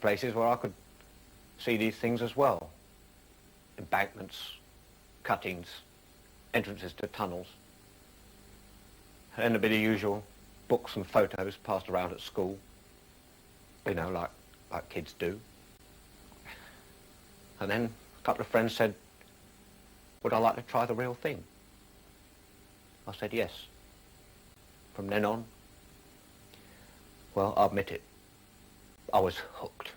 Places where I could see these things as well. Embankments, cuttings, entrances to tunnels. And a bit of usual books and photos passed around at school. You know, like kids do. And then a couple of friends said, would I like to try the real thing? I said yes. From then on, well, I'll admit it, I was hooked.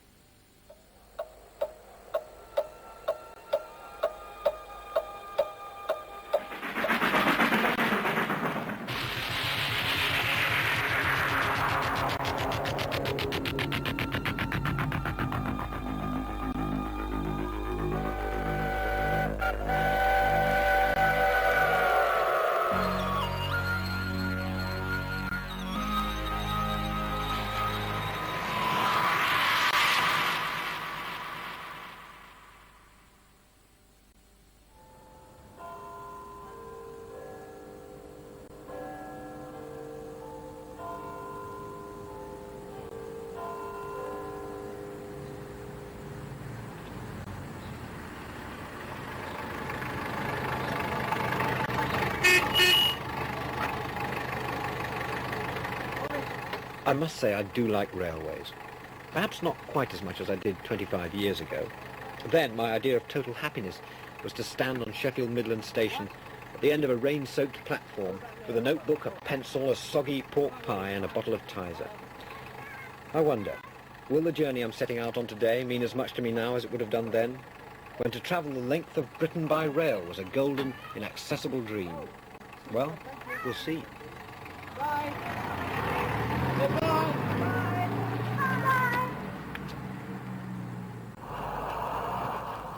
I must say I do like railways. Perhaps not quite as much as I did 25 years ago. Then my idea of total happiness was to stand on Sheffield Midland Station at the end of a rain-soaked platform with a notebook, a pencil, a soggy pork pie and a bottle of Tizer. I wonder, will the journey I'm setting out on today mean as much to me now as it would have done then, when to travel the length of Britain by rail was a golden, inaccessible dream? Well, we'll see. Bye.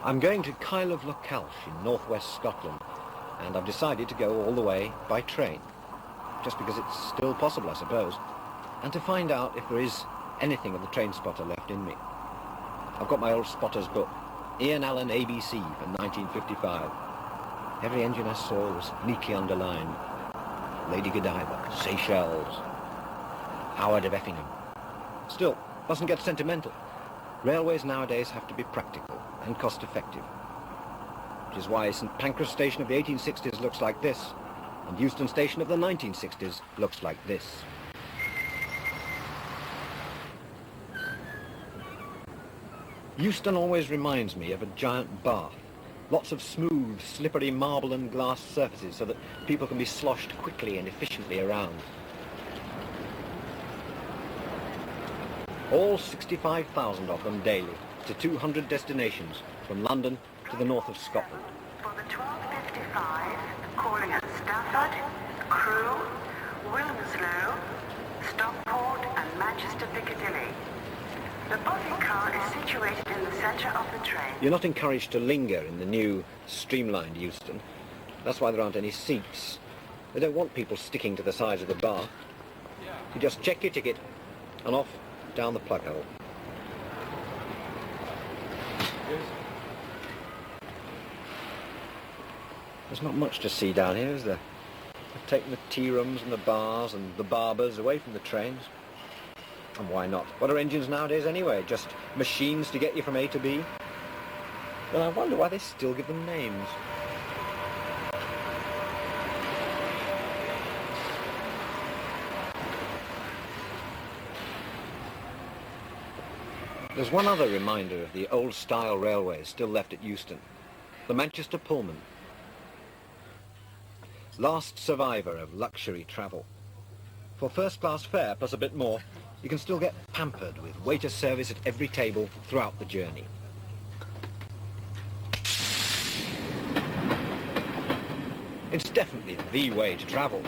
I'm going to Kyle of Lochalsh in northwest Scotland, and I've decided to go all the way by train, just because it's still possible, I suppose, and to find out if there is anything of the train spotter left in me. I've got my old spotter's book, Ian Allen ABC from 1955. Every engine I saw was neatly underlined. Lady Godiva, Seychelles, Howard of Effingham. Still, mustn't get sentimental. Railways nowadays have to be practical and cost-effective. Which is why St Pancras Station of the 1860s looks like this, And Euston Station of the 1960s looks like this. Euston always reminds me of a giant bath. Lots of smooth, slippery marble and glass surfaces so that people can be sloshed quickly and efficiently around. All 65,000 of them daily to 200 destinations from London to the north of Scotland. For the 12:55, calling at Stafford, Crewe, Wilmslow, Stockport and Manchester Piccadilly. The booking car is situated in the centre of the train. You're not encouraged to linger in the new, streamlined Euston. That's why there aren't any seats. They don't want people sticking to the sides of the bar. You just check your ticket and off down the plug hole. There's not much to see down here, is there? They've taken the tea rooms and the bars and the barbers away from the trains. And why not? What are engines nowadays anyway? Just machines to get you from A to B? Well, I wonder why they still give them names. There's one other reminder of the old-style railways still left at Euston. The Manchester Pullman. Last survivor of luxury travel. For first-class fare plus a bit more, you can still get pampered with waiter service at every table throughout the journey. It's definitely the way to travel.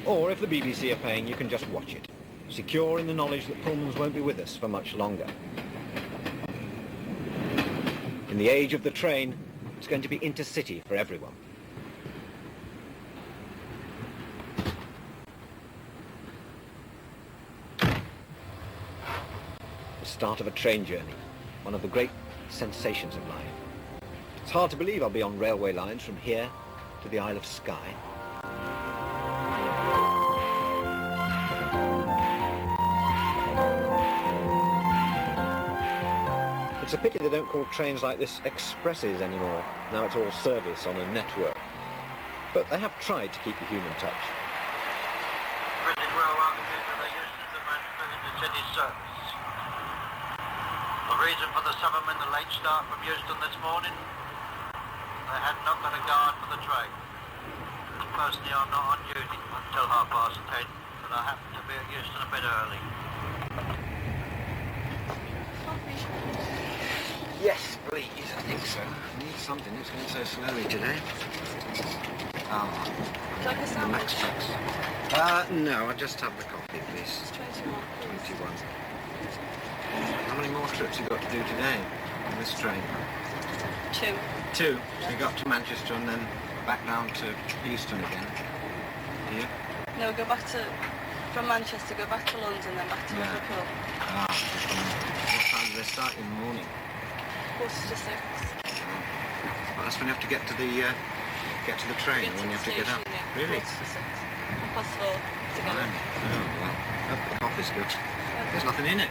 Or if the BBC are paying, you can just watch it, secure in the knowledge that Pullmans won't be with us for much longer. In the age of the train, it's going to be intercity for everyone. The start of a train journey, one of the great sensations of life. It's hard to believe I'll be on railway lines from here to the Isle of Skye. It's a pity they don't call trains like this expresses anymore. Now it's all service on a network. But they have tried to keep the human touch. Pretty well welcome you to the Euston to Manchester Intercity service. The reason for the 7-minute late start from Euston this morning, they had not got a guard for the train. Personally, I'm not on duty until 10:30, but I happen to be at Euston a bit early. Yes, please. I think so. I need something. It's going so slowly today. Like a The sandwich? Max Trax. No, I'll just have the coffee, please. It's 21. 21. How many more trips you got to do today on this train? 2. 2. So you got to Manchester and then back down to Euston again. Do you? No, go back to, from Manchester, go back to London, then back to Yeah. Liverpool. What time do they start in the morning? Quarter to 6. Well, that's when you have to get to the train, when you have to get up. Yeah, Really? Quarter to 6. 4:30 to get Right. up. Oh, well, the coffee's good. There's nothing in it.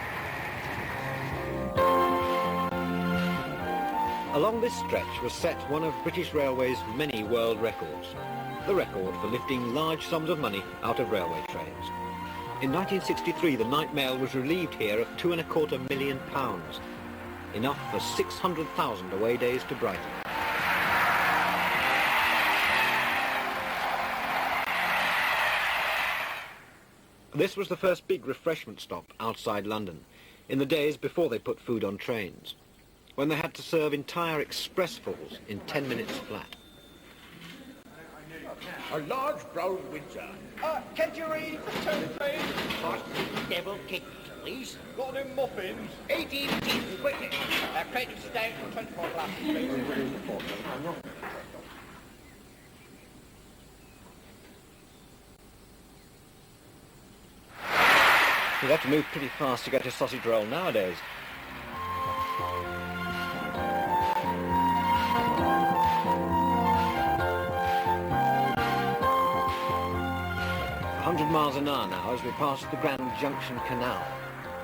Along this stretch was set one of British Railway's many world records. The record for lifting large sums of money out of railway trains. In 1963, the night mail was relieved here of £2.25 million. Enough for 600,000 away days to Brighton. This was the first big refreshment stop outside London, in the days before they put food on trains, when they had to serve entire expressfuls in 10 minutes flat. A large brown Windsor. Can you read the two, please? Devil kicked, please. Got them muffins? 18 teeth, quickly. Crate of stout and 24 glasses, please. You'd have to move pretty fast to get a sausage roll nowadays. A 100 miles an hour now as we pass the Grand Junction Canal,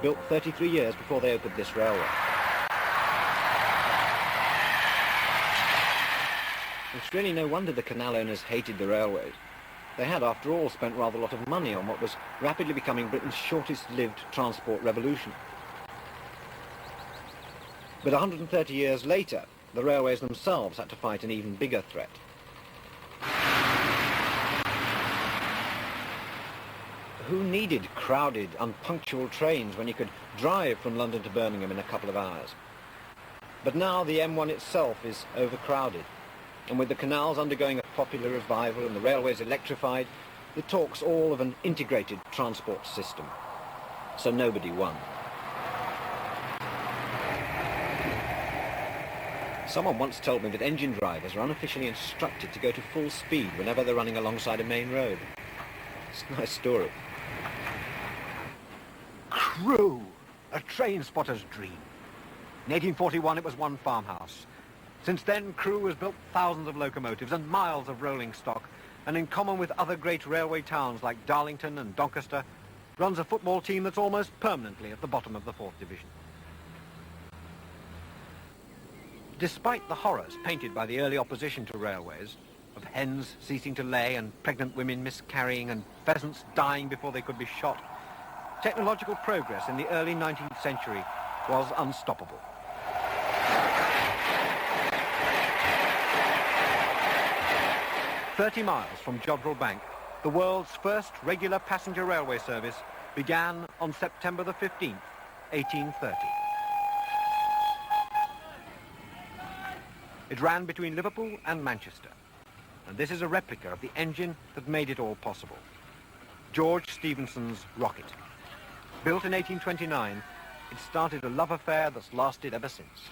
built 33 years before they opened this railway. It's really no wonder the canal owners hated the railways. They had, after all, spent rather a lot of money on what was rapidly becoming Britain's shortest-lived transport revolution. But 130 years later, the railways themselves had to fight an even bigger threat. Who needed crowded, unpunctual trains when you could drive from London to Birmingham in a couple of hours? But now the M1 itself is overcrowded, and with the canals undergoing a popular revival and the railways electrified, the talk's all of an integrated transport system. So nobody won. Someone once told me that engine drivers are unofficially instructed to go to full speed whenever they're running alongside a main road. It's a nice story. Crewe, a train spotter's dream. In 1841 it was one farmhouse. Since then, Crewe has built thousands of locomotives and miles of rolling stock, and in common with other great railway towns like Darlington and Doncaster, runs a football team that's almost permanently at the bottom of the 4th Division. Despite the horrors painted by the early opposition to railways, of hens ceasing to lay and pregnant women miscarrying and pheasants dying before they could be shot, technological progress in the early 19th century was unstoppable. "30 miles from Jodrell Bank, the world's first regular passenger railway service began on September the 15th, 1830. It ran between Liverpool and Manchester, and this is a replica of the engine that made it all possible. George Stephenson's rocket. Built in 1829, it started a love affair that's lasted ever since.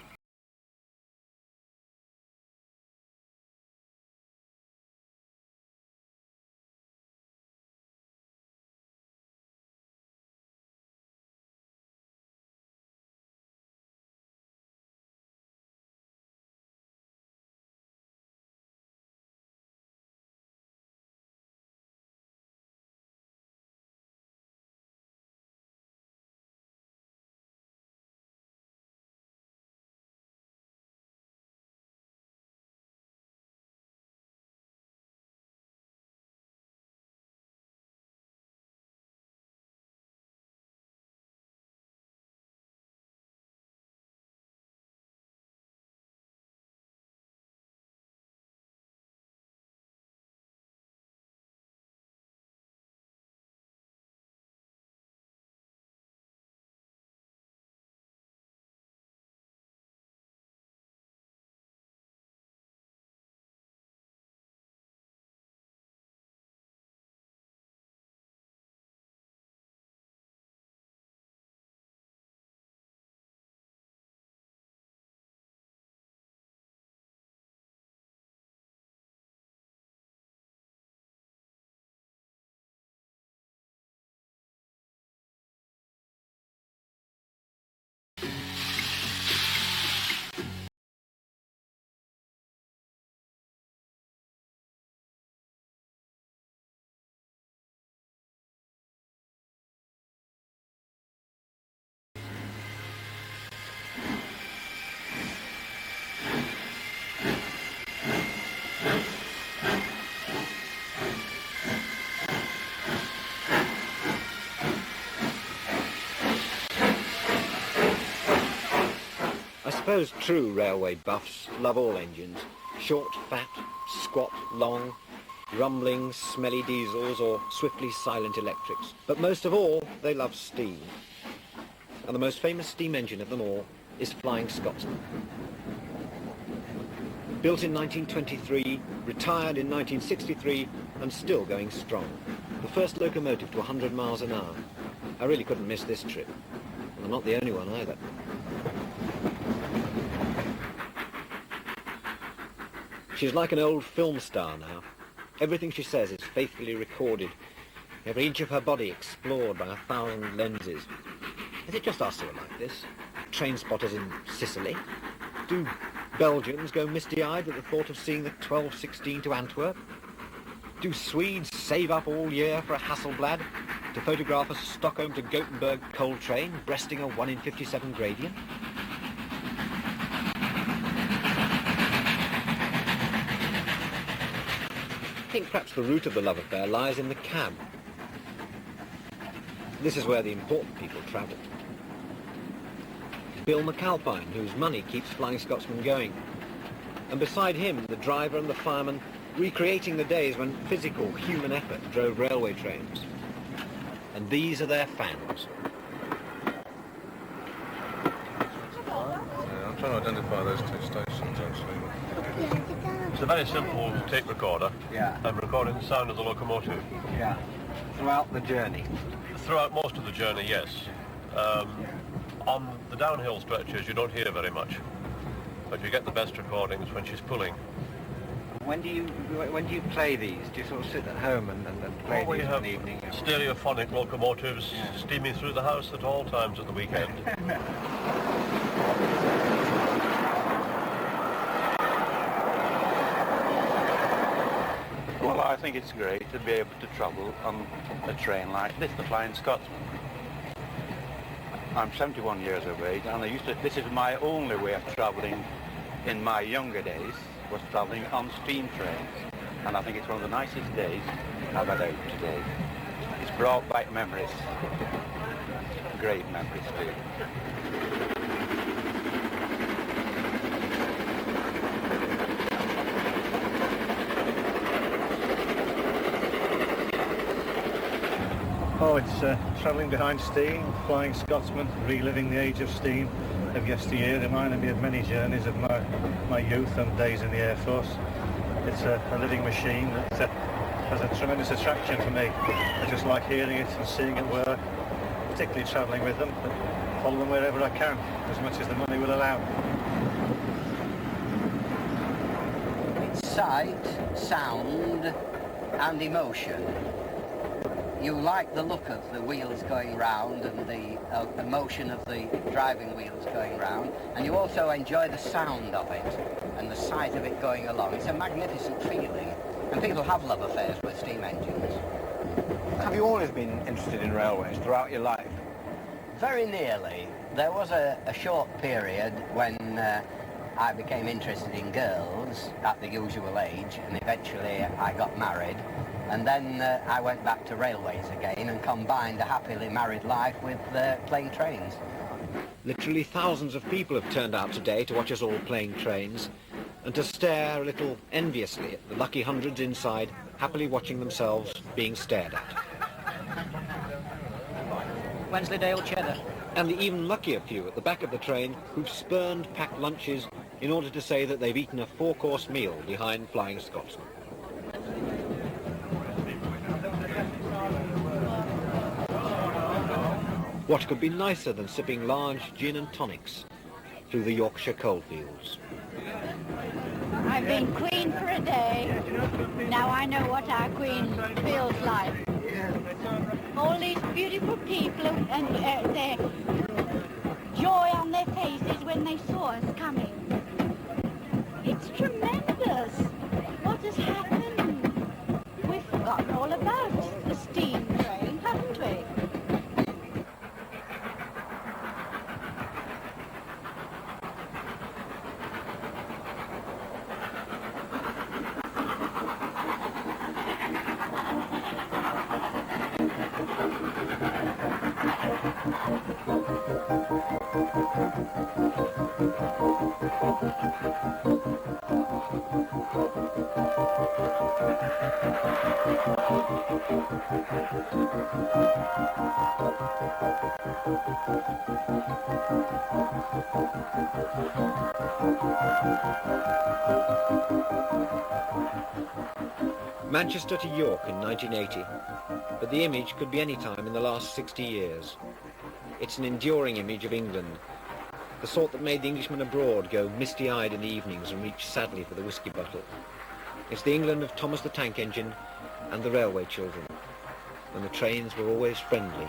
I suppose true railway buffs love all engines. Short, fat, squat, long, rumbling, smelly diesels or swiftly silent electrics. But most of all, they love steam. And the most famous steam engine of them all is Flying Scotsman. Built in 1923, retired in 1963, and still going strong. The first locomotive to 100 miles an hour. I really couldn't miss this trip. And I'm not the only one either. She's like an old film star now. Everything she says is faithfully recorded. Every inch of her body explored by 1,000 lenses. Is it just us who are like this? Train spotters in Sicily? Do Belgians go misty-eyed at the thought of seeing the 1216 to Antwerp? Do Swedes save up all year for a Hasselblad to photograph a Stockholm to Gothenburg coal train breasting a 1 in 57 gradient? think perhaps the root of the love affair lies in the cab. This is where the important people travel. Bill McAlpine, whose money keeps Flying Scotsman going. And beside him, the driver and the fireman, recreating the days when physical human effort drove railway trains. And these are their fans. I'm trying to identify those two stations, actually. It's a very simple tape recorder. Yeah. I'm recording the sound of the locomotive. Yeah. Throughout the journey. Throughout most of the journey, yes. On the downhill stretches, you don't hear very much. But you get the best recordings when she's pulling. When do you play these? Do you sort of sit at home and play We these have in the evening? stereophonic locomotives steaming through the house at all times at the weekend. Well, I think it's great to be able to travel on a train like this, the Flying Scotsman. I'm 71 years of age, and this is my only way of travelling in my younger days, was travelling on steam trains. And I think it's one of the nicest days I've had out today. It's brought back memories, great memories too. Oh, it's travelling behind steam, Flying Scotsman, reliving the age of steam of yesteryear, reminding me of many journeys of my youth and days in the Air Force. It's a living machine that has a tremendous attraction for me. I just like hearing it and seeing it work, particularly travelling with them, but follow them wherever I can, as much as the money will allow. It's sight, sound and emotion. You like the look of the wheels going round and the motion of the driving wheels going round, and you also enjoy the sound of it and the sight of it going along. It's a magnificent feeling, and people have love affairs with steam engines. Have you always been interested in railways throughout your life? Very nearly. There was a short period when I became interested in girls at the usual age, and eventually I got married. And then I went back to railways again and combined a happily married life with playing trains. Literally thousands of people have turned out today to watch us all playing trains and to stare a little enviously at the lucky hundreds inside, happily watching themselves being stared at. Wensleydale cheddar. And the even luckier few at the back of the train who've spurned packed lunches in order to say that they've eaten a 4-course meal behind Flying Scotsman. What could be nicer than sipping large gin and tonics through the Yorkshire coalfields? I've been queen for a day. Now I know what our queen feels like. All these beautiful people and their joy on their faces when they saw us coming. It's tremendous. What has happened? We've forgotten all about the steam train, haven't we? Manchester to York in 1980, but the image could be any time in the last 60 years. It's an enduring image of England, the sort that made the Englishman abroad go misty-eyed in the evenings and reach sadly for the whiskey bottle. It's the England of Thomas the Tank Engine and the railway children, when the trains were always friendly.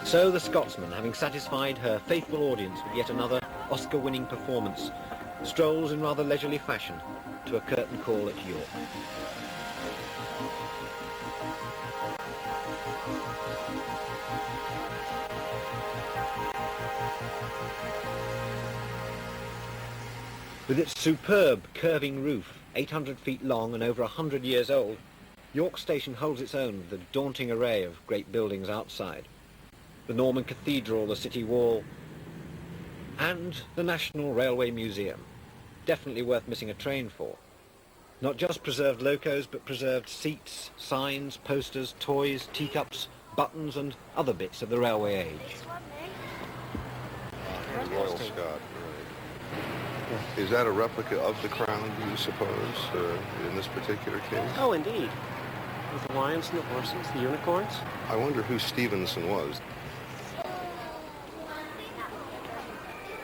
So the Scotsman, having satisfied her faithful audience with yet another Oscar-winning performance, strolls in rather leisurely fashion to a curtain call at York. With its superb curving roof, 800 feet long and over 100 years old, York Station holds its own with a daunting array of great buildings outside. The Norman Cathedral, the City Wall, and the National Railway Museum. Definitely worth missing a train for. Not just preserved locos, but preserved seats, signs, posters, toys, teacups, buttons and other bits of the railway age. Royal Scot, right. Is that a replica of the crown, do you suppose, in this particular case? Oh, indeed. With the lions and the horses, the unicorns. I wonder who Stevenson was.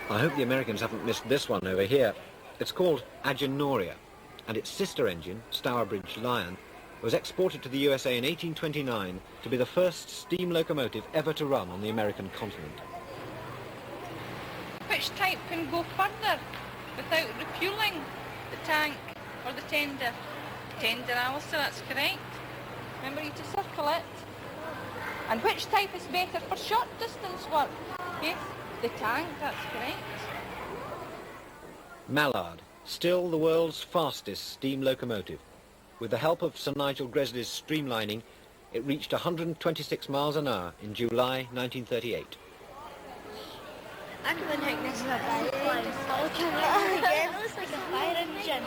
I hope the Americans haven't missed this one over here. It's called Agenoria, and its sister engine, Stourbridge Lion, was exported to the USA in 1829 to be the first steam locomotive ever to run on the American continent. Which type can go further without refuelling? The tank or the tender? Tender, Alistair, that's correct. Remember you to circle it. And which type is better for short distance work? Yes, the tank, that's correct. Mallard, still the world's fastest steam locomotive. With the help of Sir Nigel Gresley's streamlining, it reached 126 miles an hour in July 1938. I'm going to take this one. It looks like a fire engine.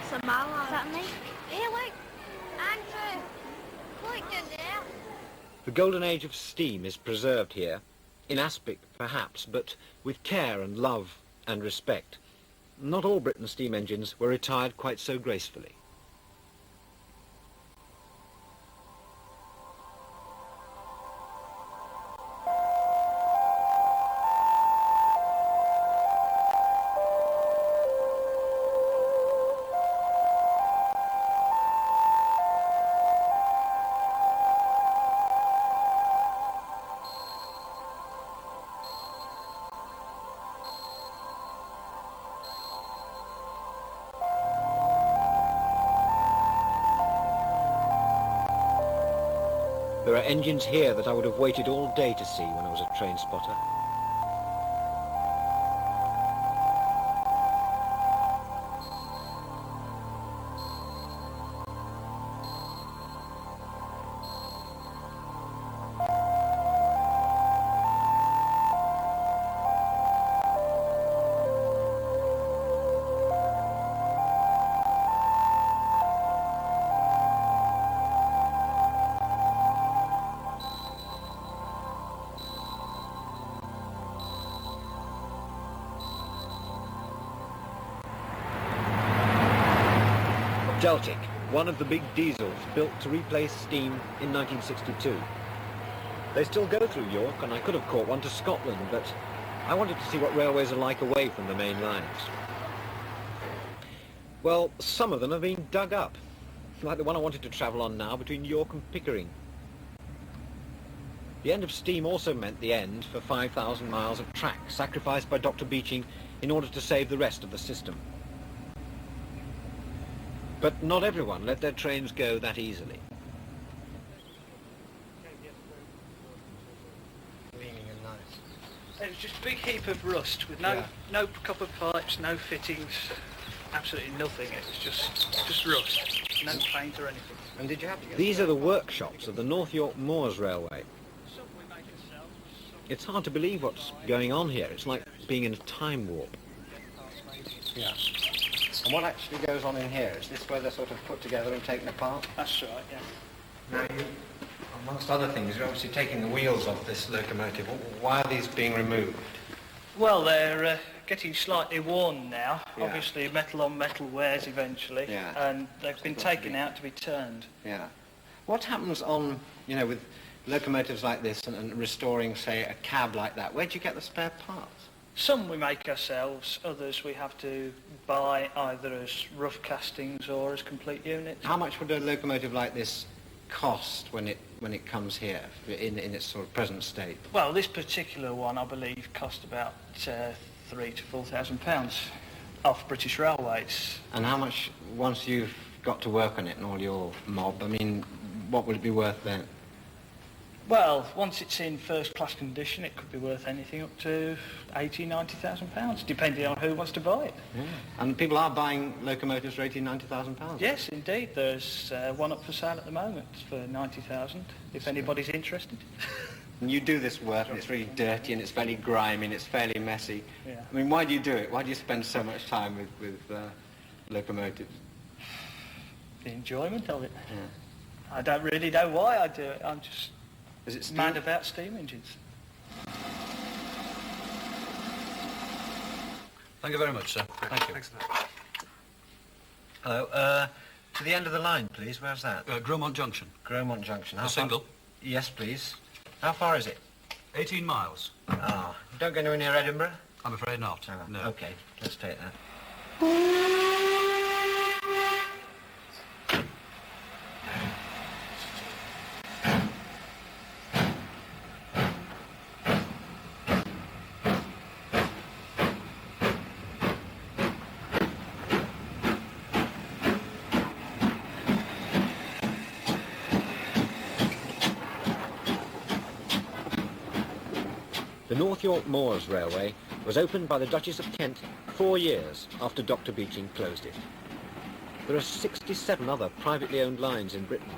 It's a Mallard. Is that me? Hey, look. Andrew. Look in there. The golden age of steam is preserved here, in aspect perhaps, but with care and love and respect. Not all Britain's steam engines were retired quite so gracefully. There are engines here that I would have waited all day to see when I was a train spotter. Celtic, one of the big diesels built to replace steam in 1962. They still go through York, and I could have caught one to Scotland, but I wanted to see what railways are like away from the main lines. Well, some of them have been dug up, like the one I wanted to travel on now between York and Pickering. The end of steam also meant the end for 5,000 miles of track sacrificed by Dr. Beeching in order to save the rest of the system. But not everyone let their trains go that easily. It was just a big heap of rust with no copper pipes, no fittings, absolutely nothing. It was just rust, no paint or anything. And did you have to get These are the workshops of the North York Moors Railway. It's hard to believe what's going on here. It's like being in a time warp. Yeah. And what actually goes on in here? Is this where they're sort of put together and taken apart? That's right, yeah. Now, amongst other things, you're obviously taking the wheels off this locomotive. Why are these being removed? Well, they're getting slightly worn now. Yeah. Obviously, metal on metal wears eventually, and they've been taken out to be turned. Yeah. What happens on, with locomotives like this and restoring, say, a cab like that? Where do you get the spare parts? Some we make ourselves, others we have to buy either as rough castings or as complete units. How much would a locomotive like this cost when it when it comes here in its sort of present state? Well, this particular one, I believe, cost about £3,000 to £4,000 off British Railways. And how much, once you've got to work on it and all your mob, I mean, what will it be worth then? Well, once it's in first-class condition, it could be worth anything up to £80,000-90,000, depending on who wants to buy it. Yeah. And people are buying locomotives for £80,000-90,000? Yes, indeed. There's one up for sale at the moment for £90,000, if anybody's interested. And you do this work, and it's really dirty, and it's fairly grimy, and it's fairly messy. Yeah. I mean, why do you do it? Why do you spend so much time with locomotives? The enjoyment of it. Yeah. I don't really know why I do it. I'm just... Is it mad about steam engines. Thank you very much, sir. Thank you. Thanks a lot. Hello. To the end of the line, please. Where's that? Gromont Junction. Gromont Junction. A single? Yes, please. How far is it? 18 miles. Ah. Don't go anywhere near Edinburgh? I'm afraid not. Oh, No. OK. Let's take that. The North York Moors Railway was opened by the Duchess of Kent 4 years after Dr. Beeching closed it. There are 67 other privately owned lines in Britain,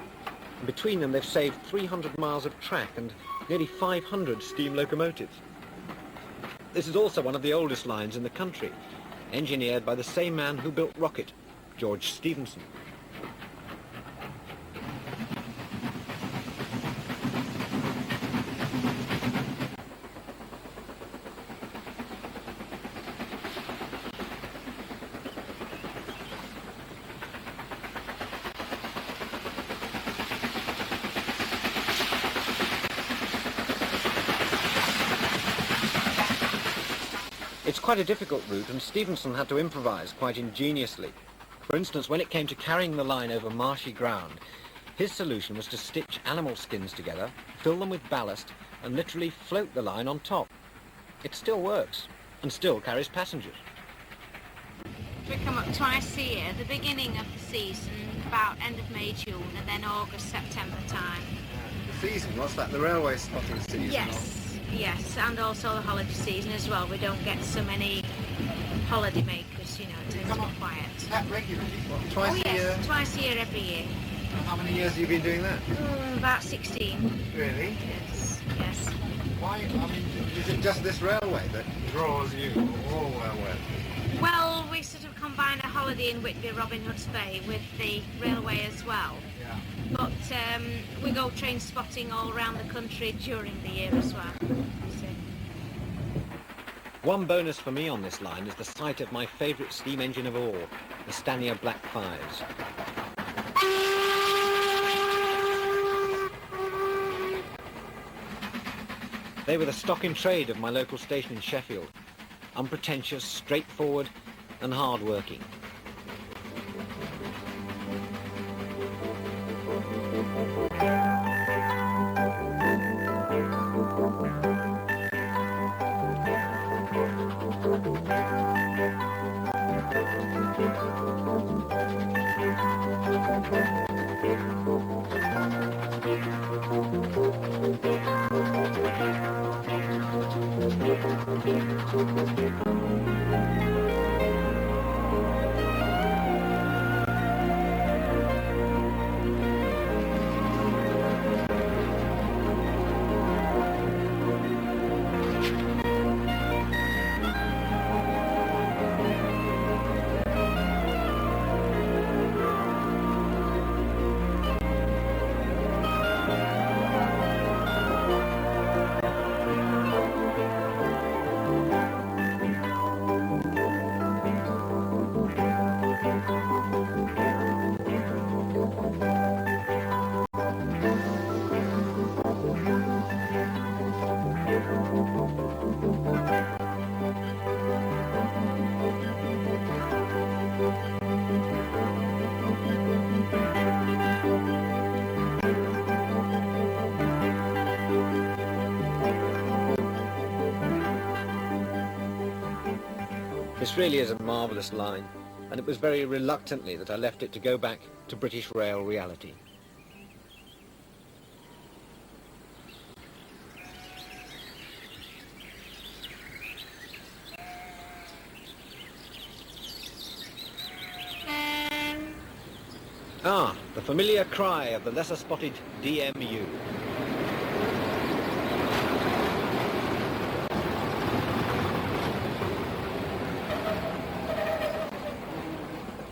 and between them they've saved 300 miles of track and nearly 500 steam locomotives. This is also one of the oldest lines in the country, engineered by the same man who built Rocket, George Stephenson. It's quite a difficult route, and Stephenson had to improvise quite ingeniously. For instance, when it came to carrying the line over marshy ground, his solution was to stitch animal skins together, fill them with ballast, and literally float the line on top. It still works, and still carries passengers. We come up twice a year, the beginning of the season, about end of May, June, and then August, September time. The season? What's that, the railway spotting season? Yes, and also the holiday season as well. We don't get so many holiday makers, you know, it tends to be quiet. Is that regularly? Twice a year? Twice a year, every year. How many years have you been doing that? About 16. Really? Yes. Why, I mean, is it just this railway that draws you, or all railways? Well, we sort of combine a holiday in Whitby, Robin Hood's Bay with the railway as well. Yeah. But we go train spotting all around the country during the year as well. One bonus for me on this line is the sight of my favourite steam engine of all, the Stanier Black Fives. They were the stock in trade of my local station in Sheffield. Unpretentious, straightforward and hard-working. This really is a marvellous line, and it was very reluctantly that I left it to go back to British Rail reality. Ah, the familiar cry of the lesser-spotted DMU.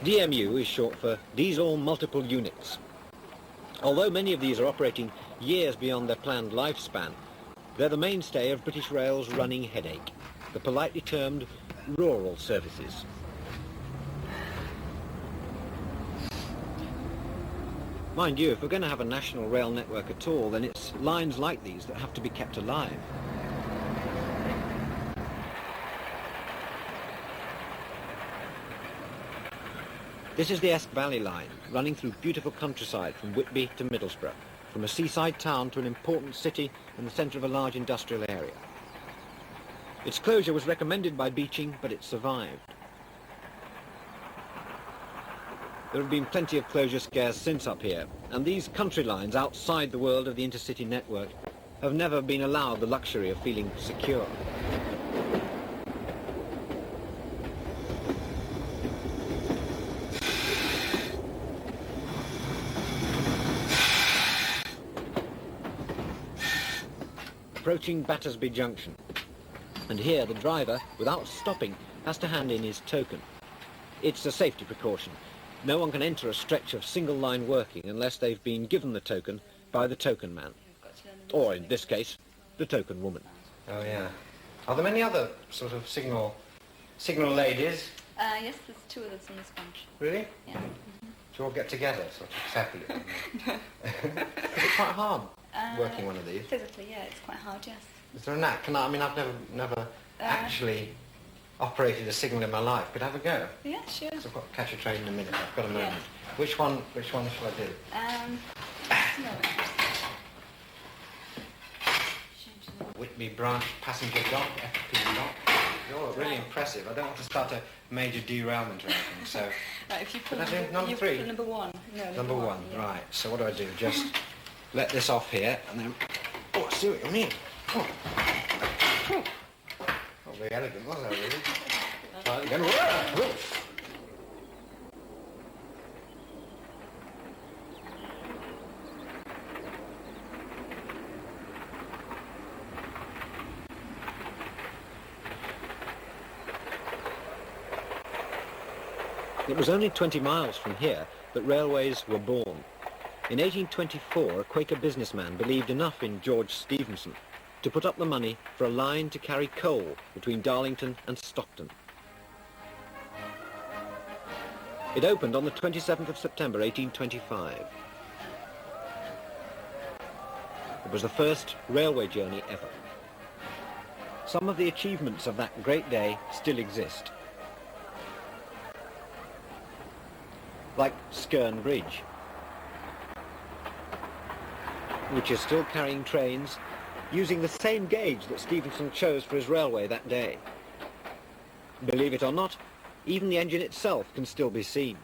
DMU is short for Diesel Multiple Units. Although many of these are operating years beyond their planned lifespan, they're the mainstay of British Rail's running headache, the politely termed rural services. Mind you, if we're going to have a national rail network at all, then it's lines like these that have to be kept alive. This is the Esk Valley Line, running through beautiful countryside from Whitby to Middlesbrough, from a seaside town to an important city in the centre of a large industrial area. Its closure was recommended by Beeching, but it survived. There have been plenty of closure scares since up here, and these country lines outside the world of the intercity network have never been allowed the luxury of feeling secure. Approaching Battersby Junction, and here the driver, without stopping, has to hand in his token. It's a safety precaution. No one can enter a stretch of single line working unless they've been given the token by the token man. Or, in this case, the token woman. Oh, yeah. Are there many other sort of signal ladies? Yes, there's two of us in this bunch. Really? Yeah. Do you all get together, sort of separately? Is it quite hard working one of these? Physically, yeah, it's quite hard, yes. Is there a knack? I mean, I've never actually operated a signal in my life. Could I have a go? Yeah, sure. So I've got to catch a train in a minute. I've got a moment. Yeah. Which one shall I do? Whitby Branch Passenger Dock, FP Dock. You're really impressive. I don't want to start a major derailment or anything, so... Right, if you put number three? Put number one. No, number one, yeah. Right. So what do? Just let this off here, and then... Oh, I see what you mean. Oh. Not very elegant, was that, really? Right, again. It was only 20 miles from here that railways were born. In 1824, a Quaker businessman believed enough in George Stephenson to put up the money for a line to carry coal between Darlington and Stockton. It opened on the 27th of September 1825. It was the first railway journey ever. Some of the achievements of that great day still exist. Like Skerne Bridge, which is still carrying trains using the same gauge that Stephenson chose for his railway that day. Believe it or not, even the engine itself can still be seen.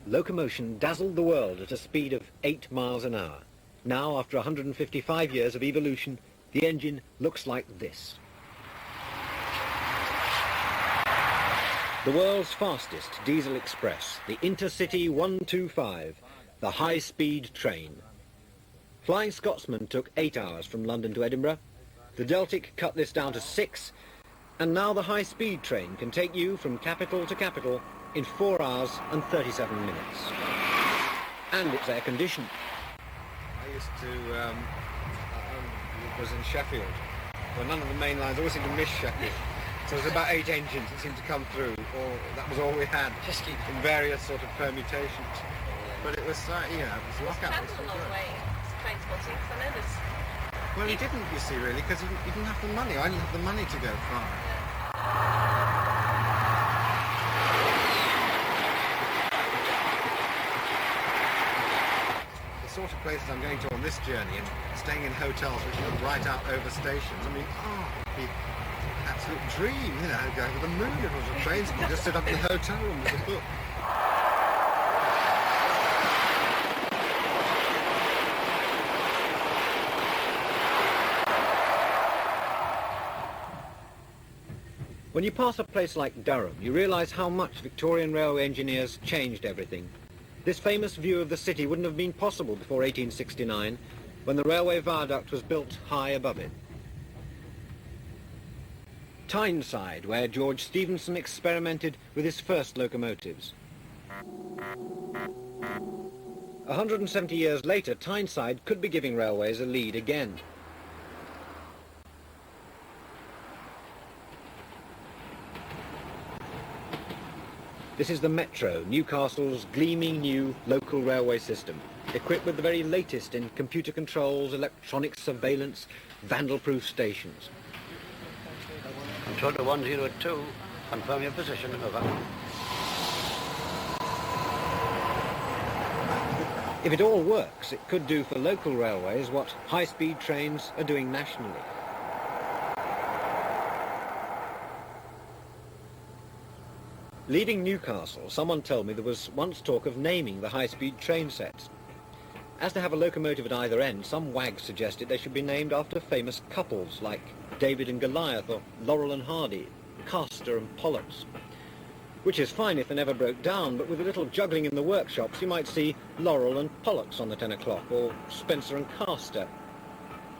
Locomotion dazzled the world at a speed of 8 miles an hour. Now, after 155 years of evolution, the engine looks like this. The world's fastest diesel express, the Intercity 125, the high-speed train. Flying Scotsman took 8 hours from London to Edinburgh. The Deltic cut this down to 6, and now the high-speed train can take you from capital to capital in 4 hours and 37 minutes. And it's air-conditioned. I used to, was in Sheffield, where none of the main lines, I always seem to miss Sheffield. So there was about 8 engines that seemed to come through, or that was all we had, just in various sort of permutations. But it was, it was lockout. It was so good. Well, he didn't, you see, really, because he didn't have the money. I didn't have the money to go far. The sort of places I'm going to on this journey and staying in hotels which look right out over stations. I mean, absolute dream, you know, going to the moon if it was a train, so you just sit up in the hotel room with a book. When you pass a place like Durham, you realise how much Victorian railway engineers changed everything. This famous view of the city wouldn't have been possible before 1869, when the railway viaduct was built high above it. Tyneside, where George Stephenson experimented with his first locomotives. 170 years later, Tyneside could be giving railways a lead again. This is the Metro, Newcastle's gleaming new local railway system, equipped with the very latest in computer controls, electronic surveillance, vandal-proof stations. Control to 102, confirm your position, over. If it all works, it could do for local railways what high-speed trains are doing nationally. Leaving Newcastle, someone told me there was once talk of naming the high-speed train sets. As to have a locomotive at either end, some wags suggested they should be named after famous couples like David and Goliath or Laurel and Hardy, Castor and Pollux. Which is fine if they never broke down, but with a little juggling in the workshops you might see Laurel and Pollux on the 10 o'clock, or Spencer and Castor.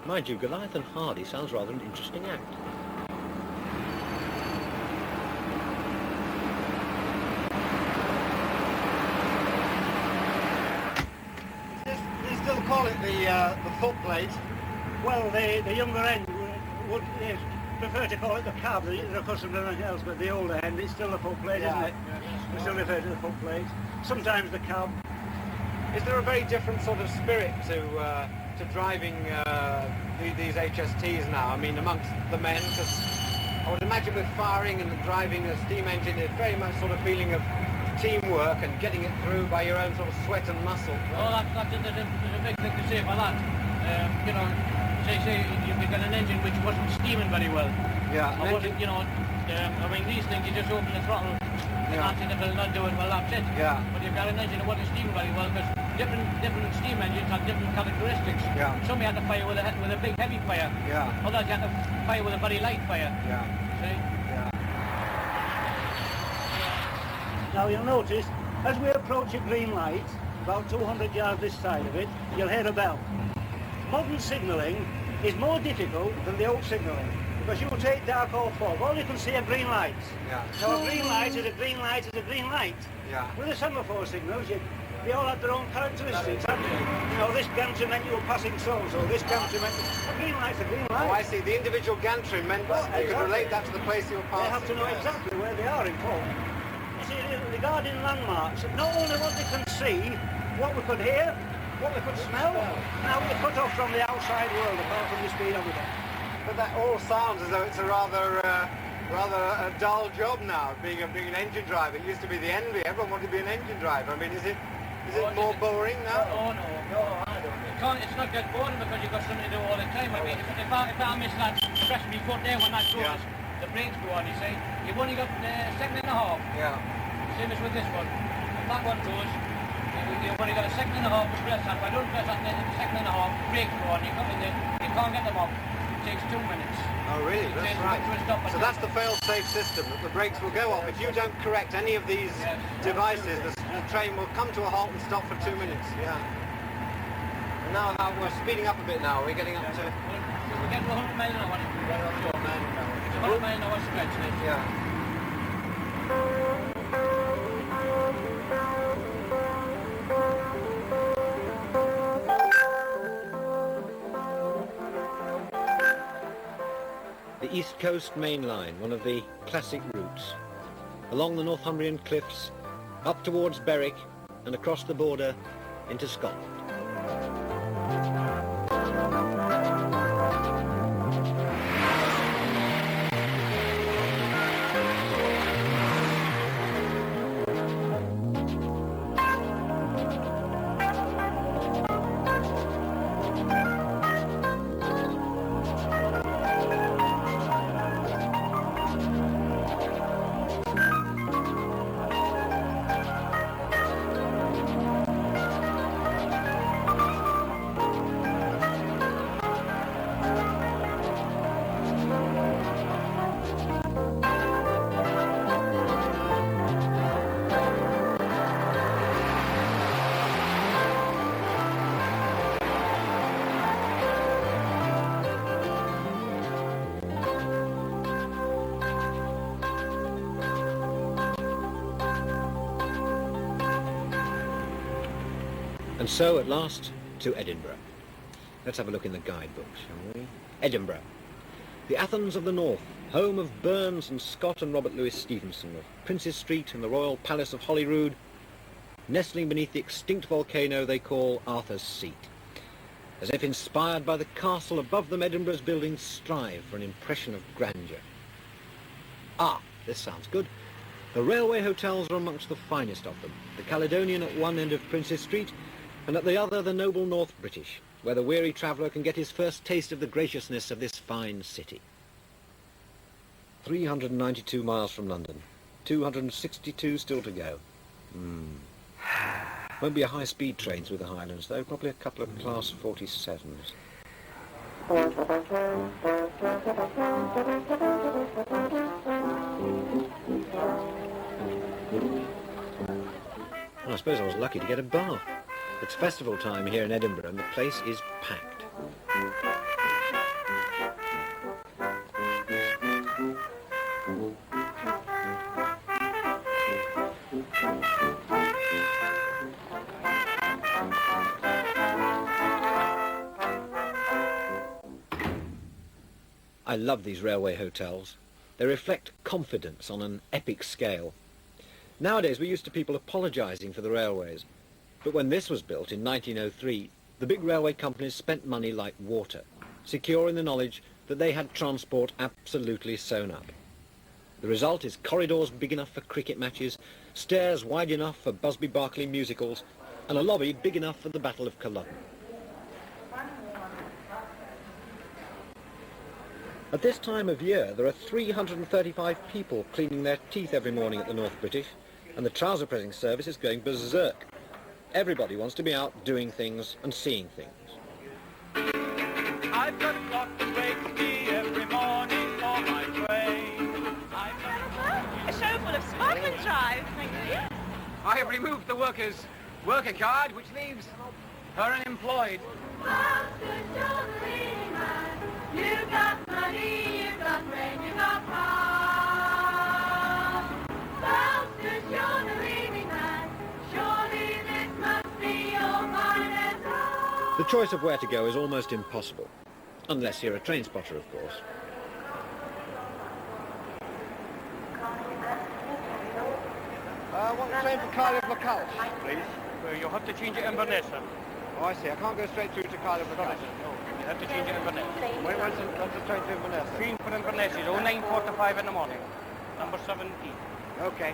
Mind you, Goliath and Hardy sounds rather an interesting act. Still call it the footplate. Well, the younger end would prefer to call it the cab. They're accustomed to anything else, but the older end, it's still the footplate, isn't it? We still refer to the footplate. Sometimes the cab. Is there a very different sort of spirit to driving these HSTs now? I mean, amongst the men, because I would imagine with firing and driving a steam engine, it's very much sort of feeling of teamwork and getting it through by your own sort of sweat and muscle. Oh, there's a big thing to say for that. You know, say you've got an engine which wasn't steaming very well. Yeah. I wasn't, you know, I mean, these things, you just open the throttle, you can't see if it'll not do it, well, that's it. Yeah. But you've got an engine that wasn't steaming very well, because different steam engines have different characteristics. Yeah. Some you had to fire with a big heavy fire. Yeah. Others you had to fire with a very light fire. Yeah. See? Now you'll notice, as we approach a green light, about 200 yards this side of it, you'll hear a bell. Modern signalling is more difficult than the old signalling, because you will take dark or fog, all you can see are green lights. Yeah. So a green light is a green light is a green light. Yeah. With the semaphore signals, they all have their own characteristics, haven't they? You know, this gantry meant you were passing so-and-so, this gantry meant... A green light's a green light. Oh, I see. The individual gantry meant you could relate that to the place you were passing. They have to know exactly where they are in fault. You see, regarding landmarks, not only what they can see, what we could hear, what we could smell, now we're cut off from the outside world apart from the speed of it. But that all sounds as though it's a rather a dull job now, being an engine driver. It used to be the envy. Everyone wanted to be an engine driver. I mean, is it more boring now? Oh, no, I don't. It's not that boring because you've got something to do all the time. I mean, if I miss that press my foot there when that goes, the brakes go on, you see, you've only got a second and a half. Yeah. Same as with this one. If that one goes, you've only got a second and a half to press that. If I don't press that in the second and a half, brakes go on, you can't get them off. It takes 2 minutes. Oh, really? That's right. So that's the fail-safe system, that the brakes will go off. If you don't correct any of these devices, the train will come to a halt and stop for 2 minutes. Yeah. And now we're speeding up a bit now. We're getting up to... We're getting 100 miles an hour. 100 miles an hour stretch this. Yeah. The East Coast Main Line, one of the classic routes. Along the Northumbrian cliffs, up towards Berwick and across the border into Scotland. And so, at last, to Edinburgh. Let's have a look in the guidebook, shall we? Edinburgh. The Athens of the North, home of Burns and Scott and Robert Louis Stevenson, of Princes Street and the Royal Palace of Holyrood, nestling beneath the extinct volcano they call Arthur's Seat. As if inspired by the castle above them, Edinburgh's buildings strive for an impression of grandeur. Ah, this sounds good. The railway hotels are amongst the finest of them. The Caledonian at one end of Princes Street, and at the other the noble North British, where the weary traveller can get his first taste of the graciousness of this fine city. 392 miles from London, 262 still to go. Won't be a high-speed train through the Highlands, though, probably a couple of Class 47s. Well, I suppose I was lucky to get a bath. It's festival time here in Edinburgh and the place is packed. I love these railway hotels. They reflect confidence on an epic scale. Nowadays we're used to people apologising for the railways. But when this was built in 1903, the big railway companies spent money like water, secure in the knowledge that they had transport absolutely sewn up. The result is corridors big enough for cricket matches, stairs wide enough for Busby Berkeley musicals, and a lobby big enough for the Battle of Culloden. At this time of year, there are 335 people cleaning their teeth every morning at the North British, and the trouser pressing service is going berserk. Everybody wants to be out doing things and seeing things. I've got a clock that wakes me every morning for my train. A show full of sparkling drive, thank you. I have removed the worker card, which leaves her unemployed. You've got money, you've got rain, you've got power. Bowsters, you're the leading man. Surely this must be your finest hour. The choice of where to go is almost impossible, unless you're a train spotter, of course. I want a train for Cardiff Locale, please. Well, you'll have to change it in Inverness, sir. Oh, I see. I can't go straight through to Cardiff Locale. No, you have to change it in Inverness. What's the train to Inverness? Train for Inverness is 09:45 in the morning. Number 17. Okay.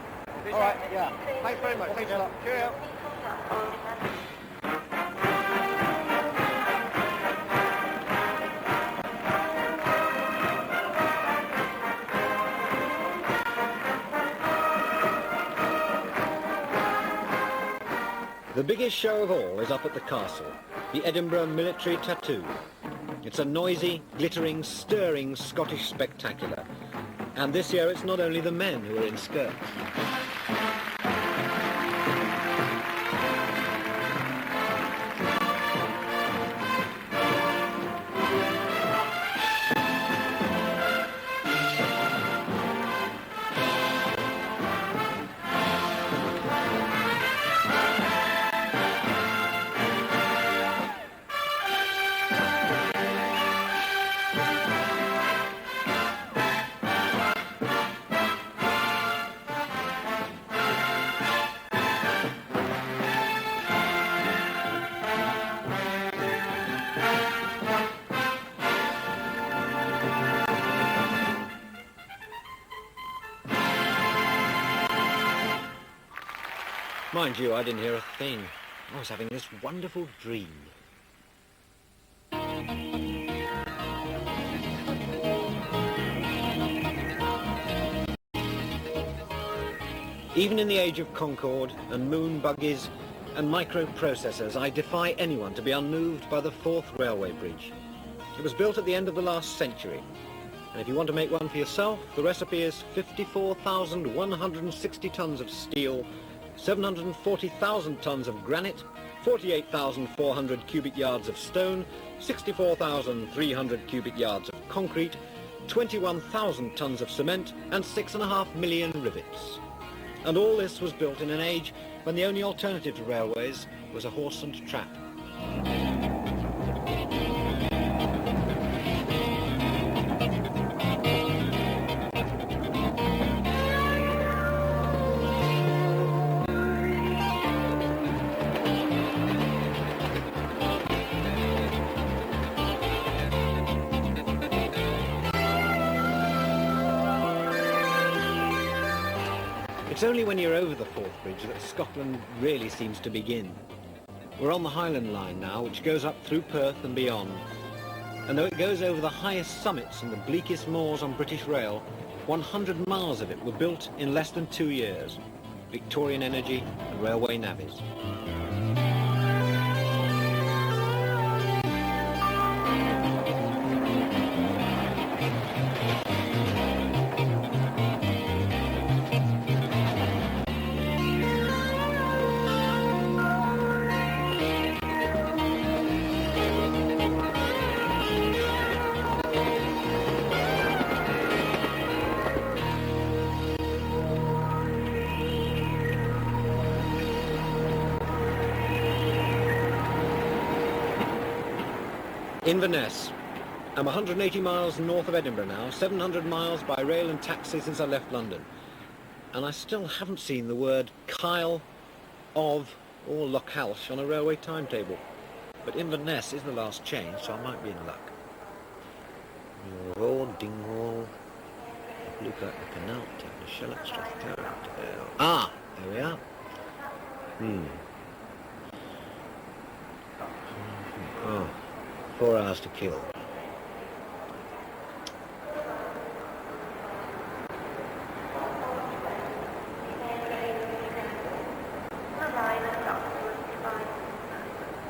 All right, yeah. Thanks very much. Thanks a lot. Cheerio. The biggest show of all is up at the castle, the Edinburgh Military Tattoo. It's a noisy, glittering, stirring Scottish spectacular. And this year it's not only the men who are in skirts. Mind you, I didn't hear a thing. I was having this wonderful dream. Even in the age of Concorde and moon buggies and microprocessors, I defy anyone to be unmoved by the Forth Railway Bridge. It was built at the end of the last century. And if you want to make one for yourself, the recipe is 54,160 tons of steel, 740,000 tons of granite, 48,400 cubic yards of stone, 64,300 cubic yards of concrete, 21,000 tons of cement, and 6.5 million rivets. And all this was built in an age when the only alternative to railways was a horse and trap. It's only when you're over the Forth Bridge that Scotland really seems to begin. We're on the Highland Line now, which goes up through Perth and beyond. And though it goes over the highest summits and the bleakest moors on British rail, 100 miles of it were built in less than 2 years. Victorian Energy and railway navvies. Inverness. I'm 180 miles north of Edinburgh now, 700 miles by rail and taxi since I left London. And I still haven't seen the word Kyle of or Lochhalsh on a railway timetable. But Inverness is the last change, so I might be in luck. Dingwall, Luca, Canal, Shellett, Strathclyde. Ah, there we are. Oh. 4 hours to kill.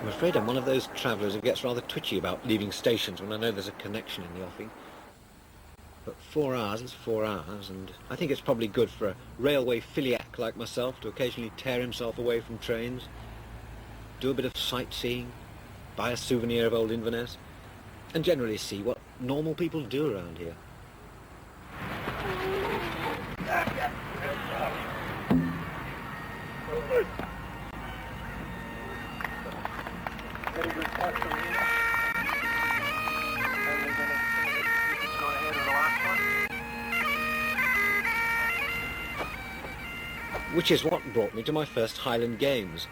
I'm afraid I'm one of those travellers who gets rather twitchy about leaving stations when I know there's a connection in the offing. But 4 hours is 4 hours, and I think it's probably good for a railway filiac like myself to occasionally tear himself away from trains, do a bit of sightseeing, buy a souvenir of old Inverness, and generally see what normal people do around here. Which is what brought me to my first Highland Games.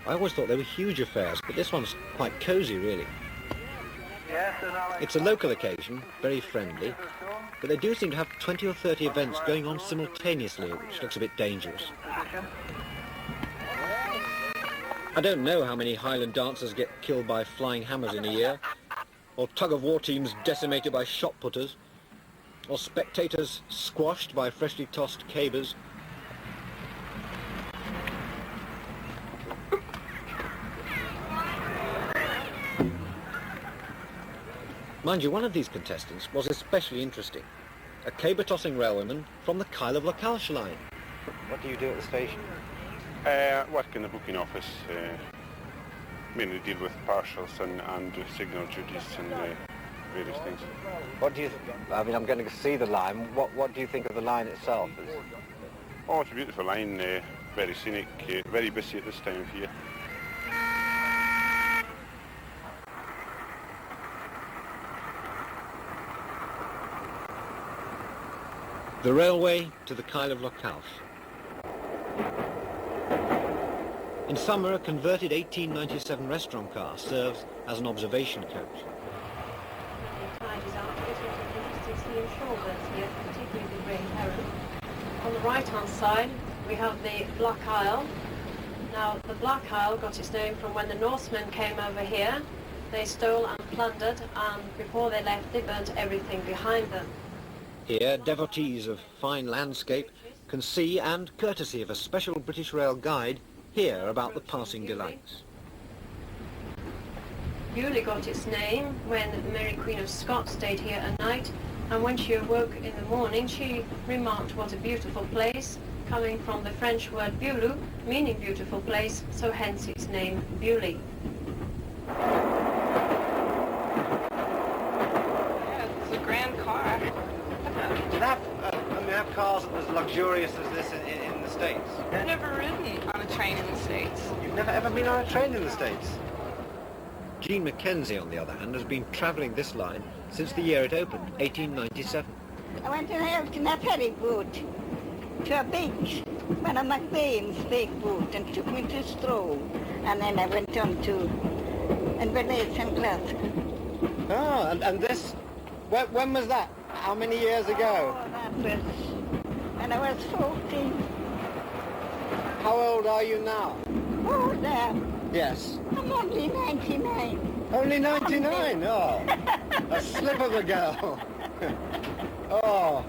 I always thought they were huge affairs, but this one's quite cosy, really. It's a local occasion, very friendly, but they do seem to have 20 or 30 events going on simultaneously, which looks a bit dangerous. I don't know how many Highland dancers get killed by flying hammers in a year, or tug-of-war teams decimated by shot-putters, or spectators squashed by freshly tossed cabers. Mind you, one of these contestants was especially interesting. A caber-tossing railwayman from the Kyle of Lochhalsh line. What do you do at the station? Work in the booking office. Mainly deal with partials and signal duties and various things. What do you I mean, I'm going to see the line. What do you think of the line itself? Oh, it's a beautiful line. Very scenic. Very busy at this time of year. The railway to the Kyle of Lochhalsh. In summer, a converted 1897 restaurant car serves as an observation coach. On the right-hand side, we have the Black Isle. Now, the Black Isle got its name from when the Norsemen came over here. They stole and plundered, and before they left, they burnt everything behind them. Here, devotees of fine landscape can see, and courtesy of a special British Rail guide, hear about the passing delights. Beaulieu got its name when Mary Queen of Scots stayed here a night, and when she awoke in the morning, she remarked what a beautiful place, coming from the French word Beaulieu, meaning beautiful place, so hence its name Beaulieu. Yeah, it's a grand car. May I have cars that are as luxurious as this in the States? I've never ridden on a train in the States. You've never ever been on a train in the States? Jean Mackenzie, on the other hand, has been travelling this line since the year it opened, 1897. I went in a ferry boat to a big, one of McBain's big boat, and took me to Stroll. And then I went on to Inverness and Glasgow. Oh, and this, when was that? How many years ago? Oh, that was when I was 14. How old are you now? Oh, there. Yes. I'm only 99. Only 99? Oh, a slip of a girl. Oh.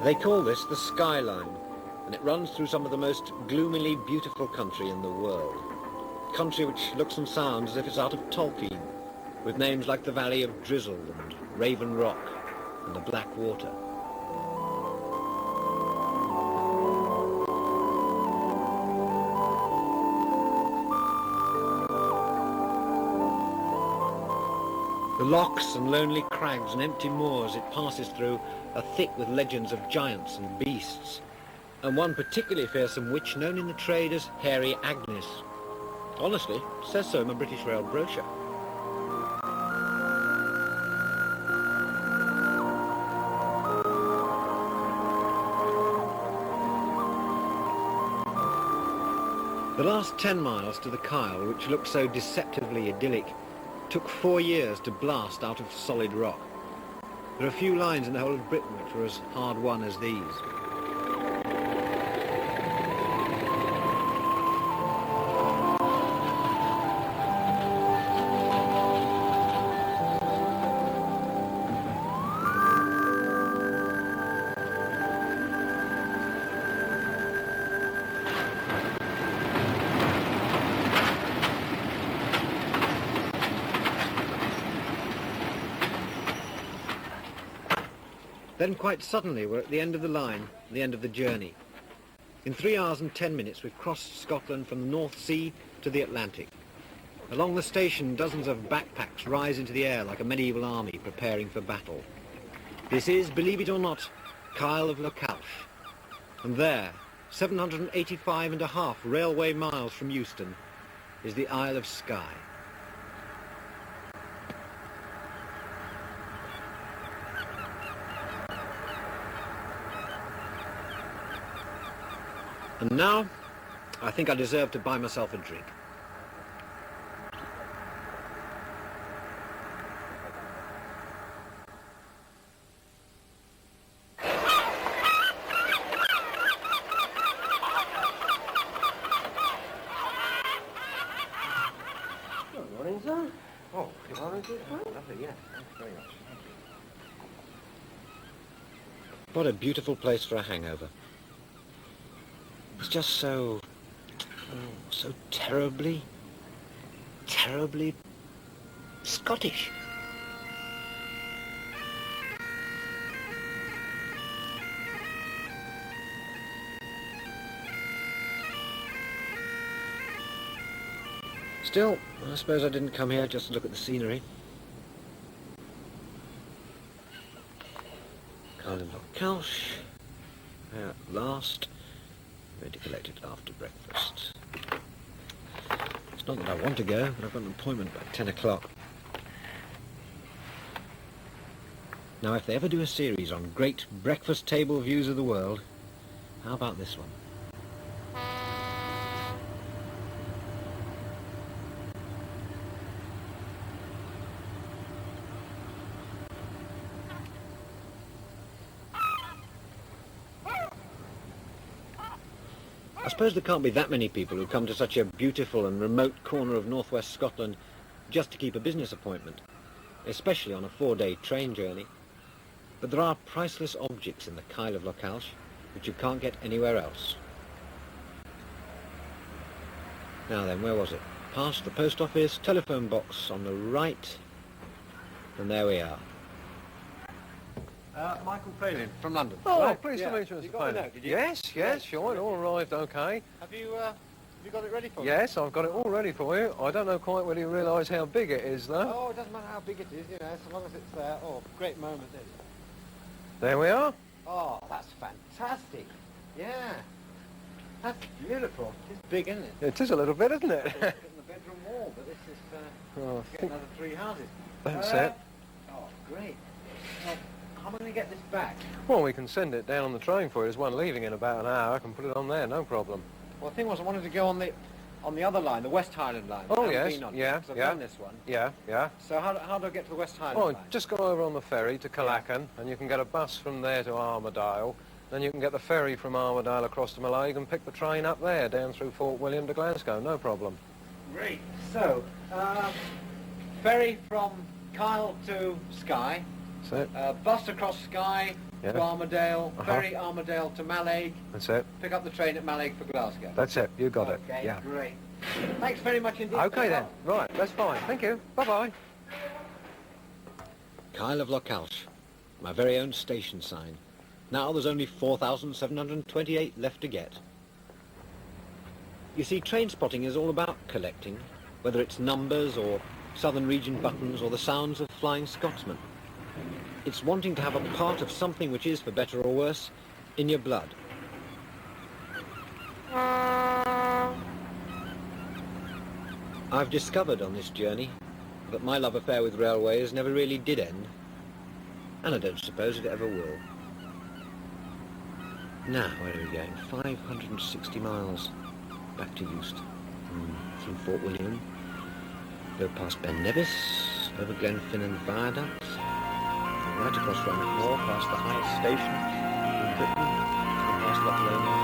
They call this the Skyline, and it runs through some of the most gloomily beautiful country in the world. Country which looks and sounds as if it's out of Tolkien, with names like the Valley of Drizzle and Raven Rock and the Black Water. The lochs and lonely crags and empty moors it passes through are thick with legends of giants and beasts, and one particularly fearsome witch known in the trade as Hairy Agnes. Honestly, it says so in my British Rail brochure. The last 10 miles to the Kyle, which looked so deceptively idyllic, took 4 years to blast out of solid rock. There are few lines in the whole of Britain which were as hard won as these. Then quite suddenly we're at the end of the line, the end of the journey. In 3 hours and 10 minutes we've crossed Scotland from the North Sea to the Atlantic. Along the station dozens of backpacks rise into the air like a medieval army preparing for battle. This is, believe it or not, Kyle of Lochalsh. And there, 785.5 railway miles from Euston, is the Isle of Skye. And now, I think I deserve to buy myself a drink. Good morning, sir. Oh, good morning, sir. Lovely, yes. Thanks very much. What a beautiful place for a hangover. It's just so terribly Scottish. Still, I suppose I didn't come here just to look at the scenery. Kyle of Lochalsh, there at last. Going to collect it after breakfast. It's not that I want to go, but I've got an appointment by 10 o'clock. Now, if they ever do a series on great breakfast table views of the world, how about this one? I suppose there can't be that many people who come to such a beautiful and remote corner of northwest Scotland just to keep a business appointment, especially on a 4-day train journey. But there are priceless objects in the Kyle of Lochalsh which you can't get anywhere else. Now then, where was it? Past the post office, telephone box on the right, And there we are. Michael Palin from London. Oh, Right, pleased yeah. to meet you, Mr. You got the Palin. note, did you? Yes, sure, it all arrived okay. Have you got it ready for me? Yes, I've got it all ready for you. I don't know quite whether you realise how big it is, though. Oh, it doesn't matter how big it is, you know, so long as it's there. Oh, great moment this. There we are. Oh, that's fantastic. Yeah. That's beautiful. It's big, isn't it? It is a little bit, isn't it? It's getting the bedroom wall, but this is Oh, I getting think another 3 houses. that's it. Oh, great. Well, how am I going to get this back? Well, we can send it down on the train for you. There's one leaving in about an hour. I can put it on there, no problem. Well, the thing was, I wanted to go on the other line, the West Highland line. Oh, I haven't yes, been on it, yeah, 'cause I've yeah. done this one. Yeah. So how do I get to the West Highland Oh, line? just go over on the ferry to Calacan, and you can get a bus from there to Armadale. Then you can get the ferry from Armadale across to Mallaig and pick the train up there, down through Fort William to Glasgow, no problem. Great. So, ferry from Kyle to Skye, That's it. bus across Skye Yeah. to Armadale, Uh-huh. ferry Armadale to Mallaig, That's it. pick up the train at Mallaig for Glasgow. That's it. You got it. Okay, Yeah. great. Thanks very much indeed. Okay then. Right, that's fine. Thank you. Bye-bye. Kyle of Lochalsh, my very own station sign. Now there's only 4,728 left to get. You see, train spotting is all about collecting, whether it's numbers or Southern Region buttons or the sounds of Flying Scotsman. It's wanting to have a part of something which is, for better or worse, in your blood. I've discovered on this journey that my love affair with railways never really did end, and I don't suppose it ever will. Now, where are we going? 560 miles back to Eust, through Fort William, go past Ben Nevis, over Glenfinnan Viaduct, right across Rannoch, past the highest station in Britain, and past Loch Lomond.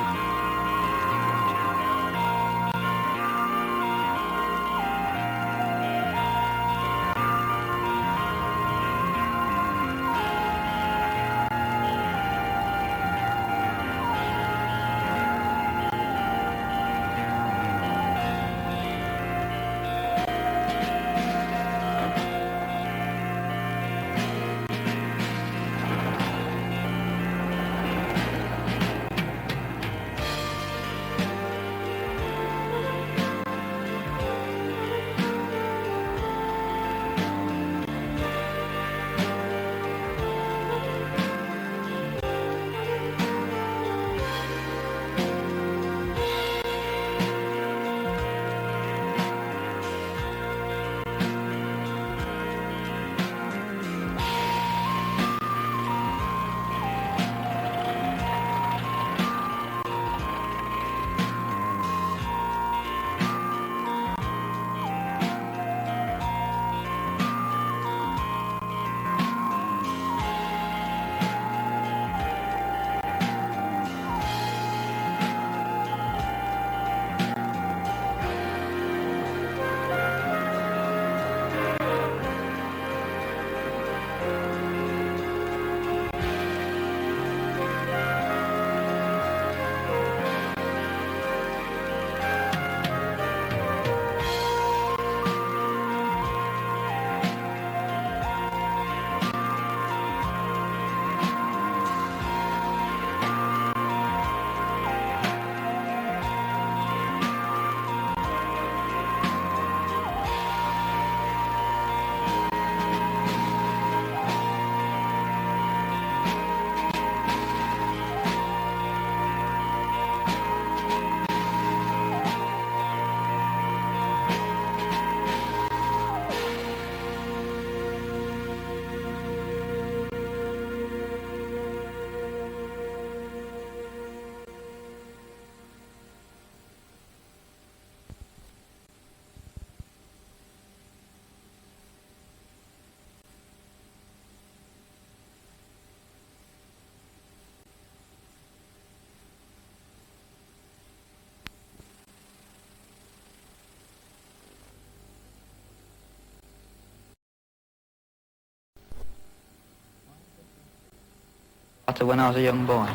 When I was a young boy,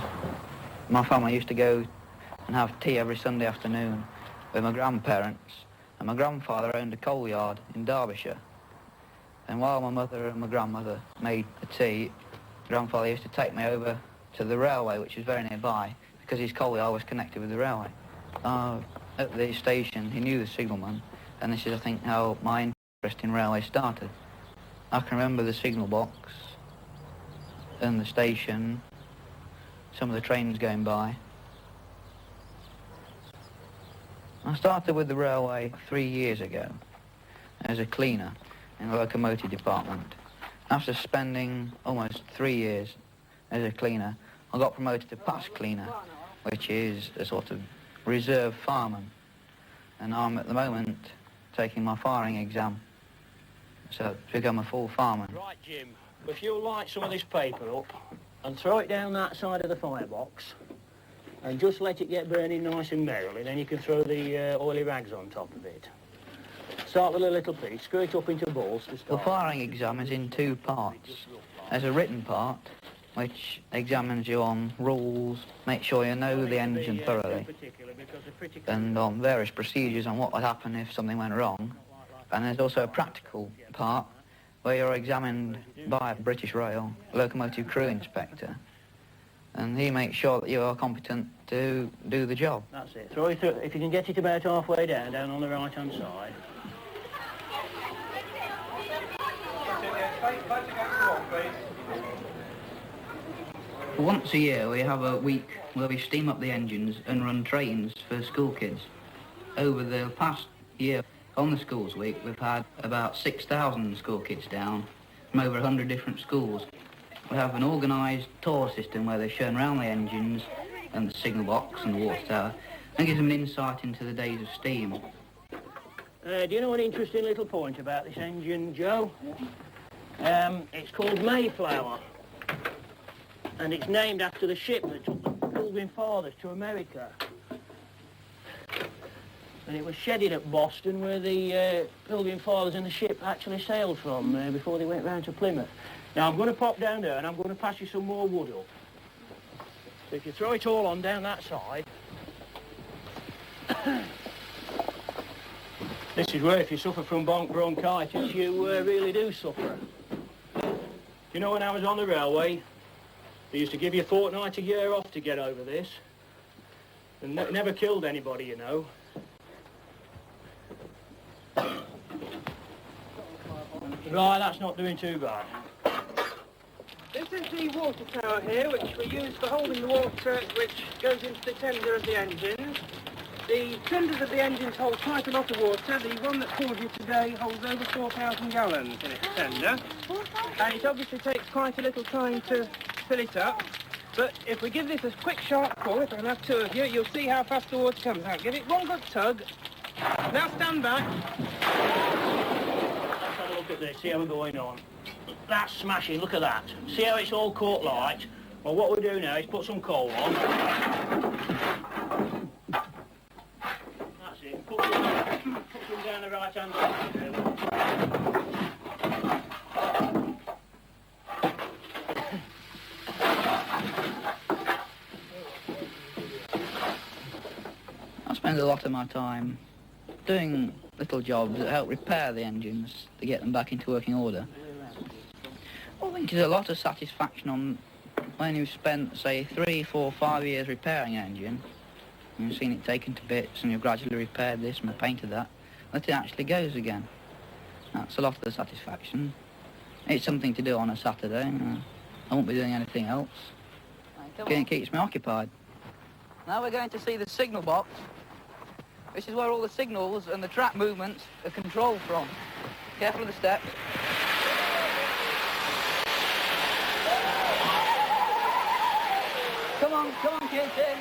my family used to go and have tea every Sunday afternoon with my grandparents, and my grandfather owned a coal yard in Derbyshire. And while my mother and my grandmother made the tea, grandfather used to take me over to the railway, which was very nearby, because his colliery was connected with the railway. At the station, he knew the signalman, and this is, I think, how my interest in railway started. I can remember the signal box and the station, some of the trains going by. I started with the railway 3 years ago as a cleaner in the locomotive department. After spending almost 3 years as a cleaner, I got promoted to pass cleaner, which is a sort of reserve fireman. And I'm at the moment taking my firing exam, so to become a full fireman. Right, Jim, if you'll light some of this paper up and throw it down that side of the firebox and just let it get burning nice and merrily, then you can throw the oily rags on top of it. Start with a little piece, screw it up into balls to start. The firing exam is in 2 parts. There's a written part, which examines you on rules, make sure you know the engine thoroughly, and on various procedures on what would happen if something went wrong. And there's also a practical part, where you're examined by a British Rail locomotive crew inspector, and he makes sure that you are competent to do the job. That's it. Throw it through, if you can get it about halfway down on the right-hand side. Once a year we have a week where we steam up the engines and run trains for school kids. Over the past year on the Schools Week we've had about 6,000 school kids down from over 100 different schools. We have an organised tour system where they're shown around the engines and the signal box and the water tower, and gives them an insight into the days of steam. Do you know an interesting little point about this engine, Joe? It's called Mayflower, and it's named after the ship that took the Pilgrim Fathers to America. And it was shedded at Boston, where the Pilgrim Fathers and the ship actually sailed from before they went round to Plymouth. Now I'm going to pop down there and I'm going to pass you some more wood up. So if you throw it all on down that side. This is where if you suffer from bronchitis, you really do suffer. You know, when I was on the railway, they used to give you a fortnight a year off to get over this. And it never killed anybody, you know. Right, that's not doing too bad. This is the water tower here, which we use for holding the water which goes into the tender of the engines. The tenders of the engines hold quite a lot of water. The one that called you today holds over 4,000 gallons in its tender. And it obviously takes quite a little time to fill it up. But if we give this a quick sharp pull, if I can have 2 of you, you'll see how fast the water comes out. Give it one good tug. Now stand back. Let's have a look at this, see how we're going on. That's smashing, look at that. See how it's all caught light? Well, what we'll do now is put some coal on. That's it. Put some down the right-hand side. I spend a lot of my time doing little jobs that help repair the engines to get them back into working order. I think there's a lot of satisfaction on when you've spent, say, 3, 4, 5 years repairing an engine, and you've seen it taken to bits, and you've gradually repaired this and painted that it actually goes again. That's a lot of the satisfaction. It's something to do on a Saturday. I won't be doing anything else. It keeps me occupied. Now we're going to see the signal box. This is where all the signals and the track movements are controlled from. Careful of the steps. Come on, kids, in.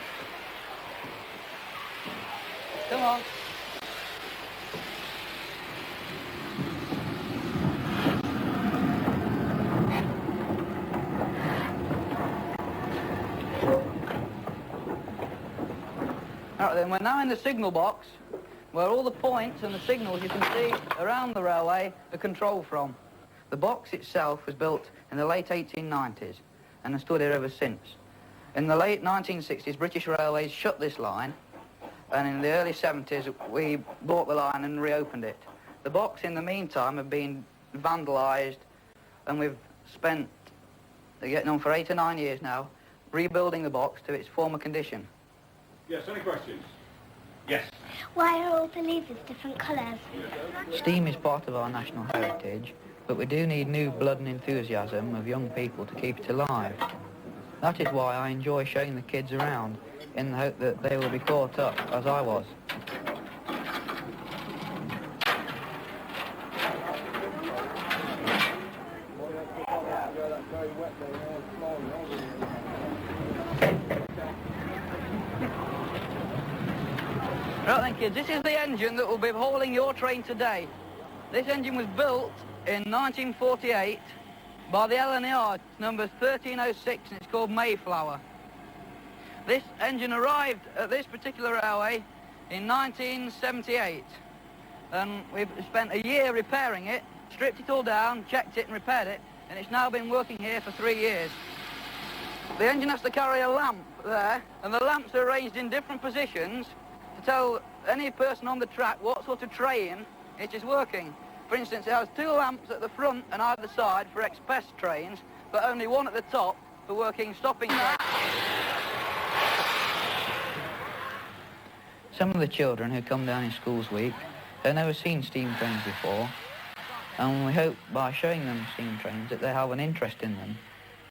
Come on. All right, then, we're now in the signal box, where all the points and the signals you can see around the railway are controlled from. The box itself was built in the late 1890s and has stood here ever since. In the late 1960s, British Railways shut this line, and in the early 70s, we bought the line and reopened it. The box, in the meantime, had been vandalised, and we've spent, getting on for 8 or 9 years now, rebuilding the box to its former condition. Yes, any questions? Yes. Why are all the levers different colours? Steam is part of our national heritage, but we do need new blood and enthusiasm of young people to keep it alive. That is why I enjoy showing the kids around, in the hope that they will be caught up as I was. Right then, kids, this is the engine that will be hauling your train today. This engine was built in 1948 by the LNER, number 1306, and it's called Mayflower. This engine arrived at this particular railway in 1978, and we've spent a year repairing it, stripped it all down, checked it and repaired it, and it's now been working here for 3 years. The engine has to carry a lamp there, and the lamps are arranged in different positions to tell any person on the track what sort of train it is working. For instance, it has 2 lamps at the front and either side for express trains, but only one at the top for working stopping trains. Some of the children who come down in Schools Week have never seen steam trains before, and we hope by showing them steam trains that they have an interest in them,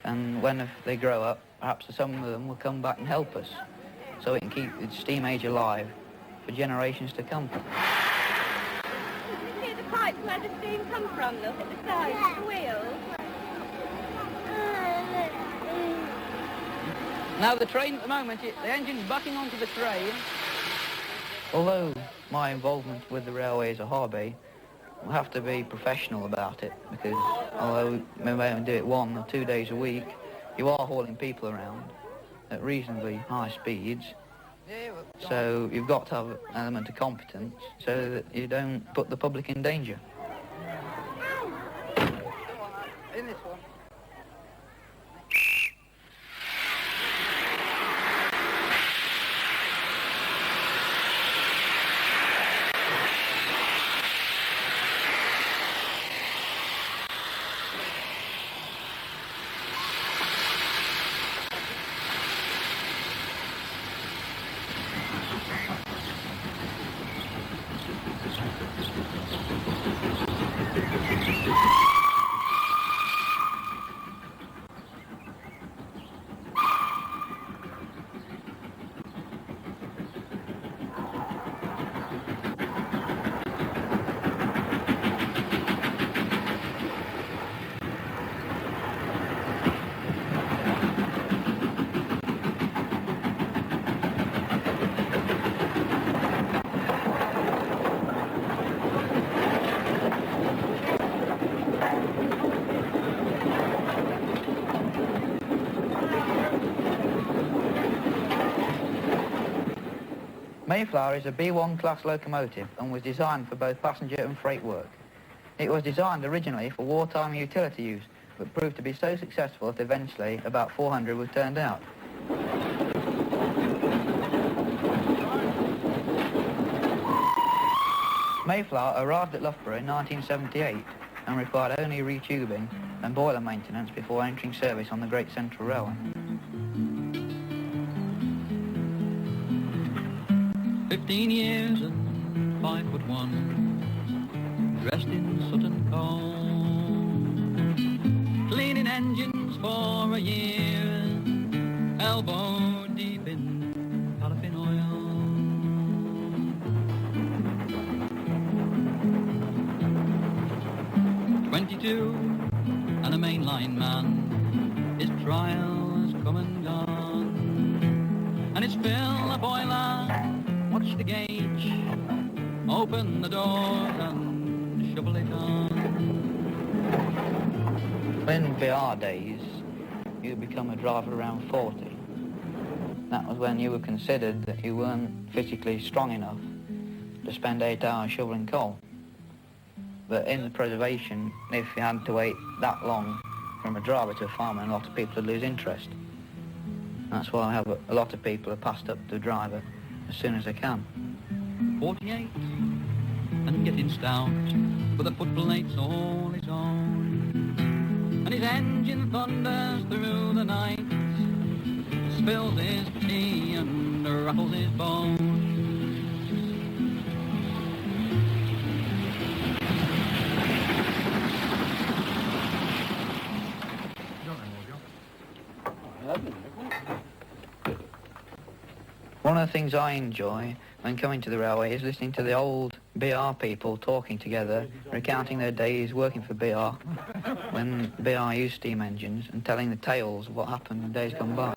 and when they grow up, perhaps some of them will come back and help us, so we can keep the steam age alive for generations to come. Did you see the pipes where the steam comes from? Look at the sides of the wheels. Now the train at the moment, the engine's backing onto the train. Although my involvement with the railway is a hobby, we'll have to be professional about it, because although we may only do it 1 or 2 days a week, you are hauling people around at reasonably high speeds. So you've got to have an element of competence so that you don't put the public in danger. In this one. Mayflower is a B1 class locomotive and was designed for both passenger and freight work. It was designed originally for wartime utility use, but proved to be so successful that eventually about 400 were turned out. Mayflower arrived at Loughborough in 1978 and required only retubing and boiler maintenance before entering service on the Great Central Railway. 15 years and 5'1", dressed in Sutton coal, cleaning engines for a year, elbow deep in paraffin oil. "22 and a mainline man, his trial has come and gone, and it's fill a boiler, watch the gauge, open the doors and shovel it on." In VR days, you become a driver around 40. That was when you were considered that you weren't physically strong enough to spend 8 hours shoveling coal. But in the preservation, if you had to wait that long from a driver to a farmer, a lot of people would lose interest. That's why I have a lot of people are passed up to a driver as soon as they can. 48 and getting stout, but the footplate's all his own. And his engine thunders through the night, spills his tea and rattles his bones. One of the things I enjoy when coming to the railway is listening to the old BR people talking together, recounting their days working for BR, when BR used steam engines, and telling the tales of what happened in days gone by.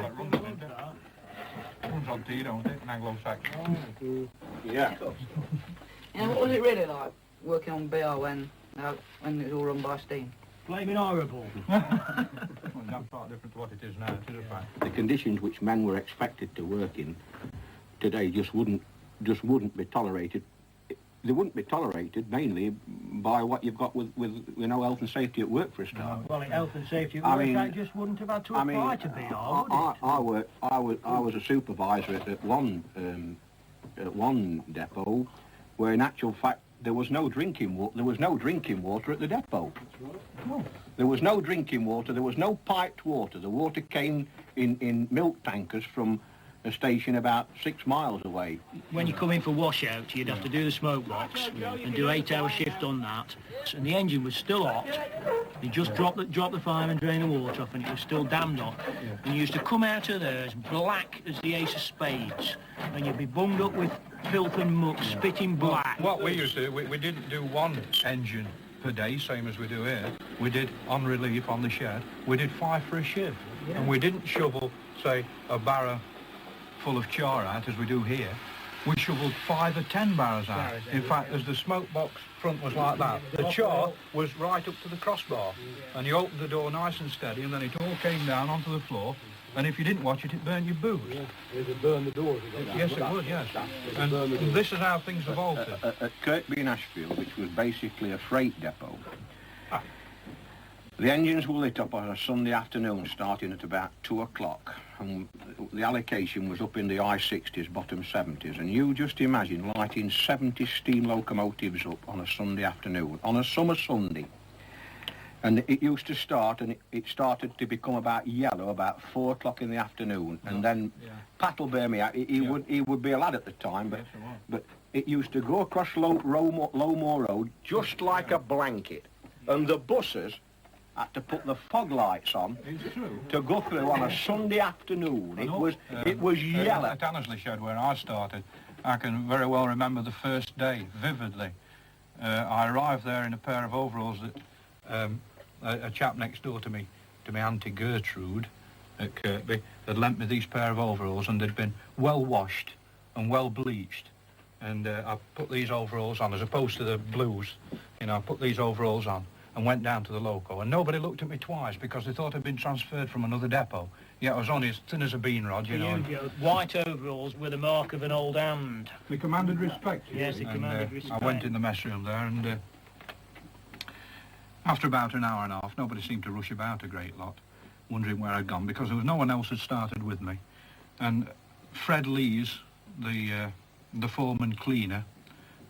Runs on tea, don't it? An Anglo-Saxon. Yeah. And what was it really like, working on BR when it was all run by steam? Flaming horrible. Well, that's quite different to what it is now, it is a fact. The conditions which men were expected to work in today just wouldn't be tolerated. They wouldn't be tolerated mainly by what you've got with health and safety at work for a start. Well, health and safety at work, that just wouldn't have had to apply to BR, would it? I was a supervisor at one depot, where in actual fact there was no drinking water. There was no drinking water at the depot. There was no drinking water. There was no piped water. The water came in milk tankers from a station about 6 miles away. When you come in for washout, you'd have to do the smoke box and do 8-hour shift on that. And the engine was still hot. You just drop the fire and drain the water off, and it was still damned hot. And you used to come out of there as black as the ace of spades, and you'd be bunged up with filth and muck, spitting black. What we used to do, we didn't do one engine per day, same as we do here. We did, on relief, on the shed, we did 5 for a shift. Yeah. And we didn't shovel, say, a barrow full of char out, as we do here. We shoveled 5 or 10 barrows out. In fact, as the smoke box front was like that, the char was right up to the crossbar. And you opened the door nice and steady, and then it all came down onto the floor. And if you didn't watch it, it burned your boots. It would burn the doors. Yes, it would, yes. And this is how things evolved. At Kirkby in Ashfield, which was basically a freight depot, the engines were lit up on a Sunday afternoon starting at about 2 o'clock. And the allocation was up in the high 60s, bottom 70s. And you just imagine lighting 70 steam locomotives up on a Sunday afternoon, on a summer Sunday. And it used to start, and it started to become about yellow about 4 o'clock in the afternoon. And then Pat will bear me out, he would be a lad at the time, but it used to go across Lowmore Road just like a blanket. And the buses had to put the fog lights on to go through on a Sunday afternoon. It was yellow. At Annesley Shed, where I started, I can very well remember the first day, vividly. I arrived there in a pair of overalls that a chap next door to me, Auntie Gertrude at Kirkby, had lent me these pair of overalls, and they'd been well washed and well bleached. And I put these overalls on, as opposed to the blues, I put these overalls on and went down to the loco, and nobody looked at me twice because they thought I'd been transferred from another depot. Yeah, I was only as thin as a bean rod, you know. White overalls were the mark of an old hand. They commanded respect. Yes, they commanded respect. I went in the mess room there, and after about an hour and a half, nobody seemed to rush about a great lot, wondering where I'd gone, because there was no one else had started with me. And Fred Lees, the foreman cleaner,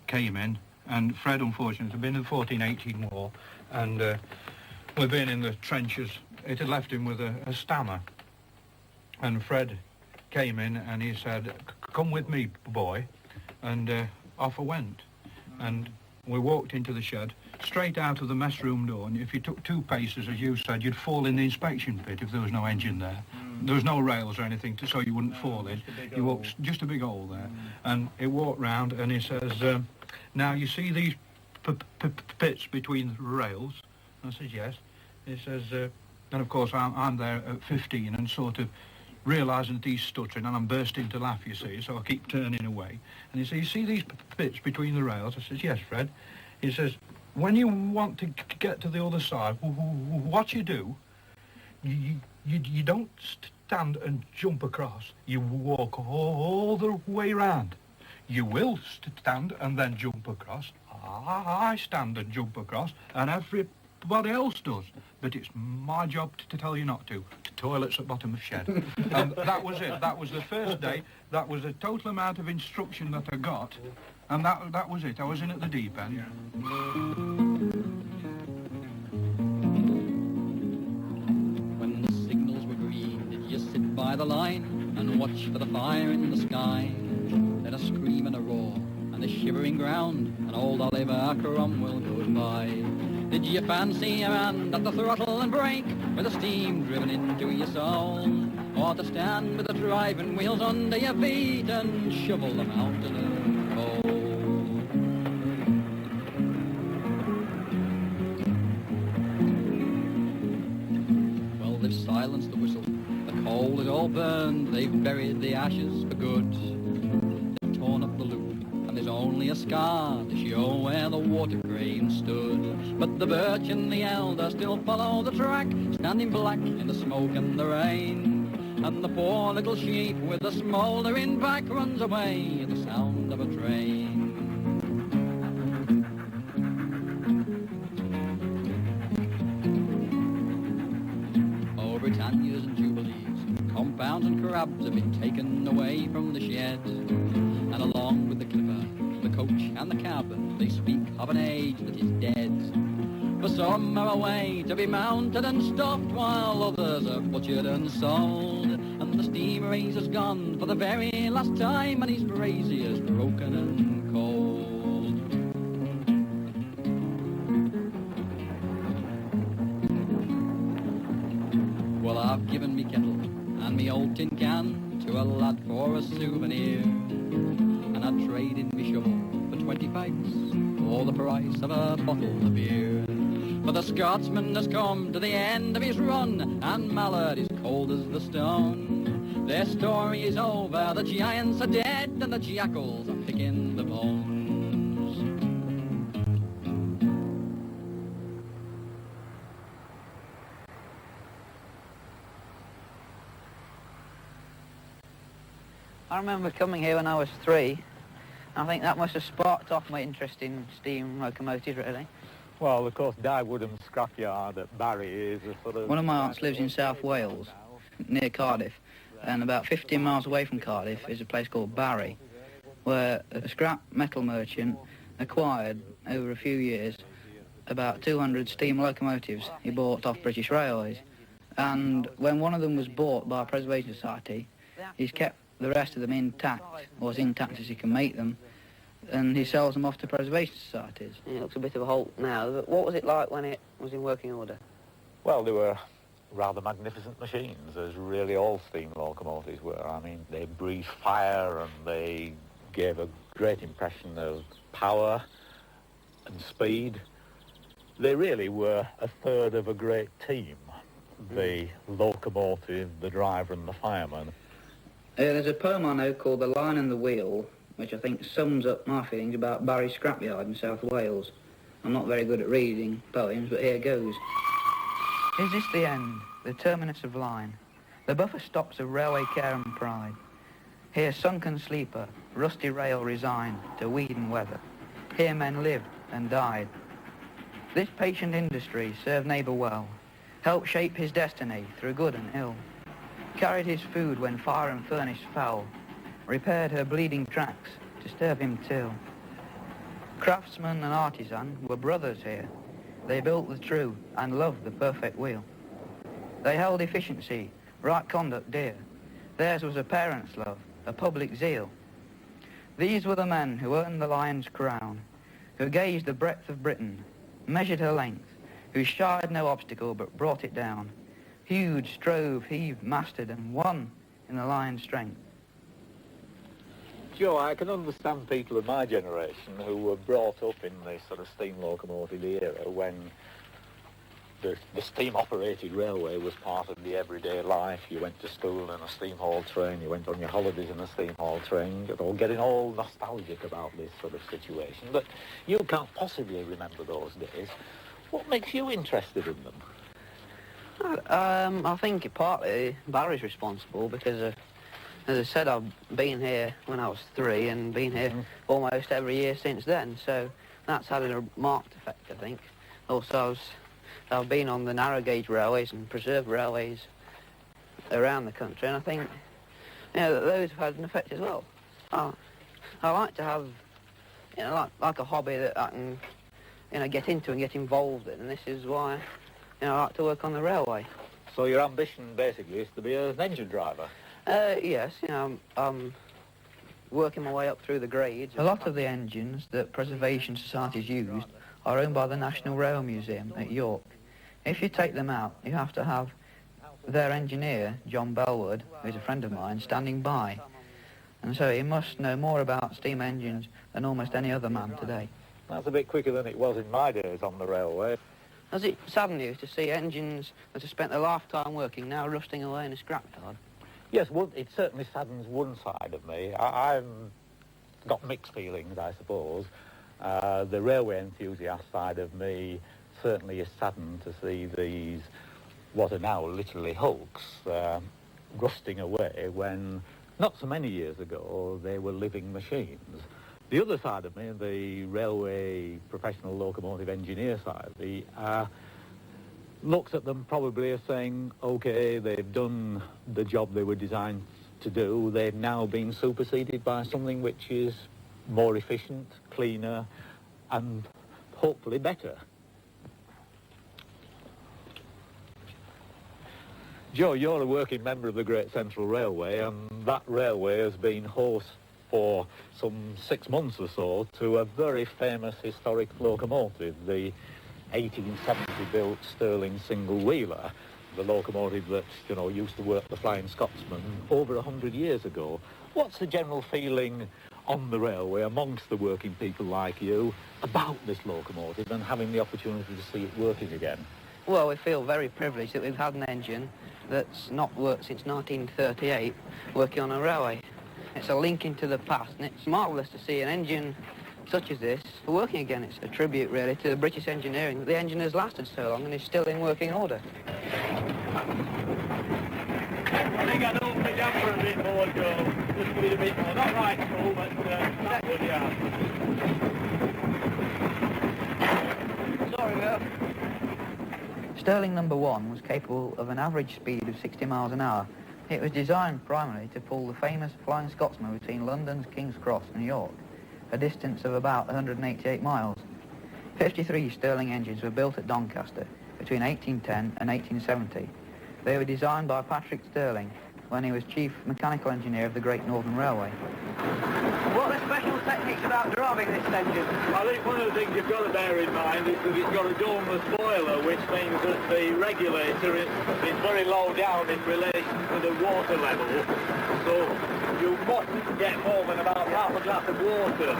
came in, and Fred, unfortunately, had been in the 14-18 war, and we'd been in the trenches. It had left him with a stammer. And Fred came in and he said, "Come with me, boy," and off I went. And we walked into the shed, straight out of the mess room door, and if you took 2 paces, as you said, you'd fall in the inspection pit if there was no engine there. There was no rails or anything so you wouldn't fall in. You walked just a big hole there. And he walked round and he says, "Now you see these pits between the rails?" I said, "Yes." He says, and of course I'm there at 15 and sort of realising that he's stuttering, and I'm bursting to laugh, you see, so I keep turning away. And he says, "You see these pits between the rails?" I says, "Yes, Fred." He says, "When you want to get to the other side, what you do, you don't stand and jump across. You walk all the way round. You will stand and then jump across. I stand and jump across, and everybody else does. But it's my job to tell you not to. Toilets at bottom of shed." And that was it. That was the first day. That was the total amount of instruction that I got And that was it. I was in at the deep end. When the signals were green, did you sit by the line and watch for the fire in the sky? Then a scream and a roar and a shivering ground, and old Oliver Cromwell goes by. Did you fancy a hand at the throttle and brake, with the steam driven into your soul? Or to stand with the driving wheels under your feet and shovel the mountain of coal? Well, they've silenced the whistle, the coal is all burned, they've buried the ashes for good. They've torn up the loop, and there's only a scar to show where the water crane stood. But the birch and the elder still follow the track, standing black in the smoke and the rain. And the poor little sheep with the smouldering back runs away at the sound of a train. Oh, Britannias and Jubilees, compounds and crabs have been taken away from the shed. And along with the clipper, the coach and the cab, they speak of an age that is dead. For some are away to be mounted and stuffed, while others are butchered and sold. And the steam razor's gone for the very last time, and his brazier's broken and cold. Well, I've given me kettle and me old tin can to a lad for a souvenir, and I'd trade in me shovel for 20 fags for the price of a bottle of beer. For the Scotsman has come to the end of his run, and Mallard is cold as the stone. Their story is over, the giants are dead, and the jackals are picking the bones. I remember coming here when I was 3. I think that must have sparked off my interest in steam locomotives, really. Well, of course, Dyewoodham Scrapyard at Barry is a sort of... One of my aunts lives in South Wales, near Cardiff, and about 15 miles away from Cardiff is a place called Barry, where a scrap metal merchant acquired, over a few years, about 200 steam locomotives he bought off British Railways. And when one of them was bought by a Preservation Society, he's kept the rest of them intact, or as intact as he can make them, and he sells them off to preservation societies. It looks a bit of a halt now, but what was it like when it was in working order? Well, they were rather magnificent machines, as really all steam locomotives were. I mean, they breathed fire and they gave a great impression of power and speed. They really were a third of a great team, the locomotive, the driver and the fireman. There's a poem I know called The Line and the Wheel, which I think sums up my feelings about Barry Scrapyard in South Wales. I'm not very good at reading poems, but here goes. Is this the end, the terminus of line, the buffer stops of railway care and pride? Here sunken sleeper, rusty rail resigned to weed and weather. Here men lived and died. This patient industry served neighbour well, helped shape his destiny through good and ill, carried his food when fire and furnace fell, repaired her bleeding tracks to serve him till. Craftsman and artisan were brothers here. They built the true and loved the perfect wheel. They held efficiency, right conduct dear. Theirs was a parent's love, a public zeal. These were the men who earned the lion's crown, who gauged the breadth of Britain, measured her length, who shied no obstacle but brought it down. Huge, strove, heaved, mastered, and won in the lion's strength. Joe, I can understand people of my generation who were brought up in this sort of steam locomotive era when the steam-operated railway was part of the everyday life. You went to school in a steam-hauled train, you went on your holidays in a steam-hauled train, you're all getting all nostalgic about this sort of situation. But you can't possibly remember those days. What makes you interested in them? I think partly Barry's responsible because, as I said, I've been here when I was 3 and been here almost every year since then, so that's had a marked effect, I think. Also, I've been on the narrow gauge railways and preserved railways around the country, and I think that those have had an effect as well. I like to have you know, like a hobby that I can, you know, get into and get involved in, and this is why, you know, I like to work on the railway. So your ambition basically is to be an engine driver? Yes, you know, I'm working my way up through the grades. A lot of the engines that Preservation Societies used are owned by the National Rail Museum at York. If you take them out, you have to have their engineer, John Bellwood, who's a friend of mine, standing by. And so he must know more about steam engines than almost any other man today. That's a bit quicker than it was in my days on the railway. Does it sadden you to see engines that have spent a lifetime working now rusting away in a scrapyard? Yes, it certainly saddens one side of me. I've got mixed feelings, I suppose. The railway enthusiast side of me certainly is saddened to see these, what are now literally hulks, rusting away when, not so many years ago, they were living machines. The other side of me, the railway professional locomotive engineer side of me, looks at them probably as saying, OK, they've done the job they were designed to do. They've now been superseded by something which is more efficient, cleaner, and hopefully better. Joe, you're a working member of the Great Central Railway, and that railway has been host for some 6 months or so to a very famous historic locomotive, the 1870-built Stirling single-wheeler, the locomotive that, you know, used to work the Flying Scotsman over 100 years ago. What's the general feeling on the railway amongst the working people like you about this locomotive and having the opportunity to see it working again? Well, we feel very privileged that we've had an engine that's not worked since 1938 working on a railway. It's a link into the past, and it's marvellous to see an engine such as this working again. It's a tribute, really, to the British engineering. The engine has lasted so long and is still in working order. I think I'd open the jumper a bit more, Joe. Just a little bit more. Not right full, but that would, yeah. Sorry, Will. Stirling No. 1 was capable of an average speed of 60 miles an hour. It was designed primarily to pull the famous Flying Scotsman between London's King's Cross and York, a distance of about 188 miles. 53 Stirling engines were built at Doncaster between 1810 and 1870. They were designed by Patrick Stirling when he was Chief Mechanical Engineer of the Great Northern Railway. What are the special techniques about driving this engine? I think one of the things you've got to bear in mind is that it's got a domeless boiler, which means that the regulator is very low down in relation to the water level. So you mustn't get more than about half a glass of water.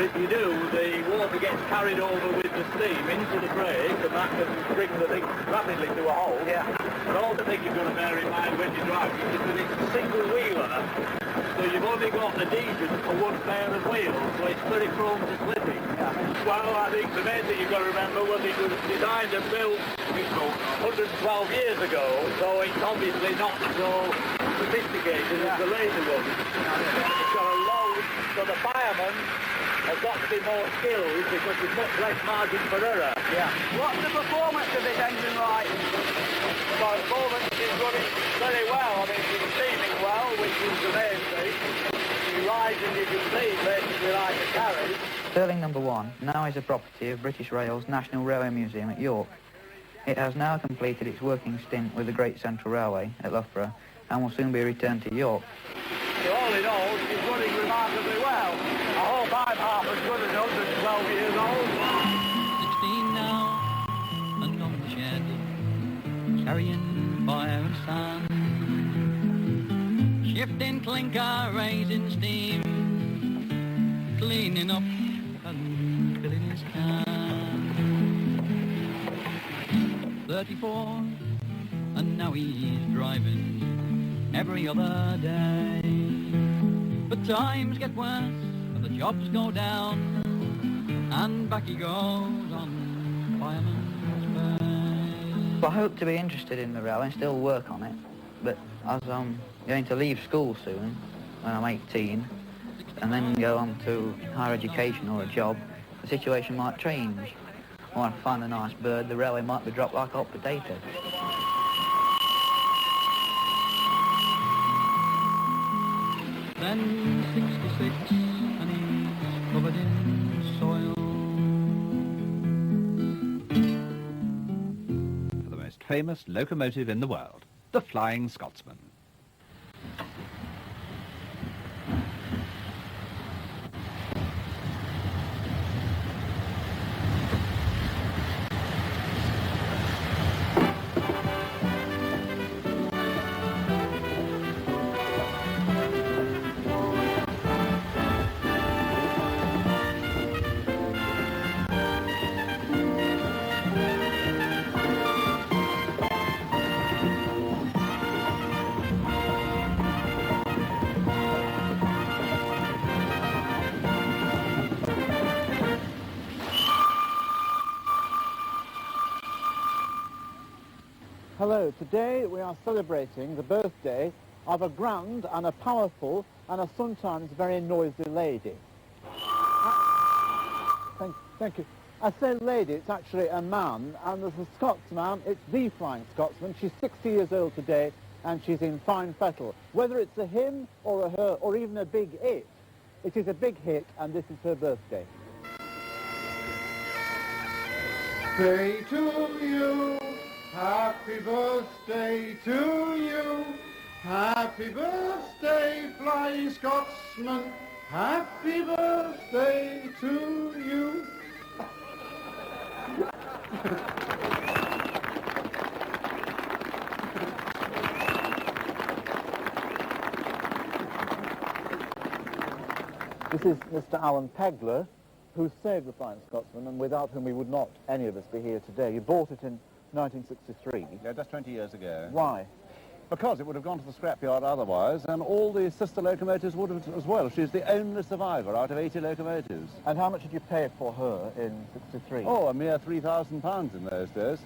If you do, the water gets carried over with the steam into the brake, and that can bring the thing rapidly to a halt. Yeah. But all the thing you've got to bear in mind when you're driving is that it's a single wheeler, so you've only got adhesion for one pair of wheels, so it's very prone to slipping. Yeah. Well, I think the main thing you've got to remember was it was designed and built 112 years ago, so it's obviously not so sophisticated as the later one. It's got a load, so the fireman has got to be more skilled because there's much less margin for error. Yeah. What's the performance of this engine like? The performance is running very well. I mean, it's steaming well, which is the main thing. You ride and you can see basically like a carriage. Stirling No. 1 now is a property of British Rail's National Railway Museum at York. It has now completed its working stint with the Great Central Railway at Loughborough and will soon be returned to York. So all in all, it's running remarkably well. I hope I'm half as good as 112 years old. 16 now, and on the shed, carrying fire and sand, shifting clinker, raising steam, cleaning up and filling his can. 34, and now he's driving every other day. But times get worse, and the jobs go down, and back he goes on fireman's pay. I hope to be interested in the railway and still work on it, but as I'm going to leave school soon, when I'm 18, and then go on to higher education or a job, the situation might change. Or I find a nice bird, the railway might be dropped like a hot potato. Then 66, and he's covered in famous locomotive in the world, the Flying Scotsman. Hello, today we are celebrating the birthday of a grand and a powerful and a sometimes very noisy lady. Thank you. I say lady, it's actually a man, and there's a Scotsman, it's the Flying Scotsman. She's 60 years old today, and she's in fine fettle. Whether it's a him or a her or even a big it is a big hit, and this is her birthday. Say to you, happy birthday to you. Happy birthday, Flying Scotsman. Happy birthday to you. This is Mr. Alan Pegler, who saved the Flying Scotsman, and without whom we would not, any of us, be here today. You bought it in 1963. Yeah, just 20 years ago. Why? Because it would have gone to the scrapyard otherwise, and all the sister locomotives would have as well. She's the only survivor out of 80 locomotives. And how much did you pay for her in 63? Oh, a mere £3,000 in those days.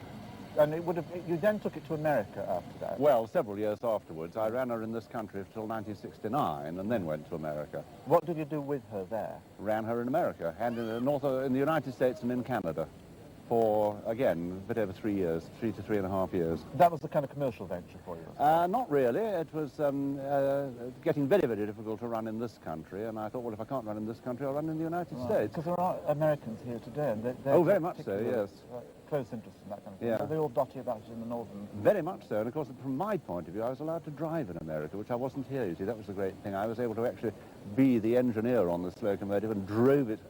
And it would have, you then took it to America after that? Well, several years afterwards. I ran her in this country until 1969, and then went to America. What did you do with her there? Ran her in America, and in the United States and in Canada. For, again, a bit over 3 years, 3 to 3.5 years. That was the kind of commercial venture for you? Not really. It was getting very, very difficult to run in this country, and I thought, well, if I can't run in this country, I'll run in the United States. Because there are Americans here today, and they're oh, very much so, yes. Close interest in that kind of thing. Yeah. So they all dotty about it in the northern... Very much so, and of course, from my point of view, I was allowed to drive in America, which I wasn't here, you see. That was the great thing. I was able to actually be the engineer on this locomotive and drove it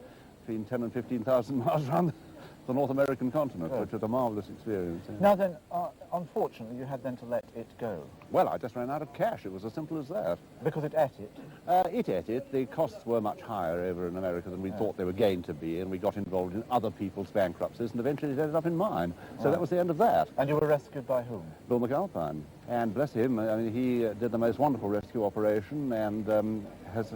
between 10 and 15,000 miles around the North American continent, which was a marvellous experience. Yeah. Now then, unfortunately, you had then to let it go. Well, I just ran out of cash. It was as simple as that. Because it ate it? It ate it. The costs were much higher over in America than we thought they were going to be, and we got involved in other people's bankruptcies, and eventually it ended up in mine. So that was the end of that. And you were rescued by whom? Bill McAlpine. And bless him, I mean, he did the most wonderful rescue operation and has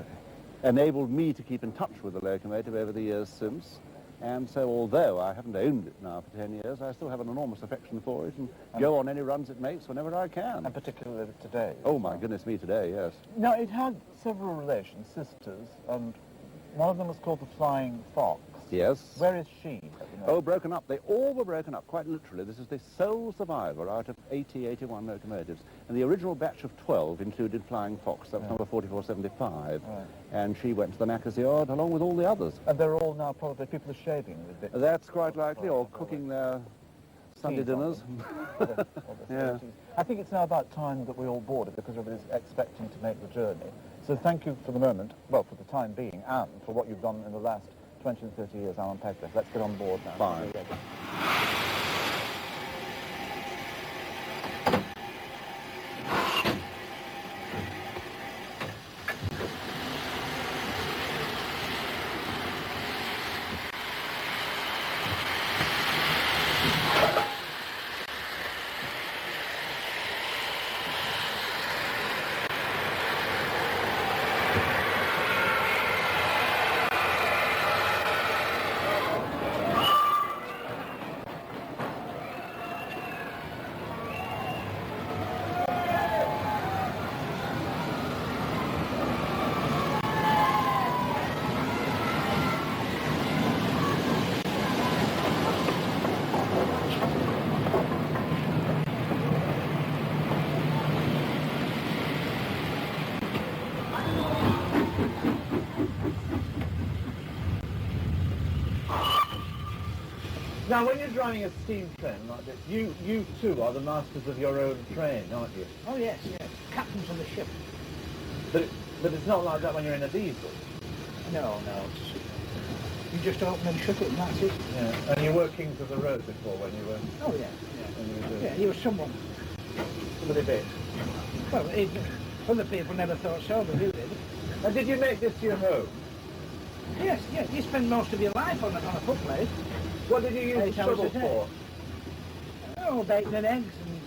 enabled me to keep in touch with the locomotive over the years since. And so, although I haven't owned it now for 10 years, I still have an enormous affection for it and go on any runs it makes whenever I can. And particularly today? Oh, my goodness me, today, yes. Now, it had several relations, sisters, and one of them was called the Flying Fox. Yes. Where is she at the moment? Oh, broken up. They all were broken up, quite literally. This is the sole survivor out of 81 locomotives. And the original batch of 12 included Flying Fox. That was number 4475. Right. And she went to the knacker's yard along with all the others. And they're all now probably people are shaving with it. That's quite likely, or cooking their Sunday dinners. Yeah. I think it's now about time that we all board it because everybody's expecting to make the journey. So thank you for the moment, well, for the time being, and for what you've done in the last 20 and 30 years, Alan Pegler. Let's get on board now. Fine. Now, when you're driving a steam train like this, you too are the masters of your own train, aren't you? Oh, yes, yes. Captains of the ship. But it's not like that when you're in a diesel. No. You just open and shut it and that's it. Yeah. And you were kings of the road before when you were... Oh, yeah. When you were doing Yeah, he was someone. Somebody big. Well, other people never thought so, but you did. And did you make this your home? Yes. You spend most of your life on a footplate. What did you use the shovel for? Oh, bacon and eggs and...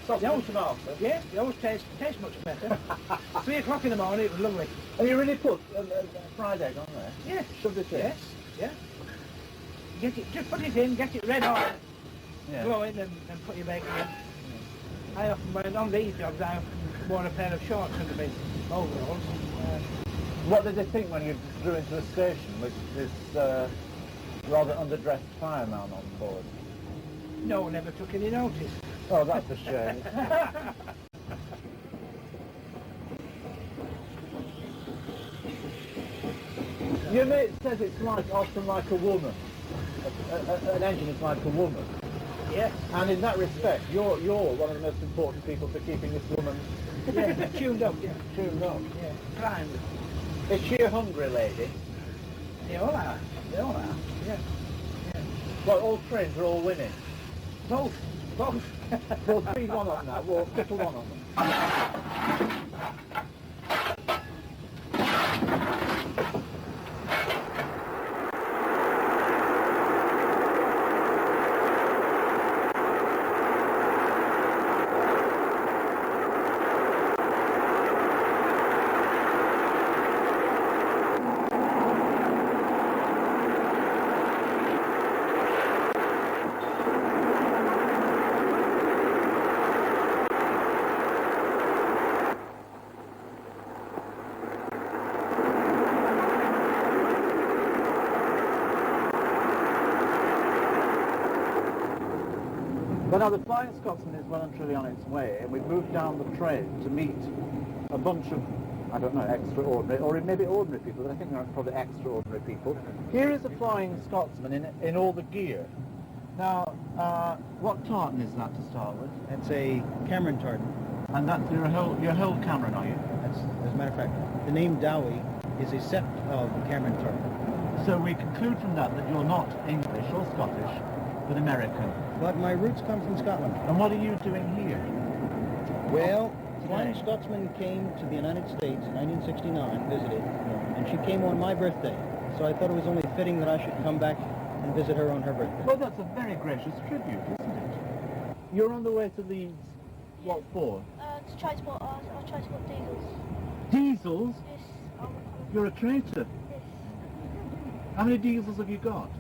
Sausage and tomato? Yeah, they always taste much better. 3 o'clock in the morning, it was lovely. And you really put a fried egg on there? Yes. Shoved it in? Yes, yeah. Just put it in, get it red hot, blow it and put your bacon in. I often, when on these jobs, I often wore a pair of shorts under my overalls. What did they think when you drew into the station with this rather underdressed fireman on board? No one ever took any notice. Oh, that's a shame. Your mate says it's often like a woman. An engine is like a woman. Yes. And in that respect, you're one of the most important people for keeping this woman tuned up. Yeah. Tuned up. Yeah. Primed. Is she a hungry lady? They all are. Yeah. Well, all trains are all winning. Both. Well, feed one on that. We'll fiddle one on them. But now the Flying Scotsman is well and truly on its way, and we've moved down the train to meet a bunch of, I don't know, extraordinary, or maybe ordinary people, but I think they're probably extraordinary people. Here is a Flying Scotsman in all the gear. Now, what tartan is that to start with? It's a Cameron tartan. And that's your whole Cameron, are you? That's, as a matter of fact, the name Dowie is a sept of Cameron tartan. So we conclude from that you're not English or Scottish, but American. But my roots come from Scotland. And what are you doing here? Well, Flying Scotsman came to the United States in 1969, visited, and she came on my birthday. So I thought it was only fitting that I should come back and visit her on her birthday. Well, that's a very gracious tribute, isn't it? You're on the way to Leeds, what for? To transport diesels. Diesels? Yes. You're a traitor. Yes. How many diesels have you got?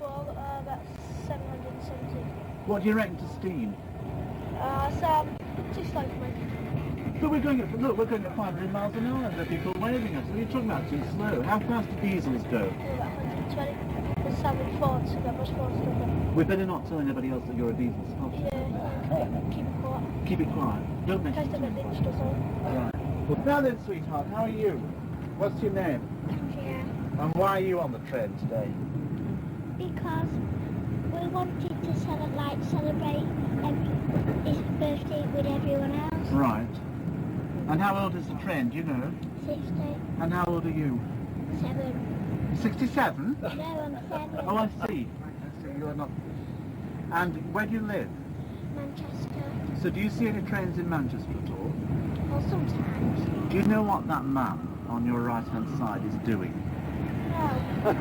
Well, about 770. What do you reckon to steam? Too slow for me. But we're going at 500 miles an hour and there are people waving us. What are you talking about too slow? How fast do diesels go? About 120. There's some in Fords, so that much faster. We better not tell anybody else that you're a diesel Scotsman. Yeah, keep it quiet. Keep it quiet. Don't mention In case it. I get lynched or something. Right. Well, now then, sweetheart, how are you? What's your name? Yeah. And why are you on the train today? Because we wanted to celebrate his birthday with everyone else. Right. And how old is the train, do you know? 60. And how old are you? 7. 67? No, I'm 7. Oh, I see. You're not... And where do you live? Manchester. So do you see any trains in Manchester at all? Well, sometimes. Do you know what that man on your right-hand side is doing? No.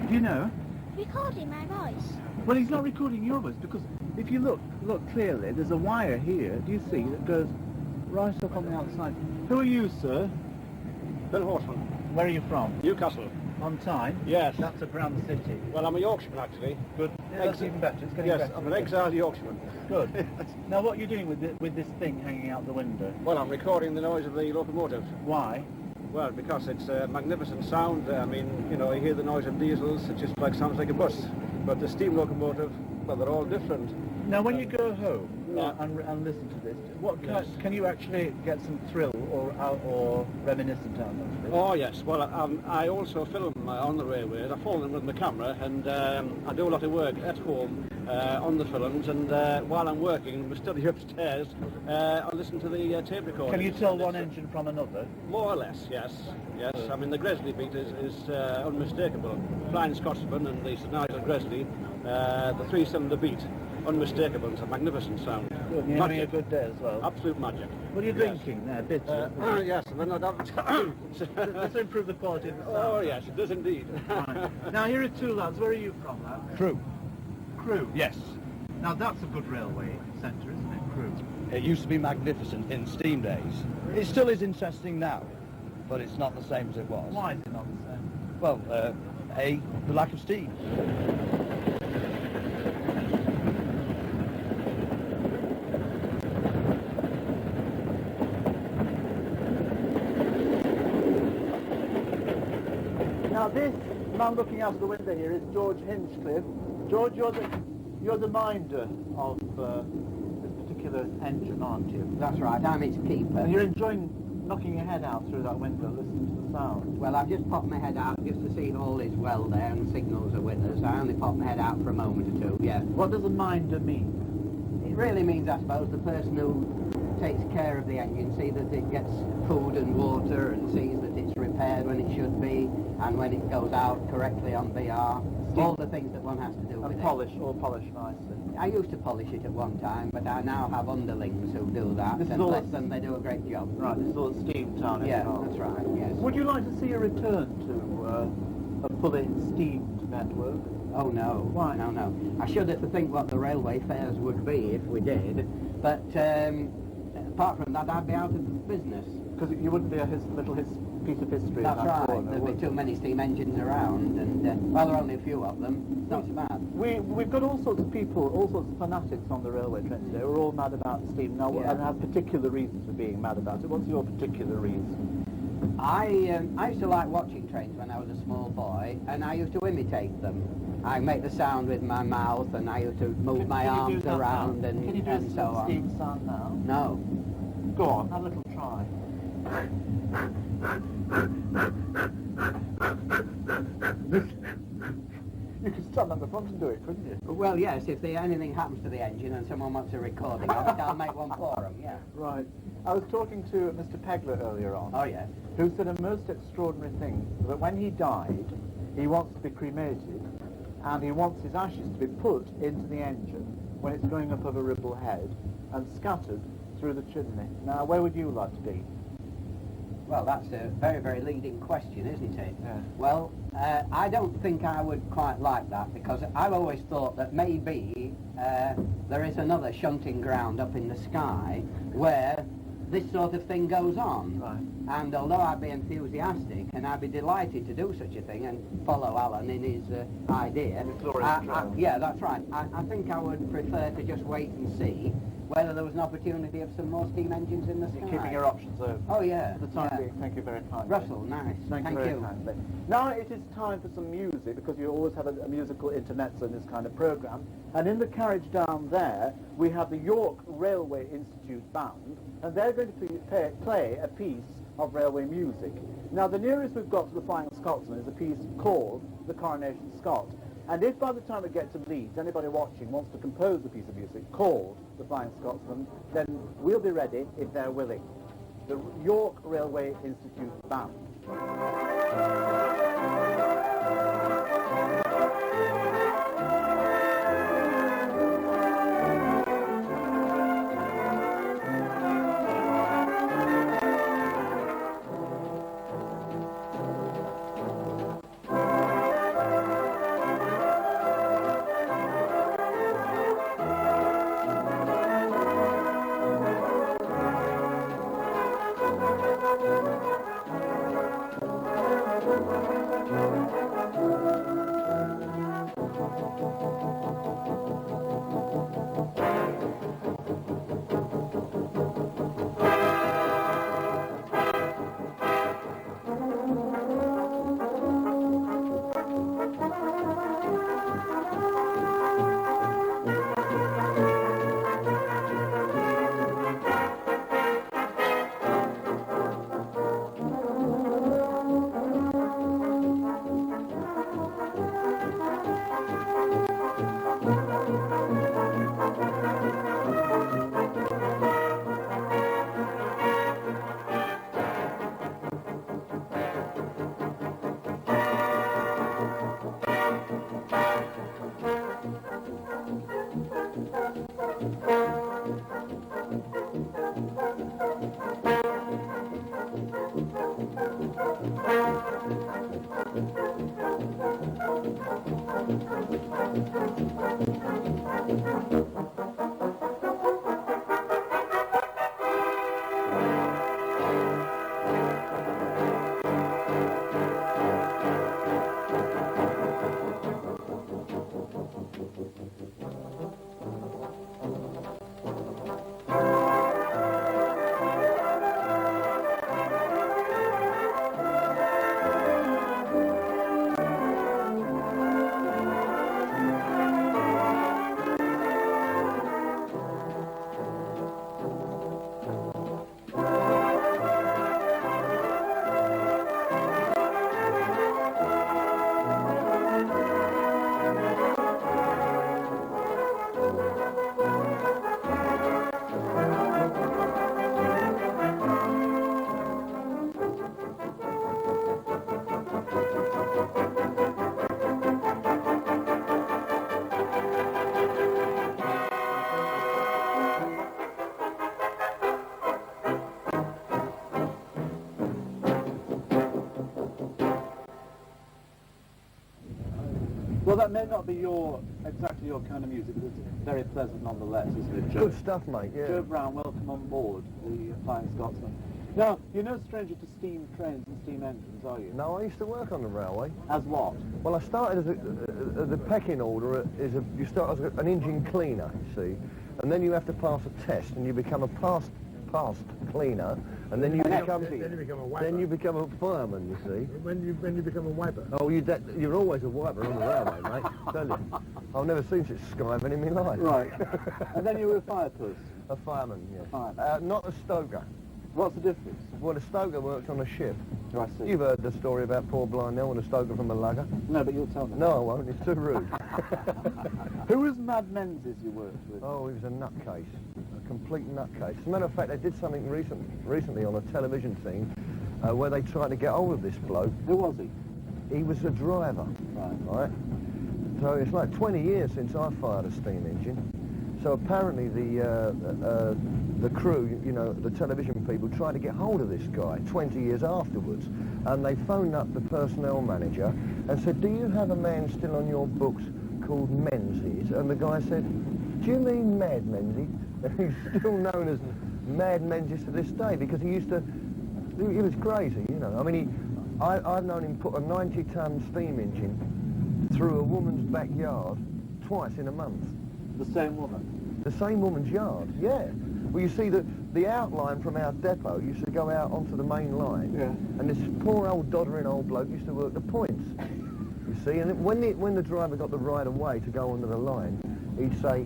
Do you know? Recording my voice. Well, he's not recording your voice, because if you look clearly, there's a wire here, do you see, that goes right up on the outside. Who are you, sir? Bill Horseman. Where are you from? Newcastle. On time? Yes. That's a grand city. Well, I'm a Yorkshireman, actually. Good. Yeah, that's even better. It's getting yes, better. I'm an exiled Yorkshireman. Good. Now, what are you doing with this thing hanging out the window? Well, I'm recording the noise of the locomotive. Why? Well, because it's a magnificent sound. I mean, you know, you hear the noise of diesels, it just sounds like a bus. But the steam locomotive, well, they're all different. Now, when you go home and listen to this, what can you actually get some thrill or reminiscent out of this? Oh, yes. Well, I also film on the railways. I film them with my camera, and I do a lot of work at home on the films, and while I'm working in my study upstairs, I listen to the tape recorder. Can you tell one engine from another? More or less, yes. Yes, I mean the Gresley beat is unmistakable. Flying Scotsman and the St Nigel Gresley, the three-cylinder beat, unmistakable. It's a magnificent sound. Good. You're having a good day as well. Absolute magic. What are you drinking there? Bits. Yes, and then Let's improve the quality of the sound. Oh yes, it does indeed. Right. Now here are two lads. Where are you from, lad? Crewe. Crewe. Yes. Now that's a good railway centre, isn't it, Crewe? It used to be magnificent in steam days. It still is interesting now, but it's not the same as it was. Why is it not the same? Well, the lack of steam. Now this man looking out of the window here is George Hinchcliffe. George, you're the minder of this particular engine, aren't you? That's right, I'm its keeper. And you're enjoying knocking your head out through that window, listening to the sound. Well, I've just popped my head out just to see if all is well there and the signals are with us. I only popped my head out for a moment or two, yeah. What does a minder mean? It really means, I suppose, the person who takes care of the engine, see that it gets food and water and sees that it's repaired when it should be and when it goes out correctly on VR. All the things that one has to do with it. Polish nicely. I used to polish it at one time, but I now have underlings who do that, and bless them, they do a great job. Right, this is all steam town. Yeah, that's right, yes. Would you like to see a return to a fully steamed network? Oh no. Why? No, no. I shudder to think what the railway fares would be if we did, but apart from that, I'd be out of business. Because you wouldn't be a little piece of history. That's in that right. corner, There'd be too many steam engines around, and well, there are only a few of them. Not so bad. We've got all sorts of people, all sorts of fanatics on the railway train today. We're all mad about steam now, and have particular reasons for being mad about it. What's your particular reason? I used to like watching trains when I was a small boy, and I used to imitate them. I make the sound with my mouth, and I used to move my arms around, and Can you do so on. steam sound now? No. Go on, have a little try. You could stand on the front and do it, couldn't you? Well, yes, if anything happens to the engine and someone wants a recording of it, I'll make one for them, yeah. Right. I was talking to Mr. Pegler earlier on. Oh, yes. Who said a most extraordinary thing, that when he died, he wants to be cremated, and he wants his ashes to be put into the engine when it's going up over Ribble Head and scattered through the chimney. Now, where would you like to be? Well, that's a very, very leading question, isn't it? Yeah. Well, I don't think I would quite like that, because I've always thought that maybe there is another shunting ground up in the sky where this sort of thing goes on. Right. And although I'd be enthusiastic and I'd be delighted to do such a thing and follow Alan in his idea, yeah, that's right. I think I would prefer to just wait and see whether there was an opportunity of some more steam engines in the sky. You're keeping your options open. Oh, yeah. For the time being, thank you very kindly. Russell, nice. Thank you very kindly. Now it is time for some music, because you always have a musical intermezzo in this kind of programme. And in the carriage down there, we have the York Railway Institute Band, and they're going to play a piece of railway music. Now, the nearest we've got to the Flying Scotsman is a piece called The Coronation Scot. And if by the time we get to Leeds, anybody watching wants to compose a piece of music called The Flying Scotsman, then we'll be ready if they're willing. The York Railway Institute Band. Well, that may not be exactly your kind of music, but it's very pleasant nonetheless, isn't it, Joe? Good stuff, mate, yeah. Joe Brown, welcome on board the Flying Scotsman. Now, you're no stranger to steam trains and steam engines, are you? No, I used to work on the railway. As what? Well, I started as the pecking order you start as an engine cleaner, you see, and then you have to pass a test, and you become a passed cleaner, and then you become a wiper. Then you become a fireman, you see. When you become a wiper. Oh, you're always a wiper on the railway, mate. Tell you, I've never seen such skiving in my life. Right. And then you were a fire person. A fireman, yes. Fireman. Not a stoker. What's the difference? Well, a stoker works on a ship. Oh, I see. You've heard the story about poor blind Nell and a stoker from a lugger. No, but you'll tell me. No, I won't. It's too rude. Who was Mad Menzies you worked with? Oh, he was a nutcase. A complete nutcase. As a matter of fact, they did something recently on a television thing where they tried to get hold of this bloke. Who was he? He was a driver. Right. So it's like 20 years since I fired a steam engine. So apparently the crew, you know, the television people, tried to get hold of this guy 20 years afterwards, and they phoned up the personnel manager and said, "Do you have a man still on your books called Menzies?" And the guy said, "Do you mean Mad Menzies?" And he's still known as Mad Menzies to this day because he was crazy, you know. I mean, I've known him put a 90-ton steam engine through a woman's backyard twice in a month. The same woman? The same woman's yard, yeah. Well, you see, the outline from our depot used to go out onto the main line, and this poor old doddering old bloke used to work the points, you see, and when the driver got the right of way to go onto the line, he'd say,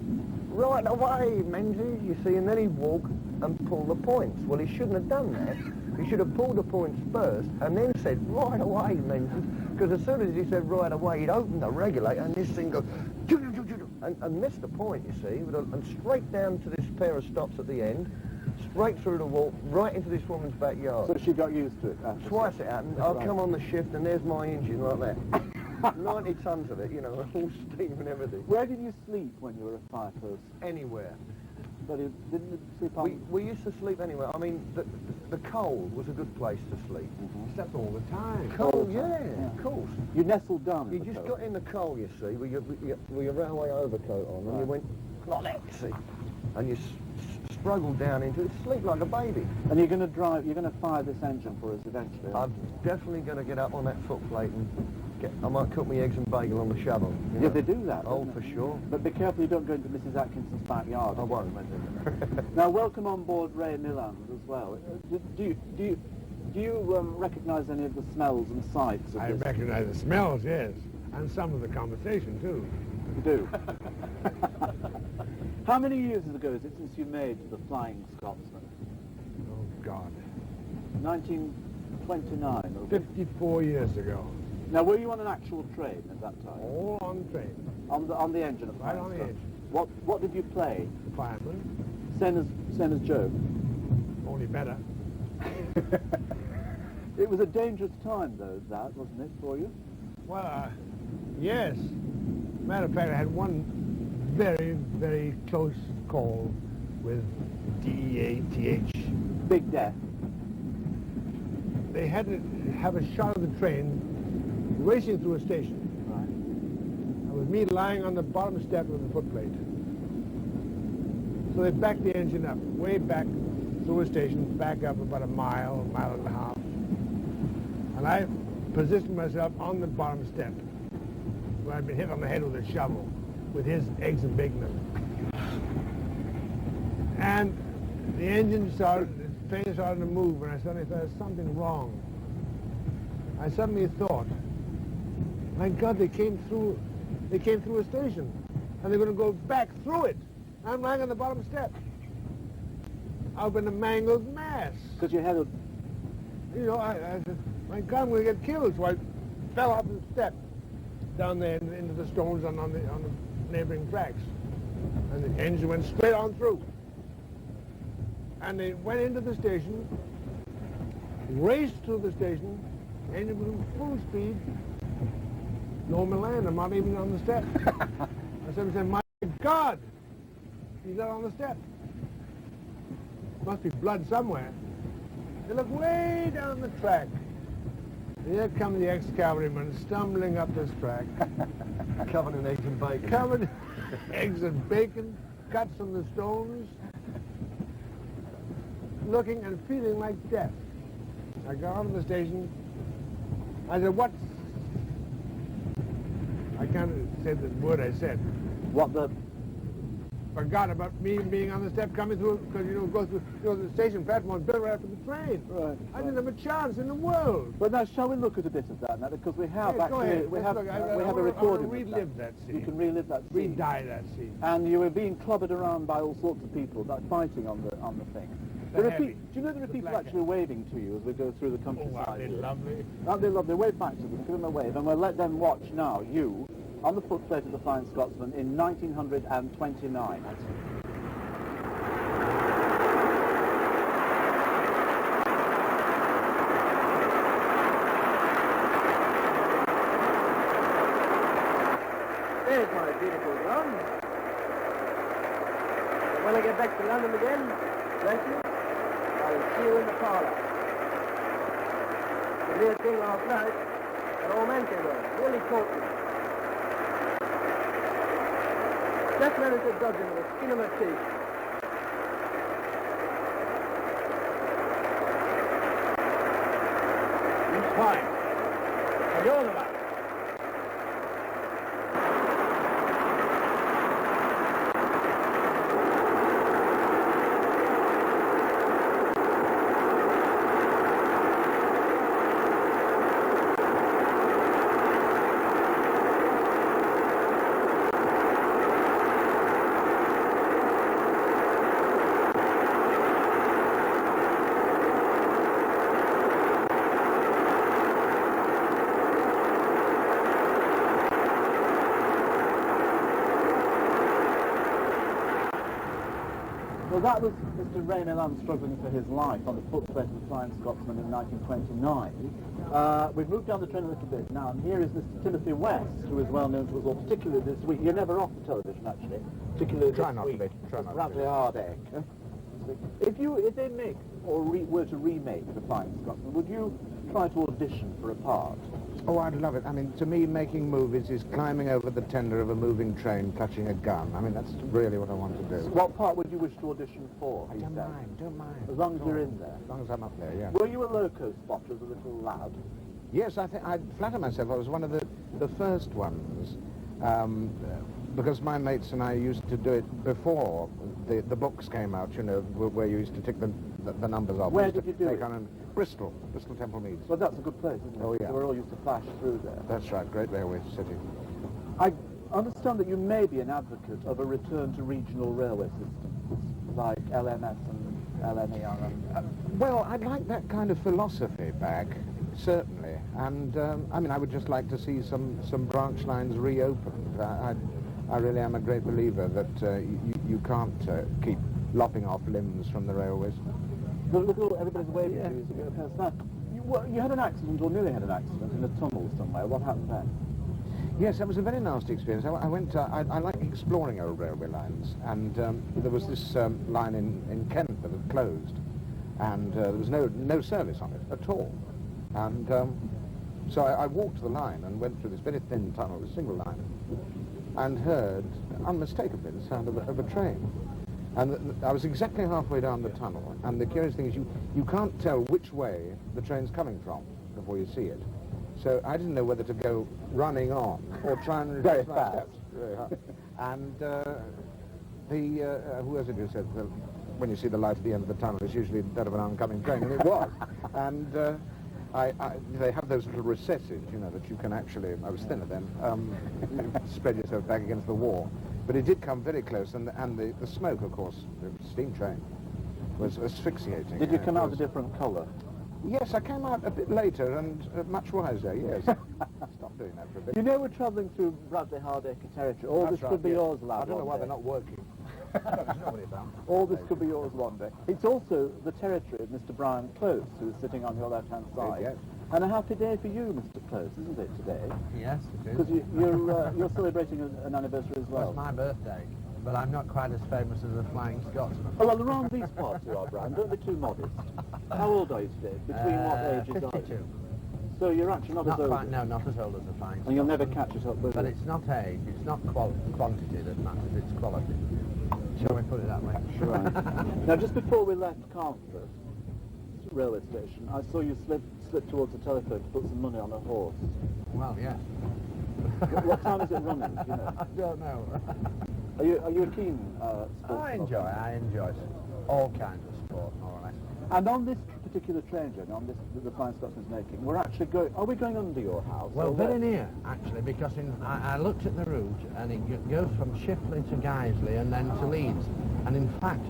"Right away, Menzies," you see, and then he'd walk and pull the points. Well, he shouldn't have done that. He should have pulled the points first and then said, "Right away, Menzies," because as soon as he said right away, he'd open the regulator and this thing goes, and missed the point, you see, and straight down to this pair of stops at the end, straight through the wall, right into this woman's backyard. So she got used to it? Twice it happened. I'll come on the shift and there's my engine like that. 90 tons of it, you know, all steam and everything. Where did you sleep when you were a fire person? Anywhere. But you didn't sleep on... We used to sleep anywhere. I mean, the coal was a good place to sleep. Slept all the time. Coal, yeah, of course. You nestled down You just got in the coal, you see, with your railway overcoat on, and you went, like that, you see, and you struggled down into it, sleep like a baby. And you're going to fire this engine for us eventually? I'm definitely going to get up on that footplate and I might cook my eggs and bagel on the shovel. Yeah, they do that. Oh, for sure. But be careful you don't go into Mrs. Atkinson's backyard. I won't. Now, welcome on board Ray Milland as well. Do you recognise any of the smells and sights of I this? recognise the smells, yes, and some of the conversation too. You do? How many years ago is it since you made the Flying Scotsman? Oh, God. 1929? Or 54 years ago. Now, were you on an actual train at that time? All on the train. On the engine? Right on the engine. What did you play? Fireman. Same as Joe? Only better. It was a dangerous time, though, that, wasn't it, for you? Well, yes. Matter of fact, I had one very, very close call with DEATH. Big death. They had to have a shot of the train racing through a station. Right. It was me lying on the bottom step of the footplate. So they backed the engine up, way back through a station, back up about a mile and a half. And I positioned myself on the bottom step, where I'd been hit on the head with a shovel. with his eggs and bacon. And the engine started, the train started to move, and I suddenly thought there's something wrong. I suddenly thought, my God, they came through a station, and they're going to go back through it. I'm lying on the bottom step, up in a mangled mass. Because you had a... You know, I said, my God, I'm going to get killed. So I fell off the step down there into the stones on the neighboring tracks. And the engine went straight on through. And they went into the station, raced through the station, engine was full speed. No Milan, I'm not even on the step. I said, my God, he's not on the step. Must be blood somewhere. They look way down the track. Here come the ex-cavalrymen stumbling up this track. Covered in eggs and bacon. Covered in eggs and bacon, cuts from the stones, looking and feeling like death. I got out of the station. I said, what? I can't say the word I said. What the... Forgot about me being on the step coming through, because, you know, go through, you know, the station platform built right after the train. Right. I didn't have a chance in the world. But now, shall we look at a bit of that now? Because we have Yeah, go actually, ahead. we Let's have, look. we have a recording of relive that scene. You can relive that scene. Re-die that scene. And you were being clubbered around by all sorts of people, like fighting on the thing. The There are heavy. do you know there are The people black actually waving to you as we go through the countryside? Oh, aren't they lovely? Aren't they lovely? Wave back to them, give them a wave, and we'll let them watch now you on the footplate of the Flying Scotsman in 1929. There's my beautiful gun. When I get back to London again, thank you, I'll see you in the parlour. The real thing last night, an old man came over, nearly caught me. Just managed to dodge him with the skin of my teeth. He's fine. And you're the man. Well, that was Mr. Ray Milland struggling for his life on the footplate of the Flying Scotsman in 1929. We've moved down the train a little bit now, and here is Mr. Timothy West, who is well known to us all, particularly this week. You're never off the television, actually. Particularly Try this not week. to be. Try not Rather to be. hard egg. If they make or were to remake the Flying Scotsman, would you try to audition for a part? Oh, I'd love it. I mean, to me, making movies is climbing over the tender of a moving train, clutching a gun. I mean, that's really what I want to do. What part would you wish to audition for? Don't mind. As long as you're in there. As long as I'm up there, yeah. Were you a loco spotter as a little lad? Yes, I think I'd flatter myself I was one of the first ones, because my mates and I used to do it before the books came out, you know, where you used to tick the numbers off. Where did you do it? Bristol Temple Meads. Well, that's a good place, isn't it? Oh, yeah. They were all used to flash through there. That's right, great railway city. I understand that you may be an advocate of a return to regional railway systems, like LMS and LNER. Well, I'd like that kind of philosophy back, certainly. And, I mean, I would just like to see some branch lines reopened. I really am a great believer that you can't keep lopping off limbs from the railways. Look, everybody's waving to you as you go past that. You had an accident, or nearly had an accident, in a tunnel somewhere. What happened then? Yes, that was a very nasty experience. I like exploring old railway lines, and there was this line in Kent that had closed, and there was no service on it at all. And so I walked the line and went through this very thin tunnel, a single line, and heard, unmistakably, the sound of a train. And I was exactly halfway down the tunnel, and the curious thing is you can't tell which way the train's coming from before you see it. So I didn't know whether to go running on or try and very my fast. steps very hard. And who was it who said, when you see the light at the end of the tunnel, it's usually that of an oncoming train, and it was. And they have those little recesses, you know, that you can actually, I was thinner then, spread yourself back against the wall. But it did come very close, and the smoke, of course, the steam train, was asphyxiating. Did you come out a different colour? Yes, I came out a bit later and much wiser, yes. Stop doing that for a bit. You know we're travelling through Bradley Hardacre territory. All this could be yours, lad. I don't know why they're not working. All this could be yours one day. It's also the territory of Mr. Brian Close, who's sitting on your left-hand side. Yes. And a happy day for you, Mr. Close, isn't it, today? Yes, it is. Because you're celebrating an anniversary as well. It's my birthday, but I'm not quite as famous as the Flying Scotsman. Oh, well, around these parts you are, Brian. Don't be too modest. How old are you today? Between what ages 52. are you? So you're actually not as old. No, not as old as the Flying Scotsman. And you'll never catch it up with But it. it's not age, it's not quantity that matters, it's quality. Shall we put it that way? Right. Now, just before we left Carnforth railway station, I saw you slip towards the telephone to put some money on a horse. Well, yes. What time is it running, do you know? I don't know. Are you a keen sportsman? I enjoy all kinds of sport, more or less. And on this particular train journey, on this that the Flying Scotsman's making, are we going under your house? Well, very near, actually, because I looked at the route, and it goes from Shifley to Guiseley and then to Leeds. And in fact,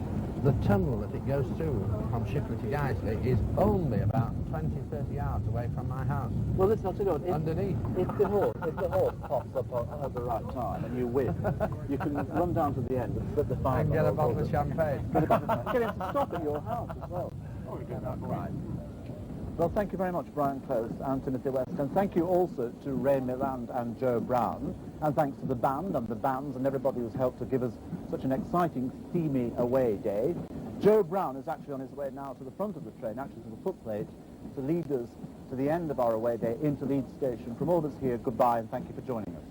the tunnel that it goes through from Shifley to Guiseley is only about 20, 30 yards away from my house. Well, listen, I'll tell you what, underneath. If the horse pops up at the right time and you win, you can run down to the end and slip the fire. And get a bottle of champagne. Get him to stop at your house as well. Right. Well, thank you very much, Brian Close and Timothy West, and thank you also to Ray Milland and Joe Brown, and thanks to the band and the bands and everybody who's helped to give us such an exciting, steamy away day. Joe Brown is actually on his way now to the front of the train, actually to the footplate, to lead us to the end of our away day into Leeds Station. From all of us here, goodbye and thank you for joining us.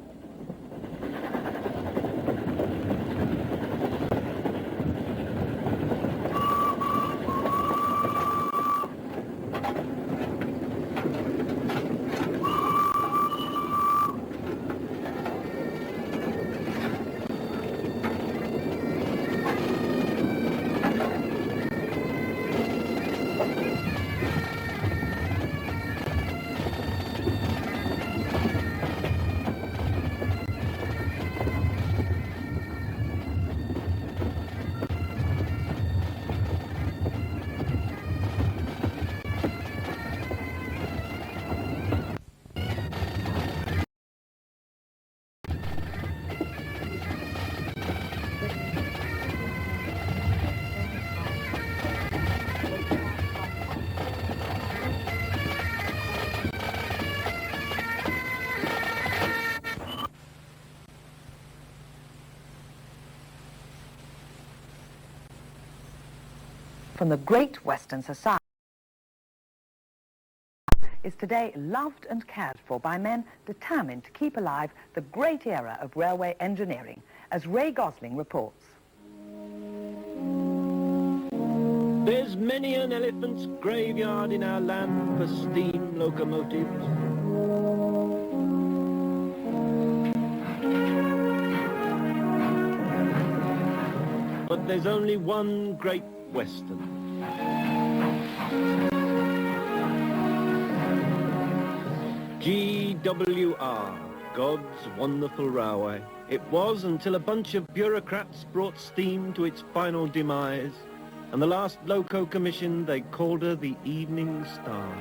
From the Great Western Society is today loved and cared for by men determined to keep alive the great era of railway engineering, as Ray Gosling reports. There's many an elephant's graveyard in our land for steam locomotives. But there's only one Great Western. GWR, God's Wonderful Railway. It was until a bunch of bureaucrats brought steam to its final demise, and the last loco commission, they called her the Evening Star.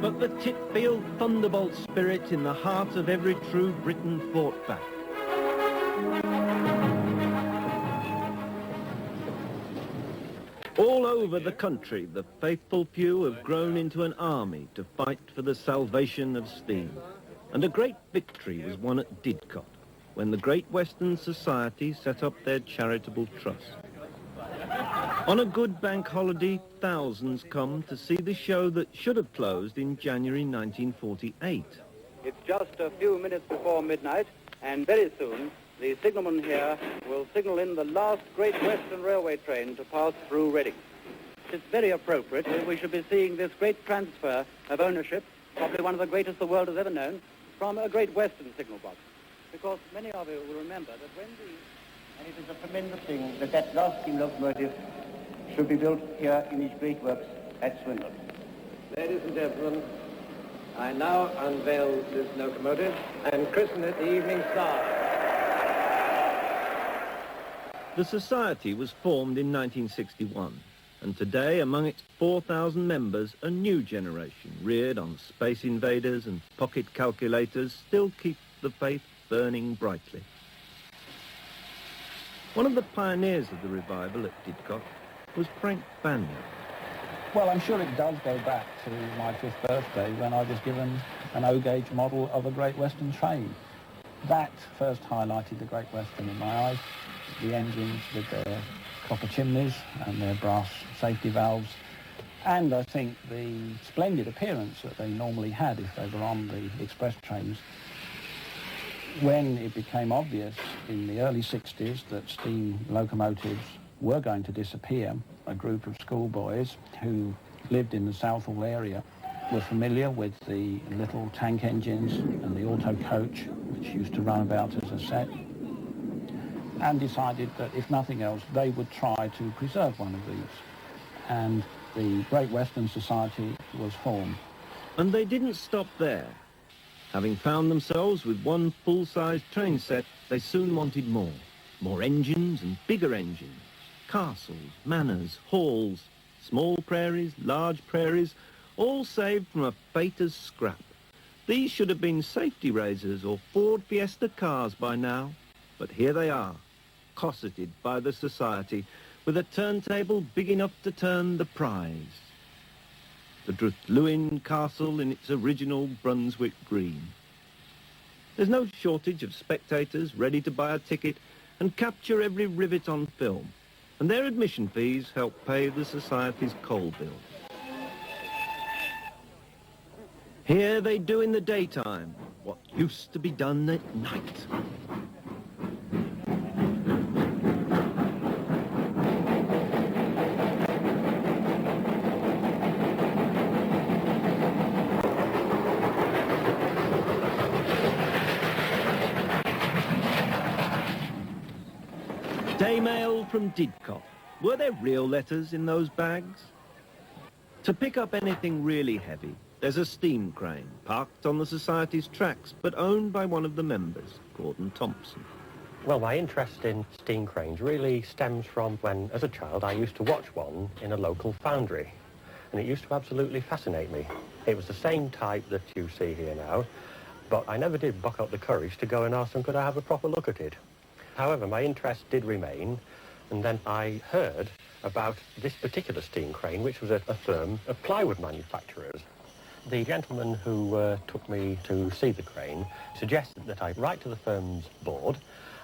But the Titfield Thunderbolt spirit in the heart of every true Briton fought back. All over the country, the faithful few have grown into an army to fight for the salvation of steam. And a great victory was won at Didcot, when the Great Western Society set up their charitable trust. On a good bank holiday, thousands come to see the show that should have closed in January 1948. It's just a few minutes before midnight, and very soon the signalman here will signal in the last Great Western Railway train to pass through Reading. It's very appropriate that we should be seeing this great transfer of ownership, probably one of the greatest the world has ever known, from a Great Western signal box. Because many of you will remember that when And it is a tremendous thing that that last steam locomotive should be built here in these great works at Swindon. Ladies and gentlemen, I now unveil this locomotive and christen it the Evening Star. The Society was formed in 1961, and today among its 4,000 members, a new generation reared on Space Invaders and pocket calculators still keep the faith burning brightly. One of the pioneers of the revival at Didcot was Frank Bannion. Well, I'm sure it does go back to my 5th birthday when I was given an O-gauge model of a Great Western train. That first highlighted the Great Western in my eyes. The engines with their copper chimneys and their brass safety valves, and I think the splendid appearance that they normally had if they were on the express trains. When it became obvious in the early 60s that steam locomotives were going to disappear, a group of schoolboys who lived in the Southall area were familiar with the little tank engines and the auto coach, which used to run about as a set, and decided that if nothing else, they would try to preserve one of these. And the Great Western Society was formed. And they didn't stop there. Having found themselves with one full-sized train set, they soon wanted more. More engines and bigger engines. Castles, manors, halls, small prairies, large prairies, all saved from a fate as scrap. These should have been safety razors or Ford Fiesta cars by now. But here they are, cosseted by the Society, with a turntable big enough to turn the prize. The Druthlewin Castle in its original Brunswick green. There's no shortage of spectators ready to buy a ticket and capture every rivet on film, and their admission fees help pay the Society's coal bill. Here they do in the daytime what used to be done at night. Day mail from Didcot. Were there real letters in those bags? To pick up anything really heavy, there's a steam crane parked on the Society's tracks, but owned by one of the members, Gordon Thompson. Well, my interest in steam cranes really stems from when, as a child, I used to watch one in a local foundry, and it used to absolutely fascinate me. It was the same type that you see here now, but I never did buck up the courage to go and ask them could I have a proper look at it. However, my interest did remain, and then I heard about this particular steam crane, which was a firm of plywood manufacturers. The gentleman who took me to see the crane suggested that I write to the firm's board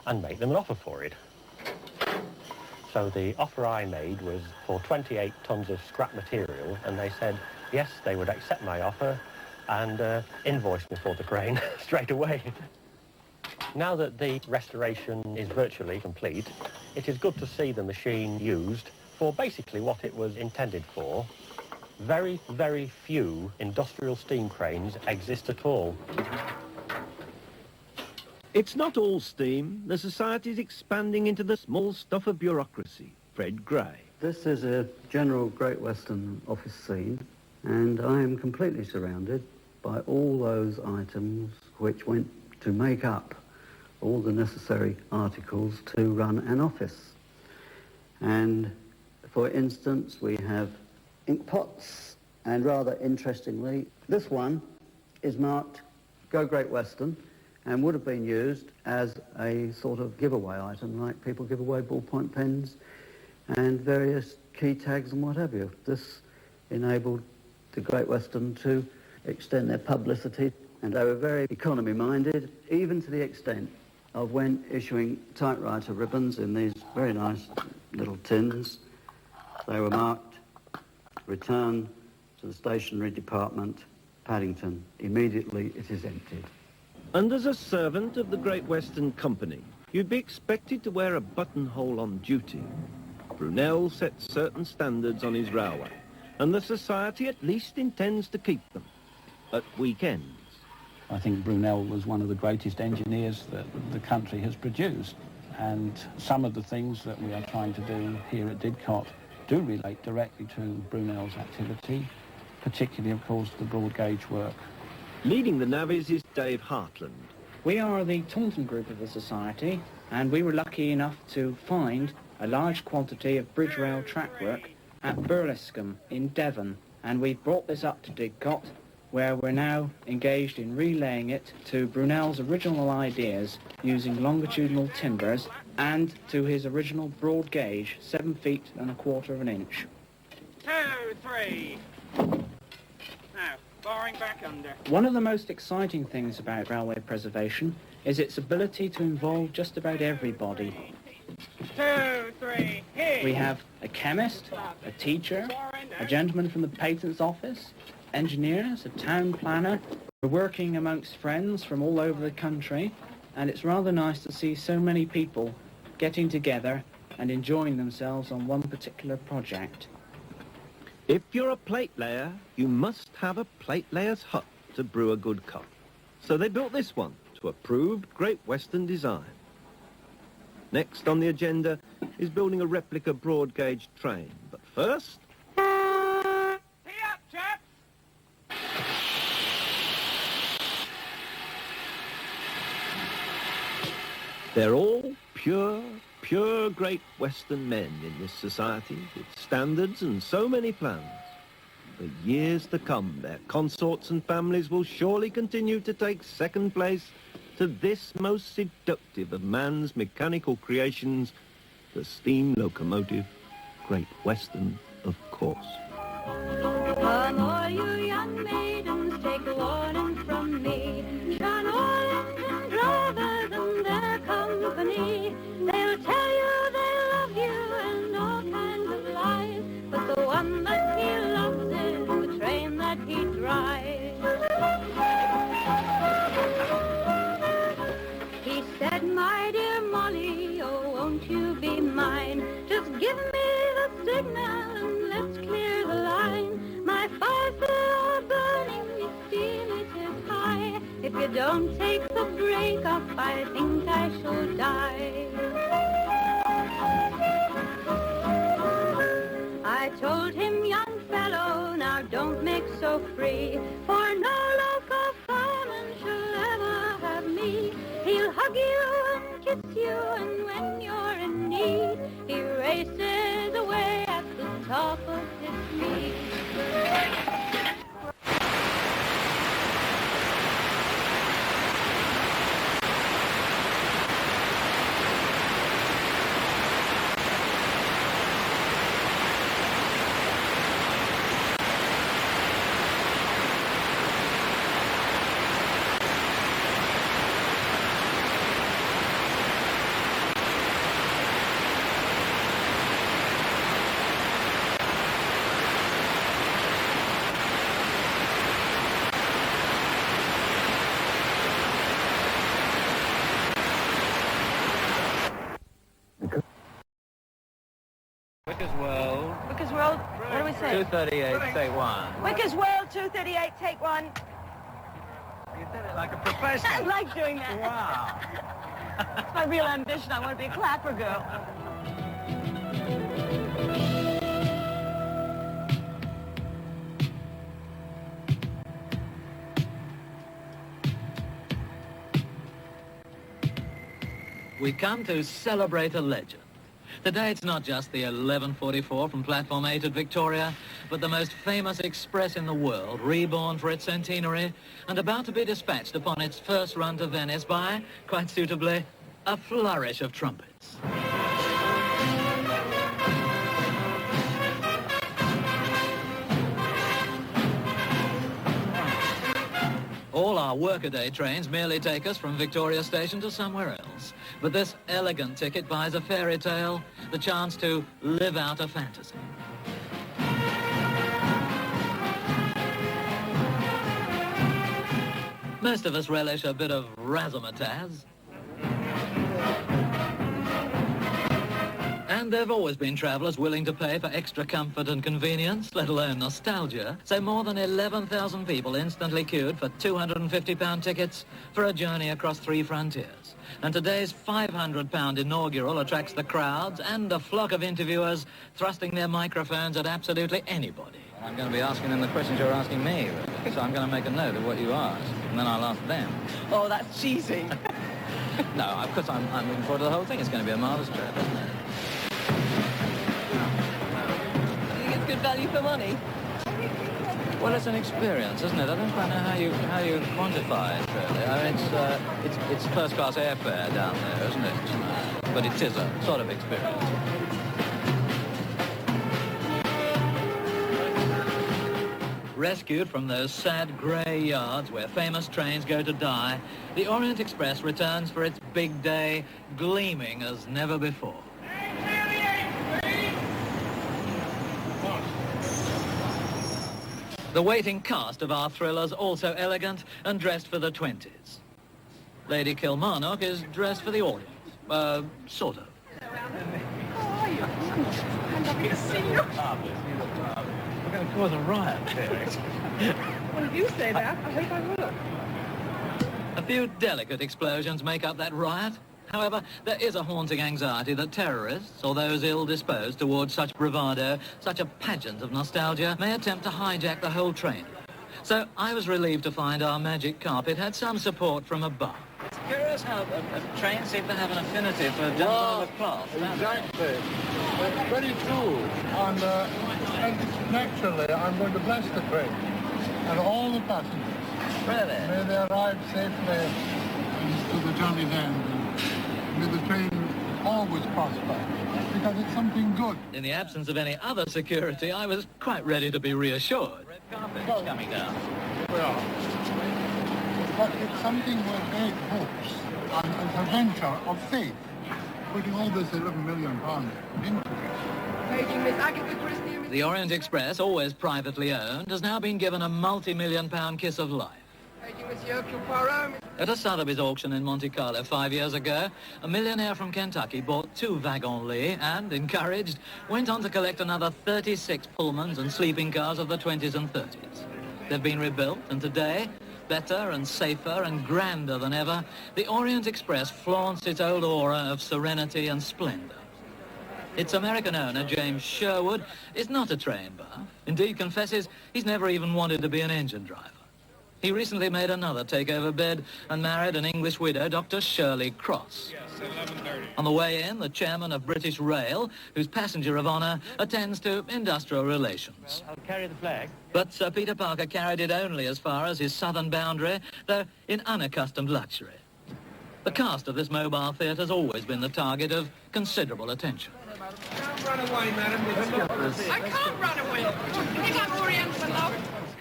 and make them an offer for it. So the offer I made was for 28 tons of scrap material, and they said, yes, they would accept my offer and invoice me for the crane straight away. Now that the restoration is virtually complete, it is good to see the machine used for basically what it was intended for. Very, very few industrial steam cranes exist at all. It's not all steam. The Society's expanding into the small stuff of bureaucracy. Fred Gray. This is a general Great Western office scene, and I am completely surrounded by all those items which went to make up all the necessary articles to run an office. And for instance, we have ink pots, and rather interestingly, this one is marked Go Great Western and would have been used as a sort of giveaway item, like people give away ballpoint pens and various key tags and what have you. This enabled the Great Western to extend their publicity, and they were very economy-minded, even to the extent of when issuing typewriter ribbons in these very nice little tins, They were marked, return to the stationery department, Paddington. Immediately it is emptied. And as a servant of the Great Western Company, you'd be expected to wear a buttonhole on duty. Brunel sets certain standards on his railway, and the Society at least intends to keep them at weekends. I think Brunel was one of the greatest engineers that the country has produced, and some of the things that we are trying to do here at Didcot do relate directly to Brunel's activity, particularly, of course, the broad gauge work. Leading the navvies is Dave Hartland. We are the Taunton group of the Society, and we were lucky enough to find a large quantity of bridge rail track work at Burlescombe in Devon, and we brought this up to Didcot, where we're now engaged in relaying it to Brunel's original ideas using longitudinal timbers and to his original broad gauge, 7 feet and 1/4 of an inch. 2, 3. Now, barring back under. One of the most exciting things about railway preservation is its ability to involve just about everybody. 2, 3, here. We have a chemist, a teacher, a gentleman from the patents office, engineers, a town planner. We're working amongst friends from all over the country, and it's rather nice to see so many people getting together and enjoying themselves on one particular project. If you're a plate layer, you must have a plate layer's hut to brew a good cup. So they built this one to approved Great Western design. Next on the agenda is building a replica broad gauge train. But first... Tee up, chaps! They're all pure Great Western men in this society, with standards and so many plans. For years to come, their consorts and families will surely continue to take second place to this most seductive of man's mechanical creations, the steam locomotive, Great Western, of course. Come all you young maidens, take warning from me. Shun all engine drivers and their company. They'll tell you they love you and all kinds of lies, but the one that he loves is the train that he drives. He said, my dear Molly, oh, won't you be mine? Just give me the signal and let's clear the line. My fires are burning, you steam it is high. If you don't take the brake off, I think I shall die. I told him, young fellow, now don't make so free, for no local fireman shall ever have me. He'll hug you and kiss you, and when you're in need, he races away at the top of his speed. Wickers World. Wickers World, what do we say? 238, take one. Wickers World, 238, take one. You did it like a professional. I like doing that. Wow. It's my real ambition. I want to be a clapper girl. We come to celebrate a legend. Today it's not just the 1144 from Platform 8 at Victoria, but the most famous express in the world, reborn for its centenary and about to be dispatched upon its first run to Venice by, quite suitably, a flourish of trumpets. All our workaday trains merely take us from Victoria Station to somewhere else. But this elegant ticket buys a fairy tale, the chance to live out a fantasy. Most of us relish a bit of razzmatazz. And there have always been travellers willing to pay for extra comfort and convenience, let alone nostalgia. So more than 11,000 people instantly queued for £250 tickets for a journey across 3 frontiers. And today's £500 inaugural attracts the crowds and a flock of interviewers thrusting their microphones at absolutely anybody. I'm going to be asking them the questions you're asking me, really. So I'm going to make a note of what you ask, and then I'll ask them. Oh, that's cheesy. No, of course, I'm looking forward to the whole thing. It's going to be a marvellous trip, isn't it? Do you think it's good value for money? Well, it's an experience, isn't it? I don't quite know how you quantify it, really. I mean, it's first-class airfare down there, isn't it? But it is a sort of experience. Rescued from those sad grey yards where famous trains go to die, the Orient Express returns for its big day, gleaming as never before. The waiting cast of our thrillers also elegant and dressed for the 20s. Lady Kilmarnock is dressed for the Orient. Sort of. How are you? I'm happy to see you. We're going to cause a riot, Derek. Well, if you say that, I hope I will. A few delicate explosions make up that riot. However, there is a haunting anxiety that terrorists, or those ill-disposed towards such bravado, such a pageant of nostalgia, may attempt to hijack the whole train. So I was relieved to find our magic carpet had some support from above. It's curious how trains seem to have an affinity for gentlemen of cloth. Exactly. Very true. And naturally, I'm going to bless the train and all the passengers. Really? May they arrive safely to the journey's end. May the train always prosper, because it's something good. In the absence of any other security, I was quite ready to be reassured. Red carpet is coming down. Well, but it's something where great hopes and it's a venture of faith, putting all this £11 million into it. Taking Miss Agatha Christie. The Orient Express, always privately owned, has now been given a multi-million-pound kiss of life. Taking Miss Hercule Poirot. At a Sotheby's auction in Monte Carlo 5 years ago, a millionaire from Kentucky bought 2 wagons-lits and, encouraged, went on to collect another 36 Pullmans and sleeping cars of the 20s and 30s. They've been rebuilt, and today, better and safer and grander than ever, the Orient Express flaunts its old aura of serenity and splendor. Its American owner, James Sherwood, is not a train buff. Indeed, confesses he's never even wanted to be an engine driver. He recently made another takeover bid and married an English widow, Dr. Shirley Cross. Yes, 11:30. On the way in, the chairman of British Rail, whose passenger of honour attends to industrial relations. I'll carry the flag. But Sir Peter Parker carried it only as far as his southern boundary, though in unaccustomed luxury. The cast of this mobile theatre has always been the target of considerable attention. Don't run away, madam. I can't run away. Hang on, Orient, my love.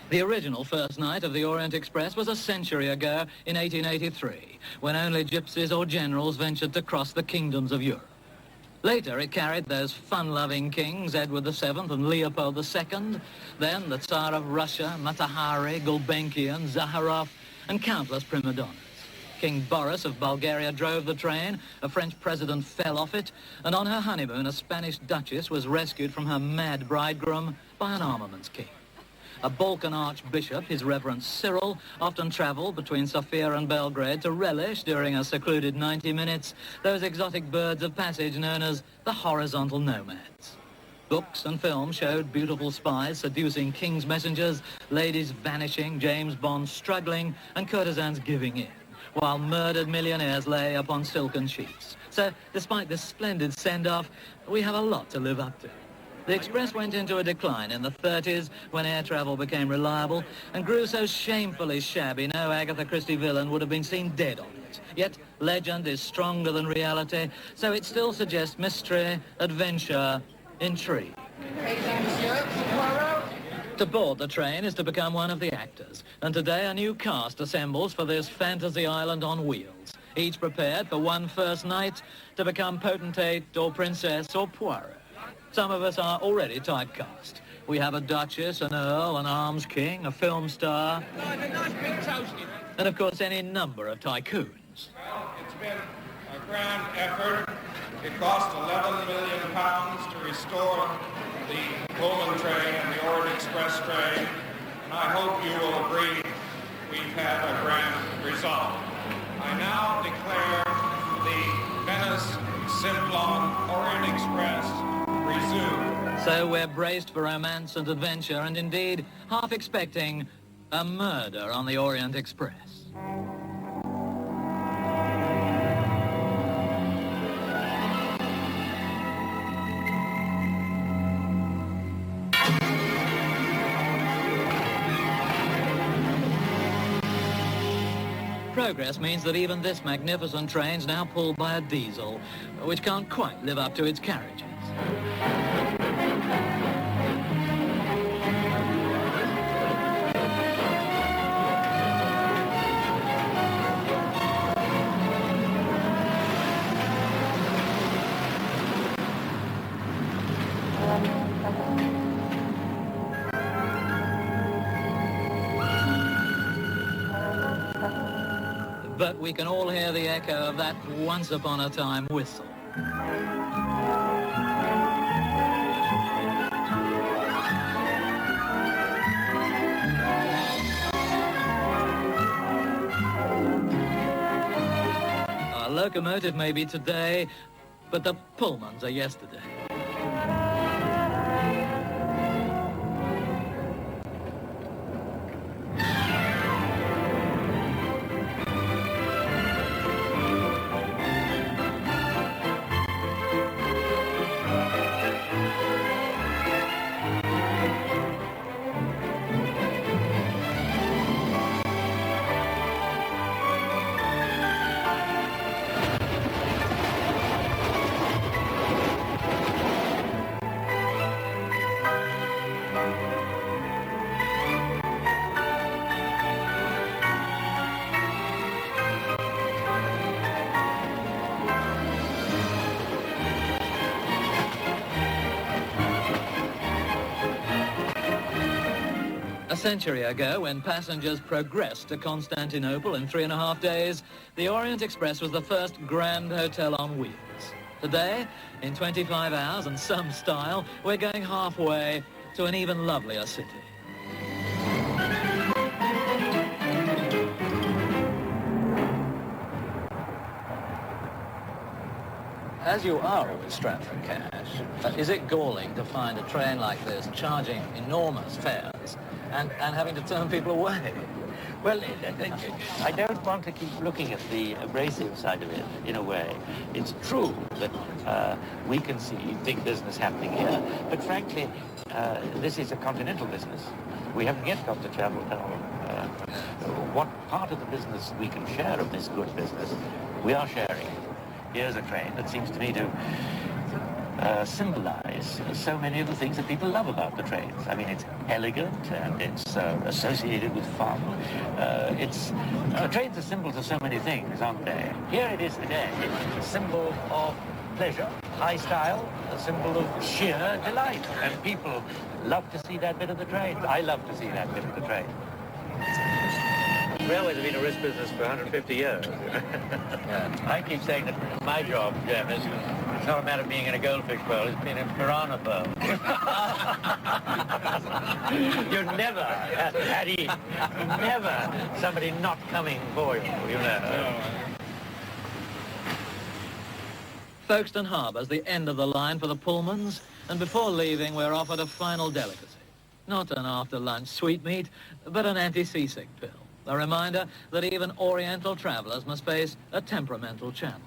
The original first night of the Orient Express was a century ago in 1883, when only gypsies or generals ventured to cross the kingdoms of Europe. Later, it carried those fun-loving kings, Edward VII and Leopold II, then the Tsar of Russia, Mata Hari, Gulbenkian, Zaharov, and countless prima donnas. King Boris of Bulgaria drove the train, a French president fell off it, and on her honeymoon, a Spanish duchess was rescued from her mad bridegroom by an armaments king. A Balkan archbishop, His Reverence Cyril, often travelled between Sofia and Belgrade to relish, during a secluded 90 minutes, those exotic birds of passage known as the horizontal nomads. Books and films showed beautiful spies seducing king's messengers, ladies vanishing, James Bond struggling, and courtesans giving in, while murdered millionaires lay upon silken sheets. So, despite this splendid send-off, we have a lot to live up to. The Express went into a decline in the 30s when air travel became reliable and grew so shamefully shabby no Agatha Christie villain would have been seen dead on it. Yet legend is stronger than reality, so it still suggests mystery, adventure, intrigue. To board the train is to become one of the actors, and today a new cast assembles for this fantasy island on wheels, each prepared for one first night to become potentate or princess or Poirot. Some of us are already typecast. We have a duchess, an earl, an arms king, a film star, and of course any number of tycoons. Well, it's been a grand effort. It cost £11 million to restore the Pullman train and the Orient Express train, and I hope you will agree we've had a grand result. I now declare the Venice Simplon Orient Express resumed. So we're braced for romance and adventure, and indeed half expecting a murder on the Orient Express. Progress means that even this magnificent train's now pulled by a diesel, which can't quite live up to its carriages. But we can all hear the echo of that once upon a time whistle. Our locomotive may be today, but the Pullmans are yesterday. A century ago, when passengers progressed to Constantinople in 3.5 days, the Orient Express was the first grand hotel on wheels. Today, in 25 hours and some style, we're going halfway to an even lovelier city. As you are always strapped for cash, is it galling to find a train like this charging enormous fares and having to turn people away? Well, I don't want to keep looking at the abrasive side of it, in a way. It's true that we can see big business happening here, but frankly, this is a continental business. We haven't yet got to travel down. What part of the business we can share of this good business, we are sharing. Here's a train that seems to me to symbolize so many of the things that people love about the trains. I mean, it's elegant and it's associated with fun. Trains are symbols of so many things, aren't they? Here it is today, a symbol of pleasure, high style, a symbol of sheer delight. And people love to see that bit of the train. I love to see that bit of the train. Railways have been a risk business for 150 years. I keep saying that my job, Jim, is it's not a matter of being in a goldfish bowl, it's being in a piranha bowl. You're never at ease. Never somebody not coming for you, you know. Folkestone Harbour's the end of the line for the Pullmans, and before leaving, we're offered a final delicacy. Not an after-lunch sweetmeat, but an anti-seasick pill. A reminder that even Oriental travellers must face a temperamental challenge.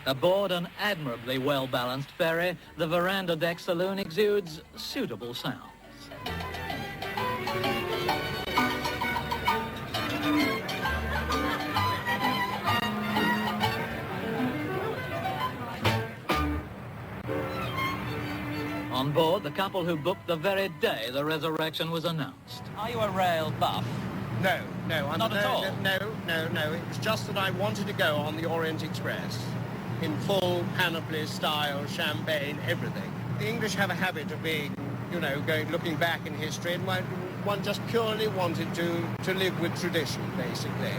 Aboard an admirably well-balanced ferry, the veranda deck saloon exudes suitable sounds. On On board, the couple who booked the very day the resurrection was announced. Are you a rail buff? No, no. Not at all? No. It was just that I wanted to go on the Orient Express in full panoply style, champagne, everything. The English have a habit of being, you know, looking back in history, and one just purely wanted to live with tradition, basically.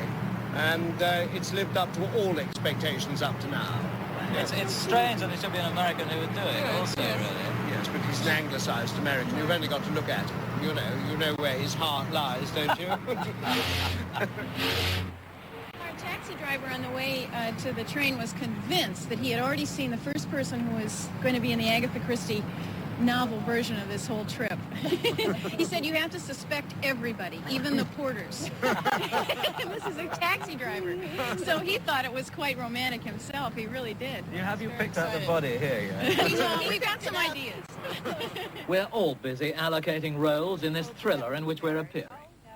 And it's lived up to all expectations up to now. It's strange that it should be an American who would do it, also, really. Yes, but he's an anglicised American. You've only got to look at him. You know where his heart lies, don't you? Our taxi driver on the way to the train was convinced that he had already seen the first person who was going to be in the Agatha Christie novel version of this whole trip. He said, you have to suspect everybody, even the porters. This is a taxi driver. So he thought it was quite romantic himself. He really did. Have you picked out the body here yet? We've got some ideas. We're all busy allocating roles in this thriller in which we're appearing.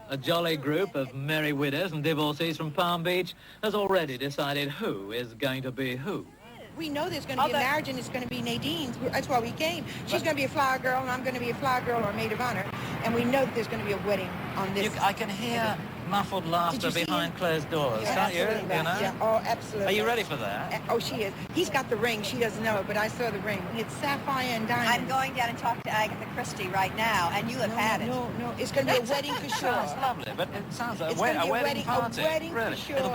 A jolly group of merry widows and divorcees from Palm Beach has already decided who is going to be who. We know there's going to be a marriage, and it's going to be Nadine's. That's why we came. She's going to be a flower girl, and I'm going to be a flower girl or maid of honor. And we know that there's going to be a wedding on this. I can hear muffled laughter behind closed doors, can't you? Absolutely. You know? Yeah, oh, absolutely. Are you ready for that? Oh, she is. He's got the ring. She doesn't know it, but I saw the ring. It's sapphire and diamond. I'm going down and talk to Agatha Christie right now, and you have had it. No. It's going to be a wedding for sure. That's lovely, but it sounds like It's a gonna be wedding party. A wedding really. for sure. It'll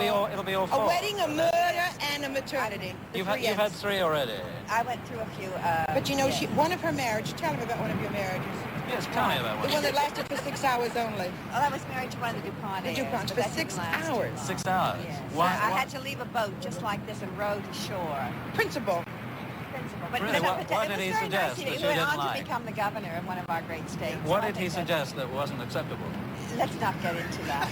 be all A four. wedding, a murder, and a maternity. You've had three already. I went through a few. But you know, yes. one of her marriage. Tell him about one of your marriages. Yes, tell me about one. The one that lasted for 6 hours only. Well, I was married to one of the DuPont The heirs, DuPont but for that 6 didn't last. hours. 6 hours? Yes. Why? I had to leave a boat just like this and row to shore. Principal. But Really? What it did was he very suggest nice. that He you went didn't on like? to become the governor of one of our great states. What did he suggest that wasn't acceptable? Let's not get into that.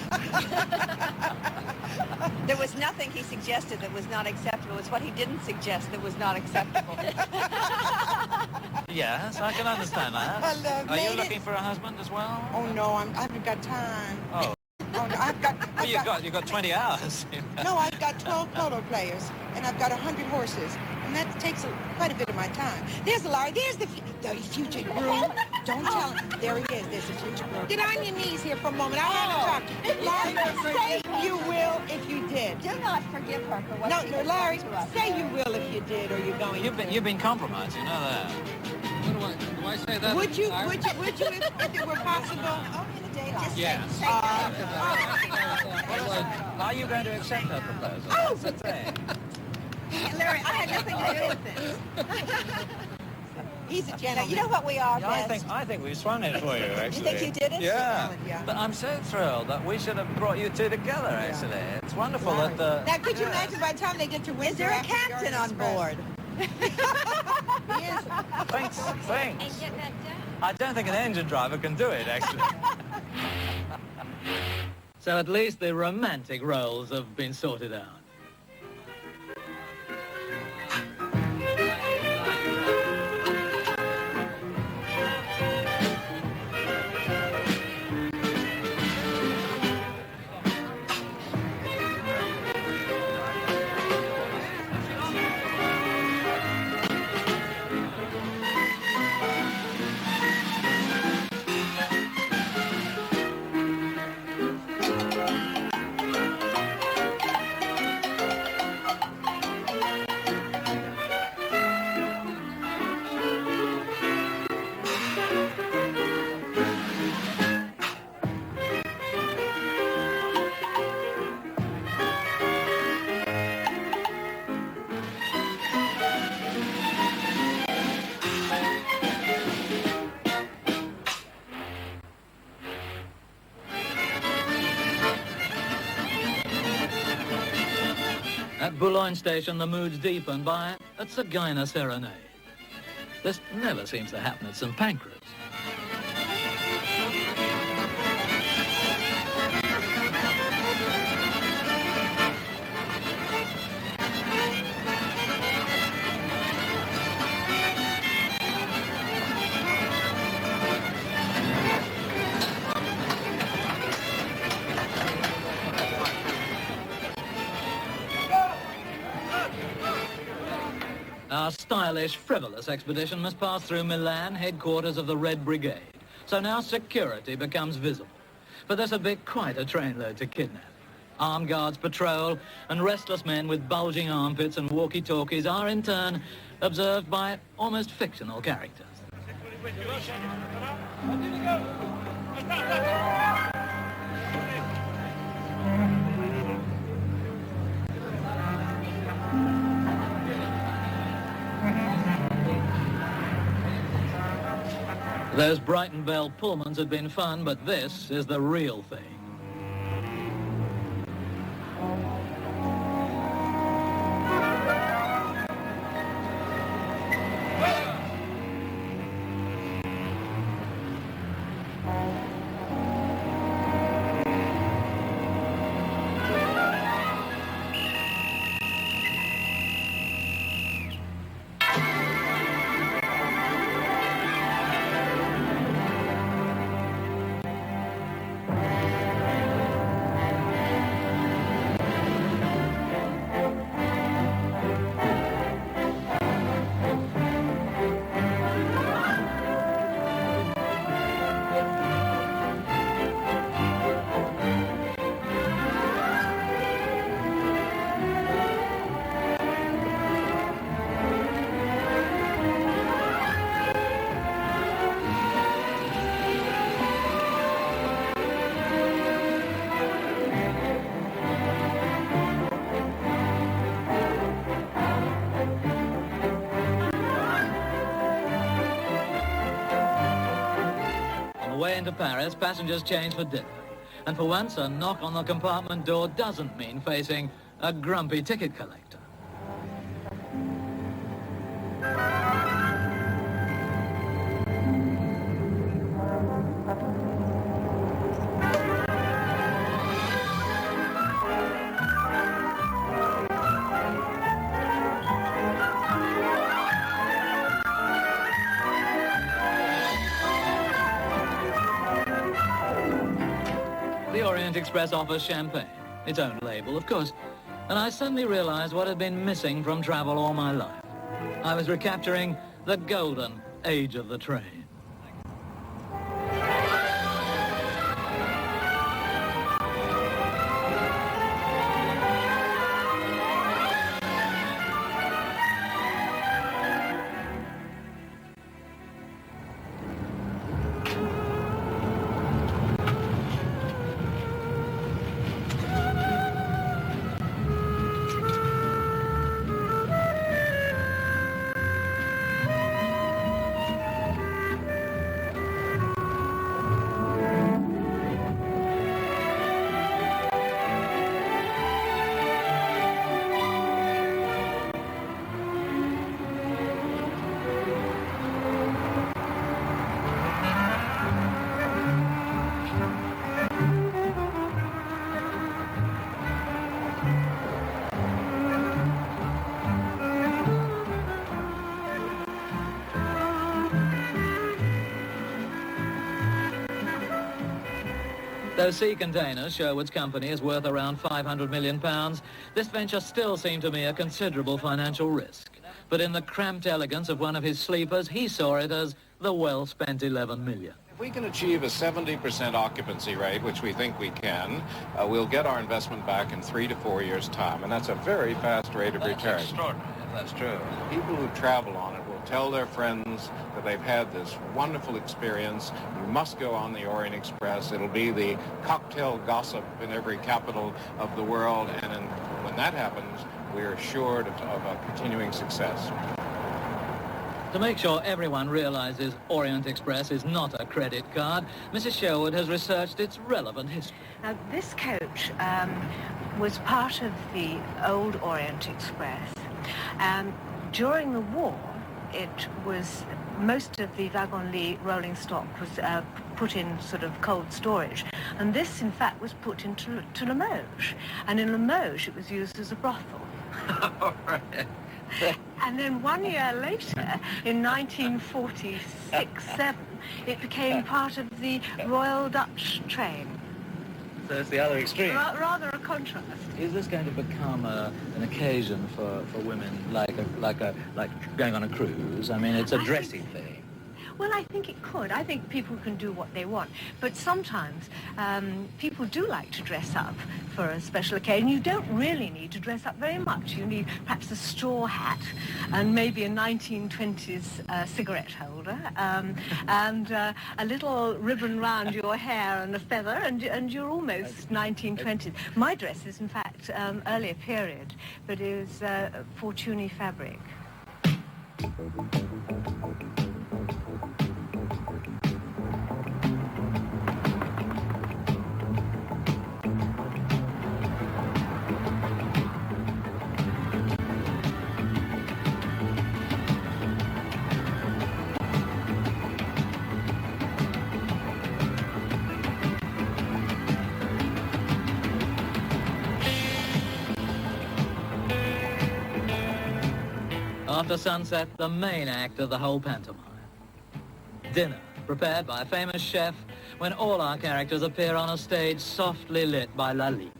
There was nothing he suggested that was not acceptable. It's what he didn't suggest that was not acceptable. Yes, I can understand that. Are you looking for a husband as well? Oh no, I haven't got time. Oh. Oh, no, I've got. Well, you've got 20 hours. No, I've got 12 polo players, and I've got 100 horses, and that takes quite a bit of my time. There's Larry. There's the future groom. Don't tell him. There he is. There's the future groom. Get on your knees here for a moment. I want to talk to you. Larry, say you will if you did. Do not forgive her for what she No, has Larry, done to us. say you will if you did, or you're going. You've been compromised. You know that. Do I say that? Would you if it were possible? Just Yeah. say Are you going to accept her proposal? Oh, That's the thing. Larry, I had nothing to do with this. He's a Now, gentleman. you know what we are Yeah, best. I think we've swung it for you, actually. think you did it? Yeah. Yeah. But I'm so thrilled that we should have brought you two together, actually. It's wonderful that the... Now, could you imagine by the time they get to Windsor? Is there a after the captain Orient on board? Express? Thanks. I don't think an engine driver can do it, actually. So at least the romantic roles have been sorted out. At Boulogne Station, the mood's deepened by a Tsigana serenade. This never seems to happen at St. Pancras. Our stylish, frivolous expedition must pass through Milan, headquarters of the Red Brigade. So now security becomes visible. For this would be quite a trainload to kidnap. Armed guards patrol, and restless men with bulging armpits and walkie-talkies are, in turn, observed by almost fictional characters. Those Brighton Bell Pullmans had been fun, but this is the real thing. Way into Paris, passengers change for dinner. And for once, a knock on the compartment door doesn't mean facing a grumpy ticket collector. The Orient Express offers champagne, its own label, of course, and I suddenly realized what had been missing from travel all my life. I was recapturing the golden age of the train. Though sea containers, Sherwood's company is worth around £500 million, this venture still seemed to me a considerable financial risk. But in the cramped elegance of one of his sleepers, he saw it as the well-spent $11 million. If we can achieve a 70% occupancy rate, which we think we can, we'll get our investment back in 3 to 4 years' time, and that's a very fast rate of return. Extraordinary, if that's true. People who travel on it will tell their friends that they've had this wonderful experience. You must go on the Orient Express. It'll be the cocktail gossip in every capital of the world, and when that happens, we're assured of a continuing success. To make sure everyone realizes Orient Express is not a credit card, Mrs. Sherwood has researched its relevant history. Now, this coach was part of the old Orient Express. During the war, it was, most of the wagon-lit rolling stock was put in sort of cold storage. And this, in fact, was put into Limoges. And in Limoges, it was used as a brothel. Right. And then 1 year later, in 1946-7, it became part of the Royal Dutch train. So it's the other extreme. Rather a contrast. Is this going to become an occasion for women like going on a cruise? I mean, it's a dressy thing. Well, I think it could. I think people can do what they want. But sometimes people do like to dress up for a special occasion. You don't really need to dress up very much. You need perhaps a straw hat and maybe a 1920s cigarette holder and a little ribbon round your hair and a feather, and you're almost 1920s. My dress is, in fact, earlier period, but it was Fortuny fabric. After sunset, the main act of the whole pantomime. Dinner, prepared by a famous chef, when all our characters appear on a stage softly lit by Lalique.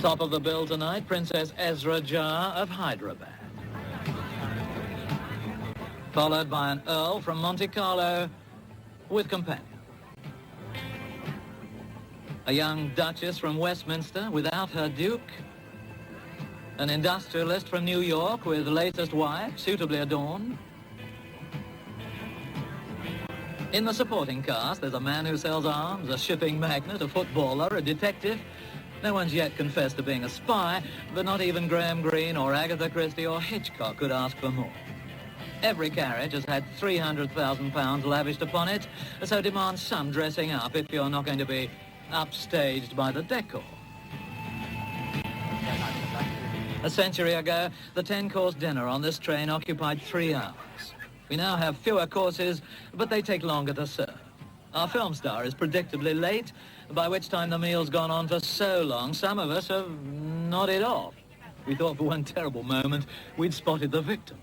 Top of the bill tonight, Princess Ezra Jah of Hyderabad. Followed by an Earl from Monte Carlo with companion. A young Duchess from Westminster without her Duke. An industrialist from New York with latest wife, suitably adorned. In the supporting cast, there's a man who sells arms, a shipping magnate, a footballer, a detective. No one's yet confessed to being a spy, but not even Graham Greene or Agatha Christie or Hitchcock could ask for more. Every carriage has had £300,000 lavished upon it, so demands some dressing up if you're not going to be upstaged by the decor. A century ago, the 10-course dinner on this train occupied 3 hours. We now have fewer courses, but they take longer to serve. Our film star is predictably late, by which time the meal's gone on for so long, some of us have nodded off. We thought for one terrible moment we'd spotted the victim.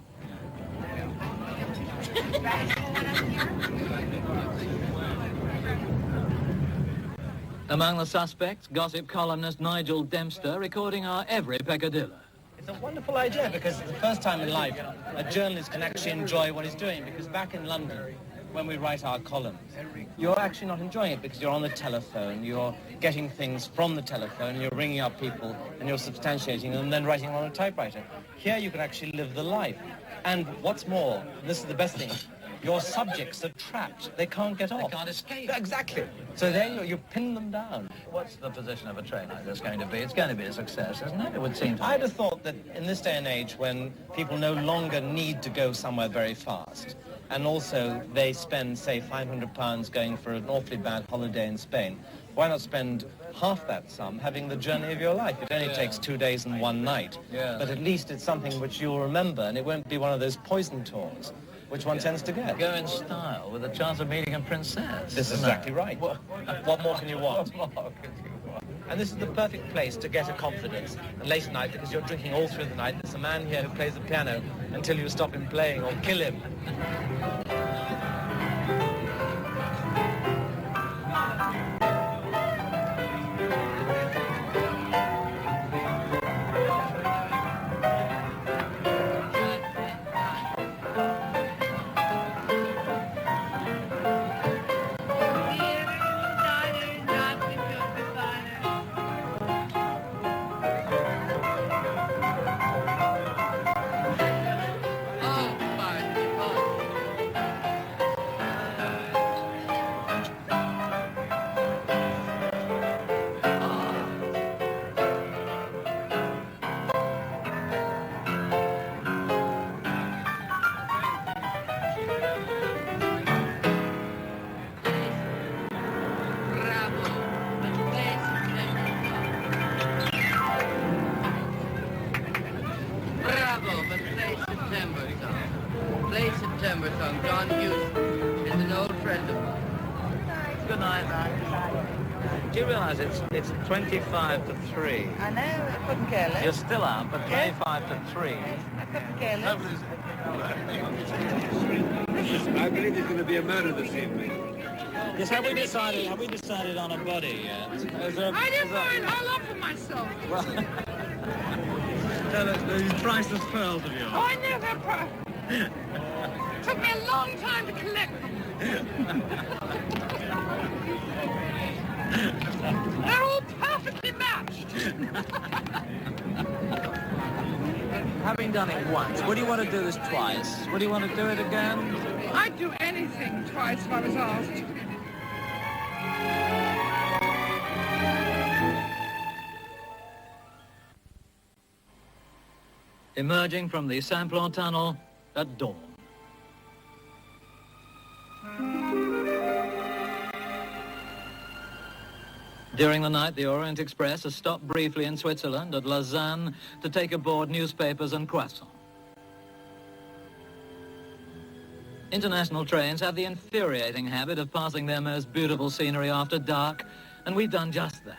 Among the suspects, gossip columnist Nigel Dempster recording our every peccadillo. It's a wonderful idea because it's the first time in life a journalist can actually enjoy what he's doing, because back in London, when we write our columns, you're actually not enjoying it because you're on the telephone, you're getting things from the telephone, you're ringing up people and you're substantiating them and then writing on a typewriter. Here you can actually live the life. And what's more, this is the best thing, your subjects are trapped. They can't get off. They can't escape. Exactly. So then you pin them down. What's the position of a train like this going to be? It's going to be a success, isn't it? It would seem to me. I'd have thought that in this day and age when people no longer need to go somewhere very fast, and also they spend, say, £500 going for an awfully bad holiday in Spain, why not spend half that sum having the journey of your life? It only takes 2 days and 1 night. Yeah. But at least it's something which you'll remember, and it won't be one of those poison tours which one tends to get. Go in style with a chance of meeting a princess. This is exactly right. What more can you want? What more can you want? And this is the perfect place to get a confidence. And late at night, because you're drinking all through the night, there's a man here who plays the piano until you stop him playing or kill him. Do you realise it's 25 to 3? I know, I couldn't care less. You're still up, but 25 to 3. I couldn't care less. I believe there's going to be a murder this evening. Yes, have we decided on a body yet? I didn't mind. I'll offer myself. Well, tell us these priceless pearls of yours. Oh, I never... Took me a long time to collect them. They're all perfectly matched. Having done it once, would you want to do this twice? Would you want to do it again? I'd do anything twice if I was asked. Emerging from the Simplon Tunnel at dawn. During the night, the Orient Express has stopped briefly in Switzerland at Lausanne to take aboard newspapers and croissants. International trains have the infuriating habit of passing their most beautiful scenery after dark, and we've done just that.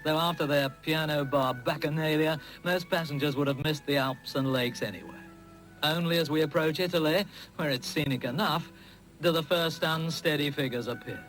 Though after their piano bar bacchanalia, most passengers would have missed the Alps and lakes anyway. Only as we approach Italy, where it's scenic enough, do the first unsteady figures appear.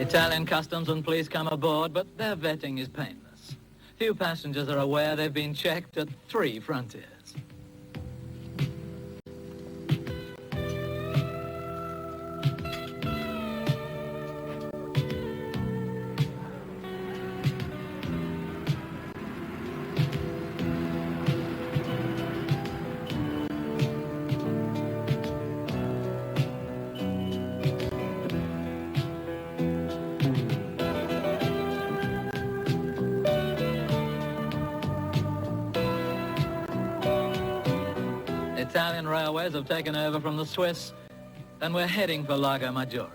Italian customs and police come aboard, but their vetting is painless. Few passengers are aware they've been checked at 3 frontiers. Italian railways have taken over from the Swiss, and we're heading for Lago Maggiore.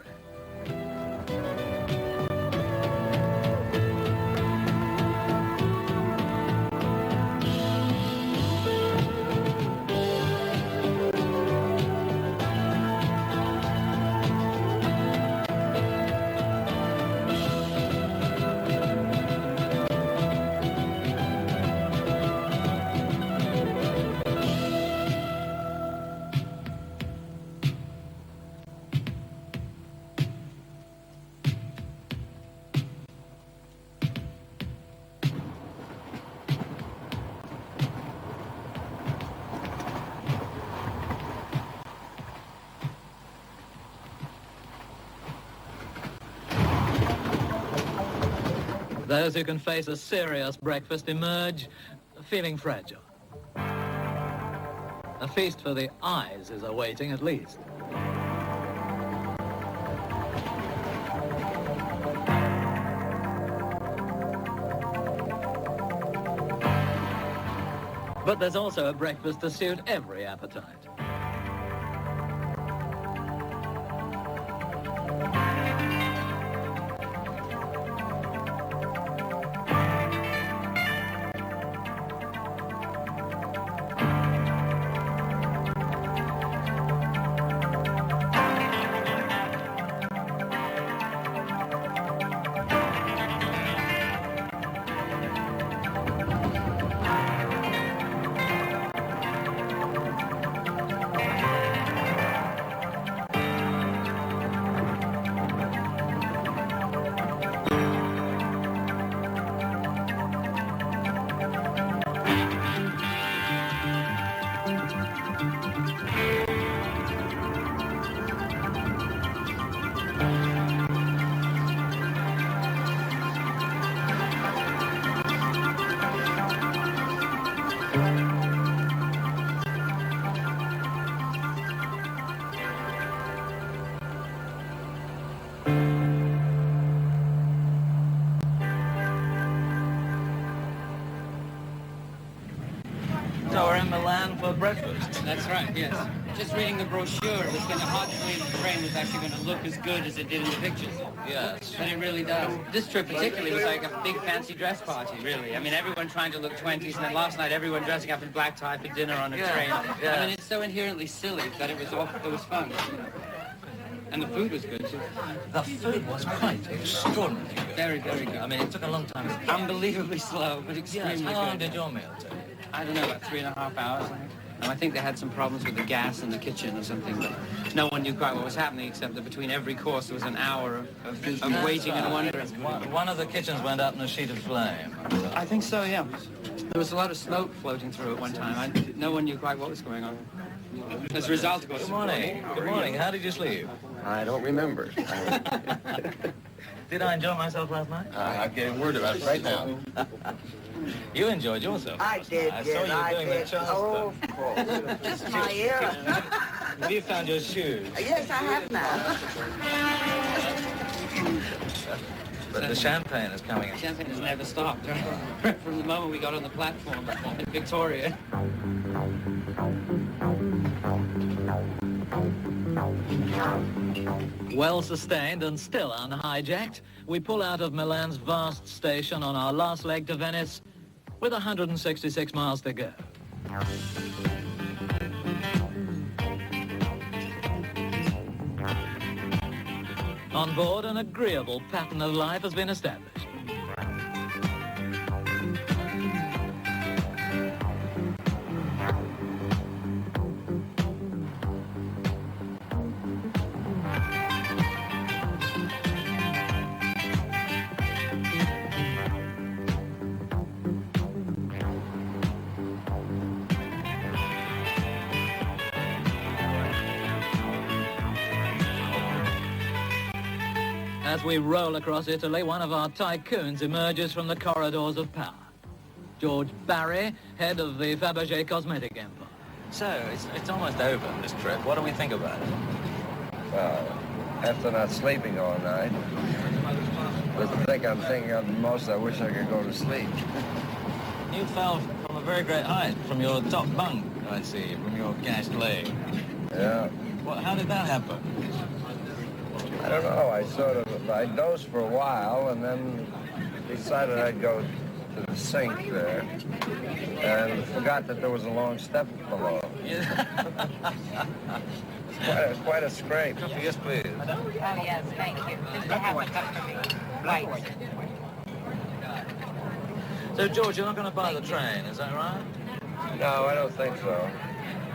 Those who can face a serious breakfast emerge feeling fragile. A feast for the eyes is awaiting at least. But there's also a breakfast to suit every appetite. Milan for breakfast. That's right, yes. Just reading the brochure, it was kind of hard to believe the train was actually going to look as good as it did in the pictures. Yes. But it really does. This trip particularly was like a big fancy dress party, really. I mean, everyone trying to look 20s, and then last night everyone dressing up in black tie for dinner on a train. Yeah. I mean, it's so inherently silly that it was fun. And the food was good, too. The food was quite extraordinary. Very, very good. I mean, it took a long time. Unbelievably slow, but extremely good. How long did your meal take? I don't know, about 3.5 hours, I think. And I think they had some problems with the gas in the kitchen or something, but no one knew quite what was happening, except that between every course there was an hour of waiting and wondering. One of the kitchens went up in a sheet of flame. I think so, yeah. There was a lot of smoke floating through at one time. No one knew quite what was going on. As a result, it was... Good morning. Good morning. How did you sleep? I don't remember. Did I enjoy myself last night? I'm getting word about it right now. You enjoyed yourself. I did, I yes, saw you doing the Oh, of course. Just my ear. Have you found your shoes? Yes, I have now. But the champagne is coming in. Champagne has never stopped. From the moment we got on the platform in Victoria. Well sustained and still unhijacked, we pull out of Milan's vast station on our last leg to Venice with 166 miles to go. On board, an agreeable pattern of life has been established. As we roll across Italy, one of our tycoons emerges from the corridors of power. George Barry, head of the Fabergé cosmetic empire. So, it's almost over, this trip. What do we think about it? Well, after not sleeping all night, the thing I'm thinking of the most, I wish I could go to sleep. You fell from a very great height, from your top bunk, I see, from your gashed leg. Yeah. Well, how did that happen? I don't know. I dozed for a while and then decided I'd go to the sink there and forgot that there was a long step below. It's quite a scrape. Yes, please. Oh, yes, thank you. Just to have a cup for me. Right. So, George, you're not going to buy the train, is that right? No, I don't think so.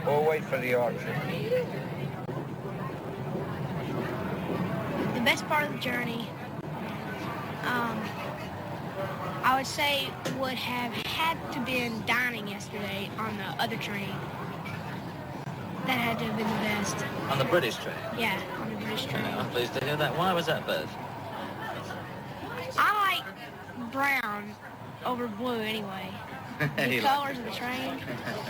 We'll wait for the auction. The best part of the journey, I would say would have had to been dining yesterday on the other train. That had to have been the best. On the British train? Yeah, on the British train. I'm pleased to hear that. Why was that best? I like brown over blue anyway. The colors of the train.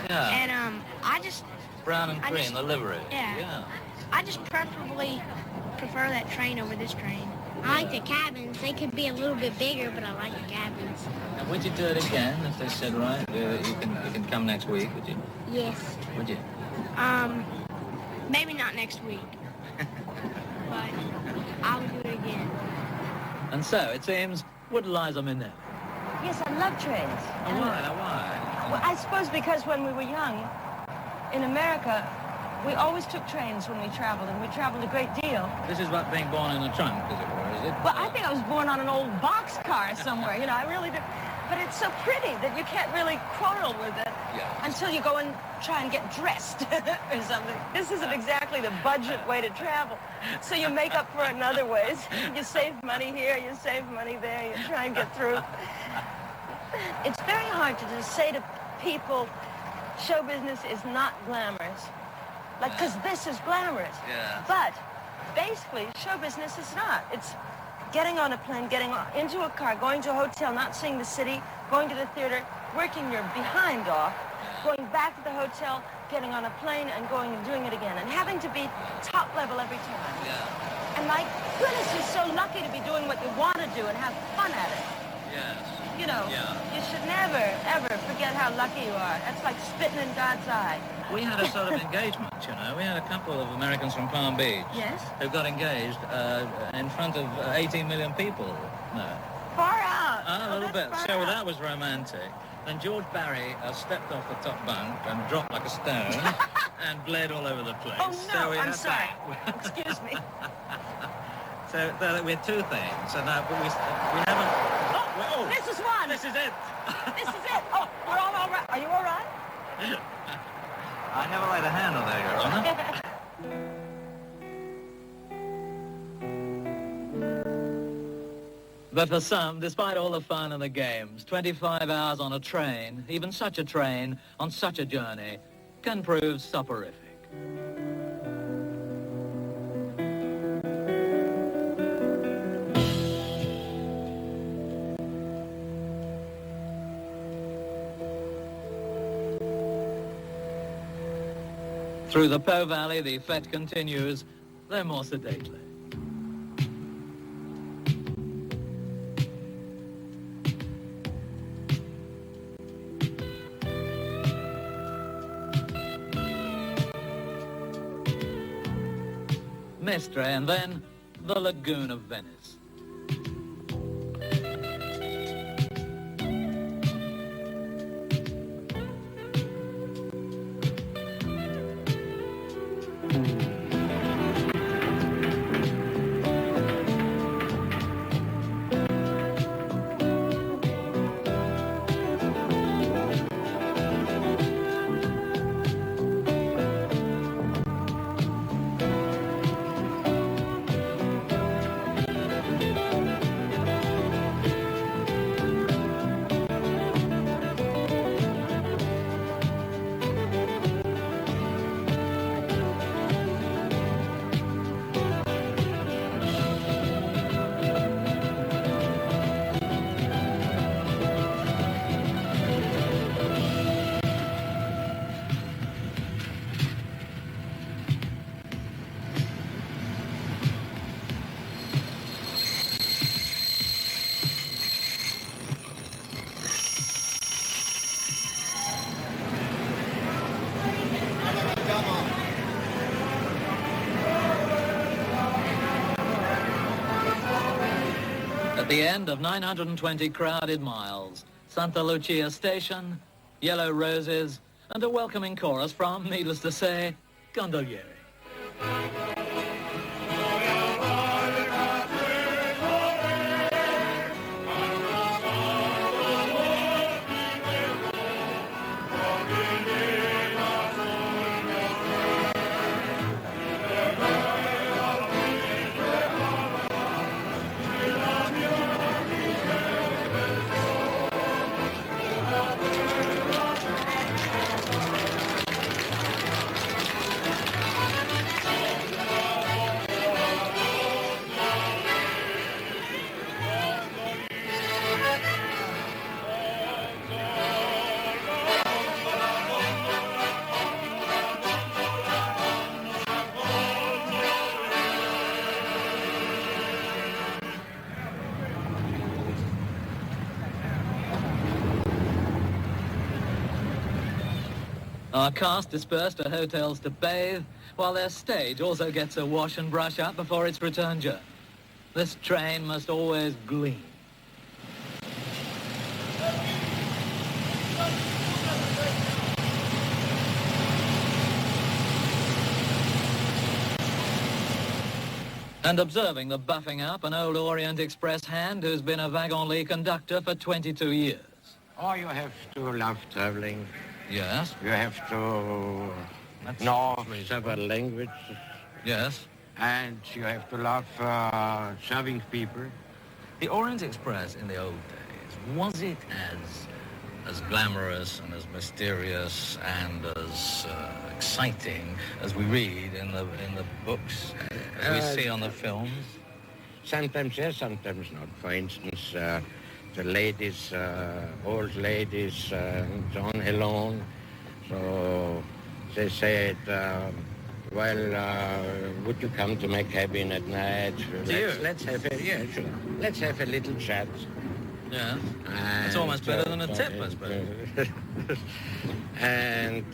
Yeah. And I just... Brown and green, the livery. Yeah. I just prefer that train over this train. I like the cabins. They could be a little bit bigger, but I like the cabins. Now, would you do it again if they said, right, you can come next week, would you? Yes. Would you? Maybe not next week. But I would do it again. And so, it seems, would Liza Minnelli. Yes, I love trains. Why? Well, I suppose because when we were young, in America, we always took trains when we traveled, and we traveled a great deal. This is like being born in a trunk, as it were, is it? Well, I think I was born on an old boxcar somewhere, you know, I really do. But it's so pretty that you can't really quarrel with it until you go and try and get dressed or something. This isn't exactly the budget way to travel. So you make up for it in other ways. You save money here, you save money there, you try and get through. It's very hard to just say to people, show business is not glamorous. Like, because this is glamorous. Yeah. But basically, show business is not. It's getting on a plane, getting into a car, going to a hotel, not seeing the city, going to the theater, working your behind off, going back to the hotel, getting on a plane and going and doing it again, and having to be top level every time. Yeah. And my goodness, you're so lucky to be doing what you want to do and have fun at it. Yes. you know, you should never, ever forget how lucky you are. That's like spitting in God's eye. We had a sort of engagement, you know. We had a couple of Americans from Palm Beach. Yes? Who got engaged in front of 18 million people. No. Far out. A little bit. So that was romantic. Then George Barry stepped off the top bunk and dropped like a stone and bled all over the place. Oh, no, so I'm sorry. Excuse me. So we had two things, and we haven't... Oh, this is one. This is it. This is it. Oh, we're all right. Are you all right? I never laid a hand on there, Your Honor. But for some, despite all the fun and the games, 25 hours on a train, even such a train, on such a journey, can prove soporific. Through the Po Valley, the fete continues, though more sedately. Mestre, and then the Lagoon of Venice. At the end of 920 crowded miles, Santa Lucia Station, yellow roses, and a welcoming chorus from, needless to say, Gondolieri. Our cast dispersed to hotels to bathe, while their stage also gets a wash and brush up before its return journey. This train must always gleam. And observing the buffing up, an old Orient Express hand who's been a Wagon-Lit conductor for 22 years. Oh, you have to love traveling. Yes. You have to know several languages. Yes. And you have to love serving people. The Orient Express in the old days, was it as glamorous and as mysterious and as exciting as we read in the books, as we see on the films? Sometimes yes, sometimes not. For instance, the ladies, old ladies, gone alone. So they said, would you come to my cabin at night? Let's have a little chat. Yeah. It's almost better than a tip, I suppose. And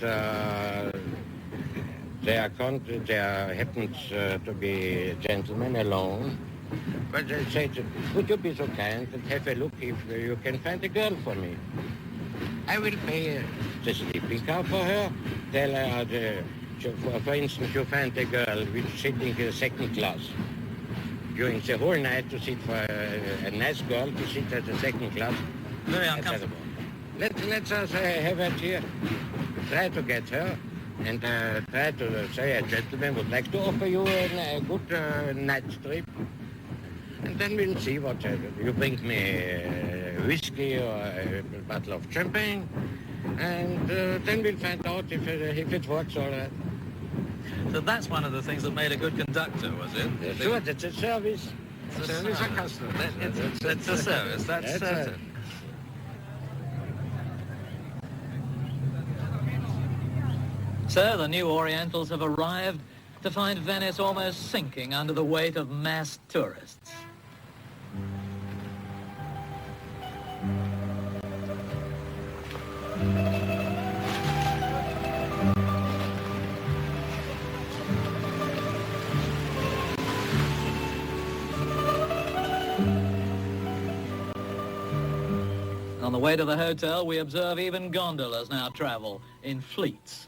there happens to be a gentleman alone. But they say, would you be so kind and have a look if you can find a girl for me? I will pay the sleeping car for her. Tell her, for instance, you find a girl which is sitting in second class. During the whole night to sit for a nice girl to sit at the second class. Very uncomfortable. Let's have her here. Try to get her and try to say a gentleman would like to offer you a good night's trip. And then we'll see what you bring me whiskey or a bottle of champagne. And then we'll find out if it works all right. So that's one of the things that made a good conductor, was it? Sure, that's a service. It's a service of customers. It's a service, that's certain. So the new Orientals have arrived to find Venice almost sinking under the weight of mass tourists. On the way to the hotel, we observe even gondolas now travel in fleets.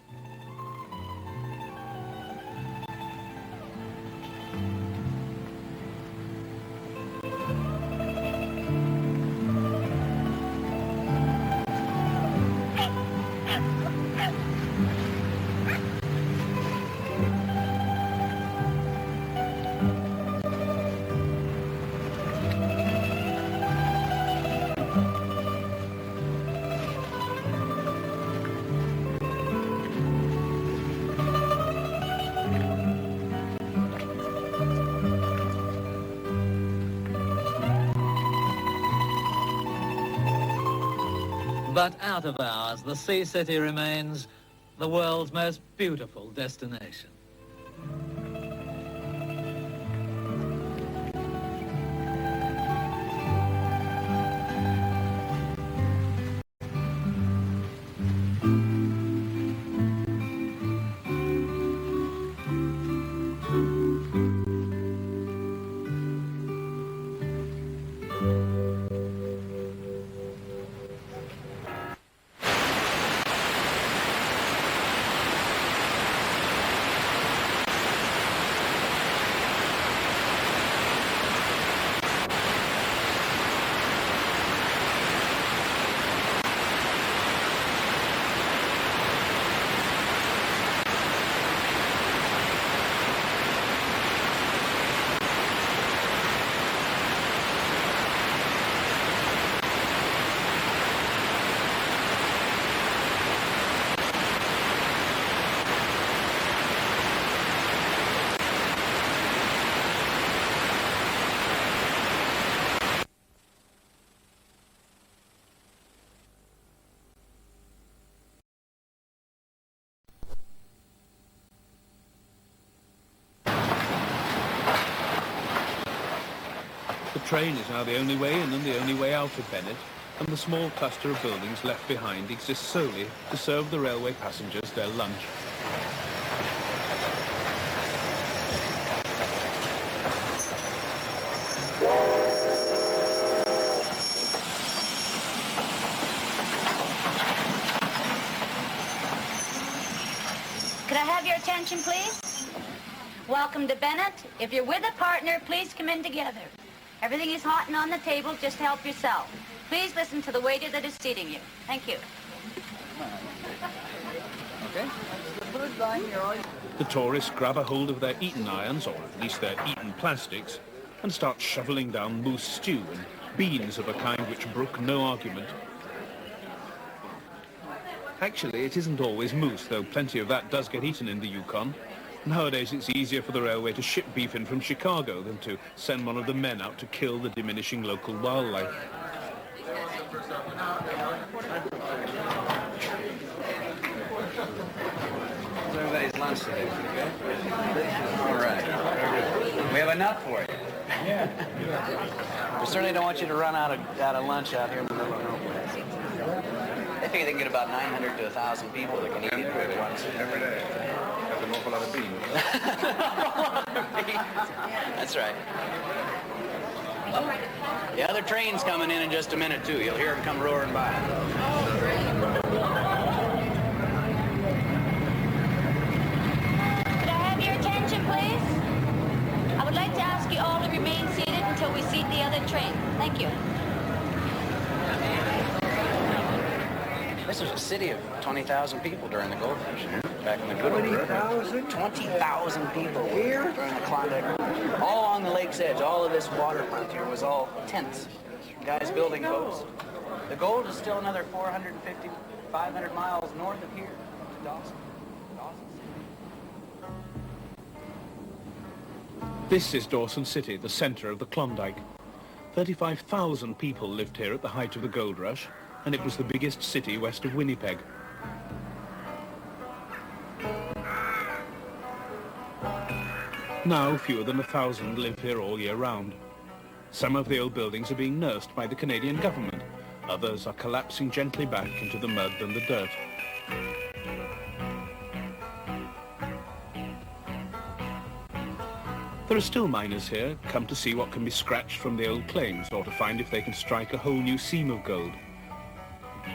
But out of hours, the sea city remains the world's most beautiful destination. The train is now the only way in and the only way out of Bennett, and the small cluster of buildings left behind exists solely to serve the railway passengers their lunch. Could I have your attention, please? Welcome to Bennett. If you're with a partner, please come in together. Everything is hot and on the table. Just help yourself. Please listen to the waiter that is seating you. Thank you. Okay. The tourists grab a hold of their Eton irons, or at least their Eton plastics, and start shoveling down moose stew and beans of a kind which brook no argument. Actually, it isn't always moose, though plenty of that does get eaten in the Yukon. Nowadays, it's easier for the railway to ship beef in from Chicago than to send one of the men out to kill the diminishing local wildlife. Everybody's lunch today, okay? All right. We have enough for you. Yeah. We certainly don't want you to run out of lunch out here in the middle of nowhere. They figure they can get about 900 to 1,000 people that can eat it at once. Every day. That's an awful lot of beans. That's right. The other train's coming in just a minute, too. You'll hear them come roaring by. Could I have your attention, please? I would like to ask you all to remain seated until we seat the other train. Thank you. This was a city of 20,000 people during the gold rush. Back in the good old days. 20,000 people here during the Klondike. All along the lake's edge. All of this waterfront here was all tents. Guys building boats. The gold is still another 450, 500 miles north of here. Dawson. This is Dawson City, the center of the Klondike. 35,000 people lived here at the height of the gold rush, and it was the biggest city west of Winnipeg. Now, fewer than 1,000 live here all year round. Some of the old buildings are being nursed by the Canadian government. Others are collapsing gently back into the mud and the dirt. There are still miners here, come to see what can be scratched from the old claims or to find if they can strike a whole new seam of gold.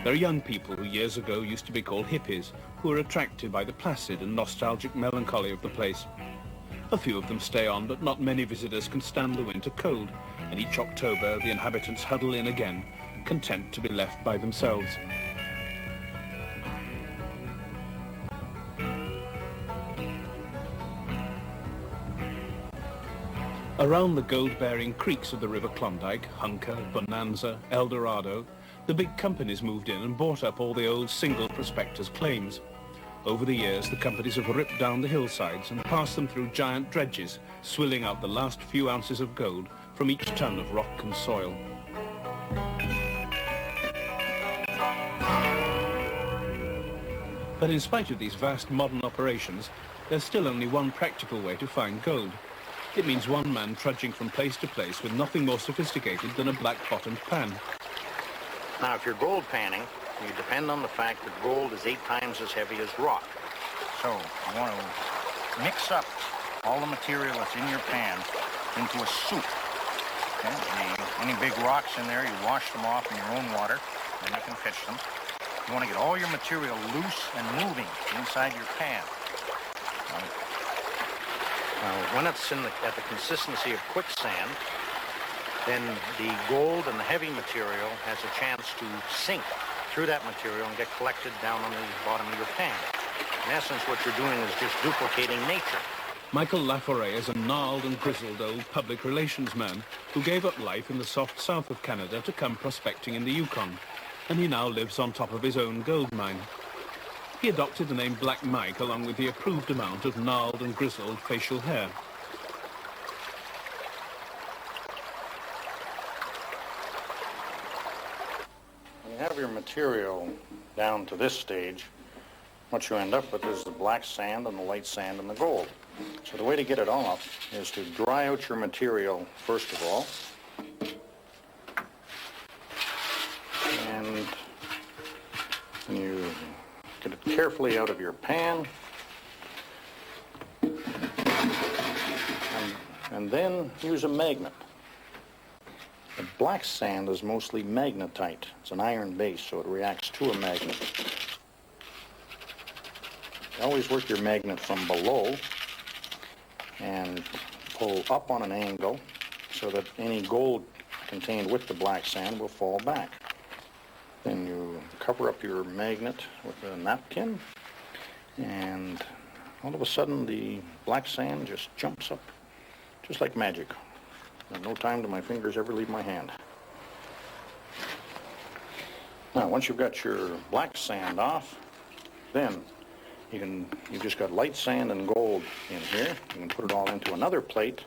There are young people who years ago used to be called hippies, who are attracted by the placid and nostalgic melancholy of the place. A few of them stay on, but not many visitors can stand the winter cold, and each October the inhabitants huddle in again, content to be left by themselves. Around the gold-bearing creeks of the River Klondike, Hunker, Bonanza, El Dorado, the big companies moved in and bought up all the old single prospectors' claims. Over the years, the companies have ripped down the hillsides and passed them through giant dredges, swilling out the last few ounces of gold from each ton of rock and soil. But in spite of these vast modern operations, there's still only one practical way to find gold. It means one man trudging from place to place with nothing more sophisticated than a black-bottomed pan. Now, if you're gold panning, you depend on the fact that gold is 8 times as heavy as rock. So you want to mix up all the material that's in your pan into a soup. Okay? Any big rocks in there, you wash them off in your own water, then you can fish them. You want to get all your material loose and moving inside your pan. Now, when it's at the consistency of quicksand, then the gold and the heavy material has a chance to sink through that material and get collected down on the bottom of your pan. In essence, what you're doing is just duplicating nature. Michael Laforet is a gnarled and grizzled old public relations man who gave up life in the soft south of Canada to come prospecting in the Yukon, and he now lives on top of his own gold mine. He adopted the name Black Mike along with the approved amount of gnarled and grizzled facial hair. When you have your material down to this stage, what you end up with is the black sand and the light sand and the gold. So the way to get it off is to dry out your material first of all. And you get it carefully out of your pan. And then use a magnet. The black sand is mostly magnetite. It's an iron base, so it reacts to a magnet. You always work your magnet from below and pull up on an angle so that any gold contained with the black sand will fall back. Then you cover up your magnet with a napkin, and all of a sudden the black sand just jumps up, just like magic. In no time do my fingers ever leave my hand. Now, once you've got your black sand off, then you've just got light sand and gold in here. You can put it all into another plate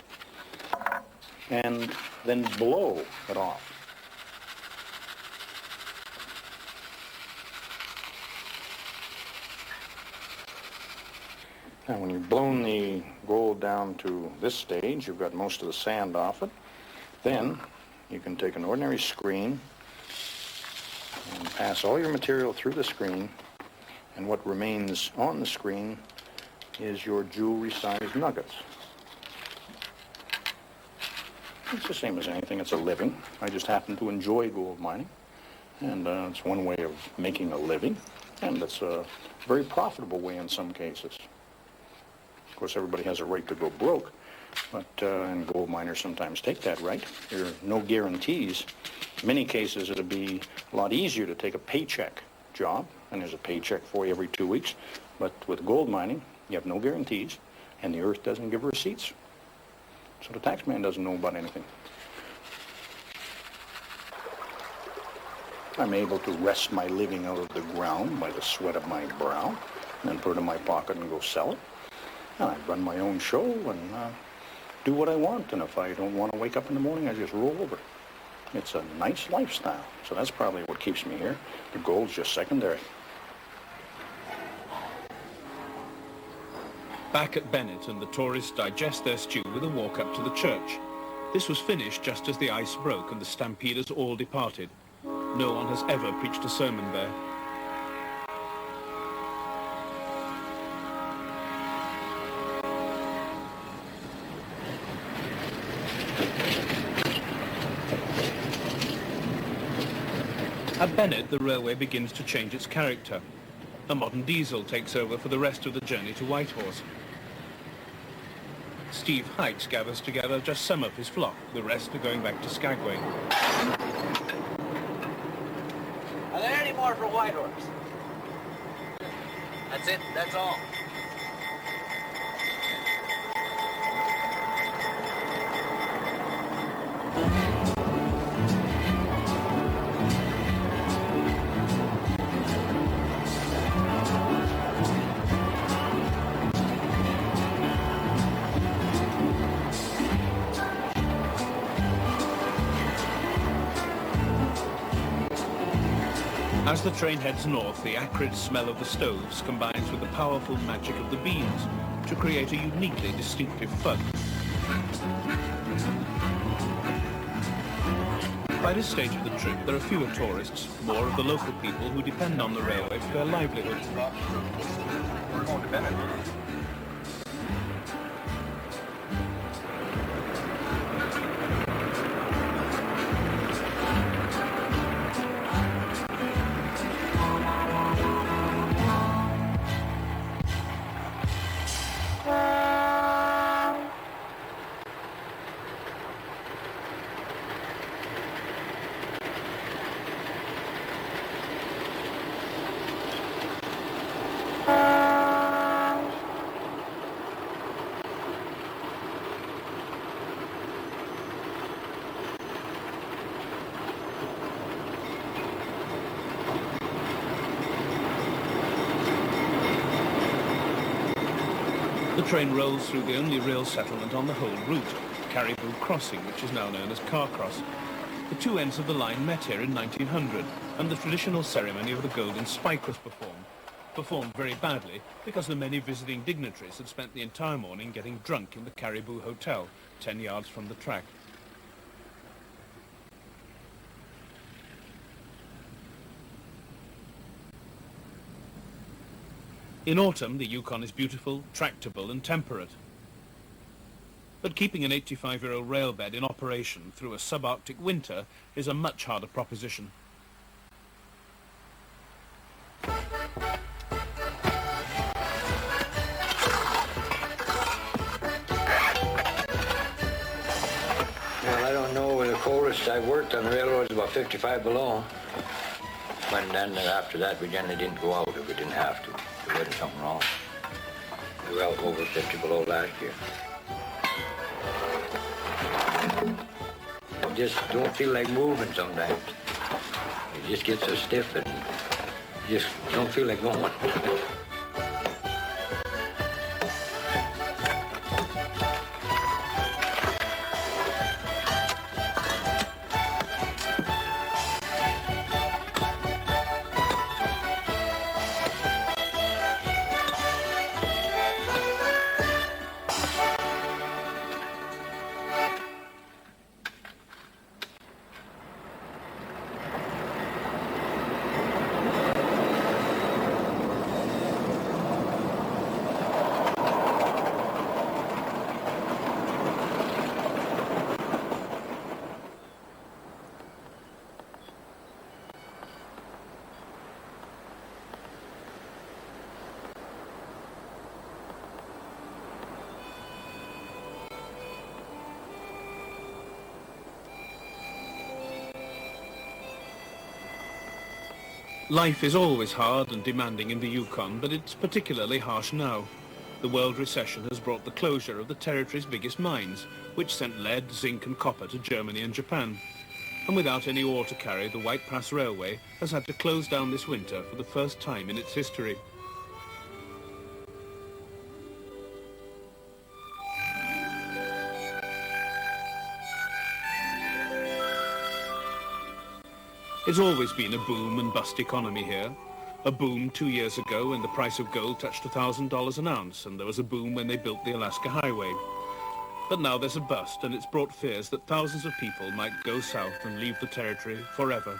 and then blow it off. Now, when you've blown the gold down to this stage, you've got most of the sand off it. Then You can take an ordinary screen and pass all your material through the screen, and what remains on the screen is your jewelry-sized nuggets. It's the same as anything. It's a living. I just happen to enjoy gold mining, and it's one way of making a living, and it's a very profitable way in some cases. Of course, everybody has a right to go broke, but and gold miners sometimes take that right. There are no guarantees. In many cases, it'll be a lot easier to take a paycheck job, and there's a paycheck for you every 2 weeks. But with gold mining, you have no guarantees, and the earth doesn't give receipts. So the tax man doesn't know about anything. I'm able to wrest my living out of the ground by the sweat of my brow, and then put it in my pocket and go sell it. And I run my own show and do what I want, and if I don't want to wake up in the morning, I just roll over. It's a nice lifestyle, so that's probably what keeps me here. The gold's just secondary. Back at Bennett, and the tourists digest their stew with a walk up to the church. This was finished just as the ice broke and the stampeders all departed. No one has ever preached a sermon there. At Bennett, the railway begins to change its character. A modern diesel takes over for the rest of the journey to Whitehorse. Steve Heights gathers together just some of his flock. The rest are going back to Skagway. Are there any more for Whitehorse? That's it, that's all. As the train heads north, the acrid smell of the stoves combines with the powerful magic of the beans to create a uniquely distinctive thud. By this stage of the trip, there are fewer tourists, more of the local people who depend on the railway for their livelihood. The train rolls through the only real settlement on the whole route, Caribou Crossing, which is now known as Carcross. The two ends of the line met here in 1900, and the traditional ceremony of the Golden Spike was performed very badly because the many visiting dignitaries had spent the entire morning getting drunk in the Caribou Hotel, 10 yards from the track. In autumn, the Yukon is beautiful, tractable and temperate. But keeping an 85-year-old railbed in operation through a subarctic winter is a much harder proposition. Well, I don't know. The coldest I worked on railroads about 55 below. And then after that, we generally didn't go out if we didn't have to. There wasn't something wrong. We were out over 50 below last year. I just don't feel like moving sometimes. It just gets so stiff and you just don't feel like going. Life is always hard and demanding in the Yukon, but it's particularly harsh now. The world recession has brought the closure of the territory's biggest mines, which sent lead, zinc and copper to Germany and Japan. And without any ore to carry, the White Pass Railway has had to close down this winter for the first time in its history. It's always been a boom and bust economy here. A boom 2 years ago when the price of gold touched $1,000 an ounce, and there was a boom when they built the Alaska Highway. But now there's a bust, and it's brought fears that thousands of people might go south and leave the territory forever.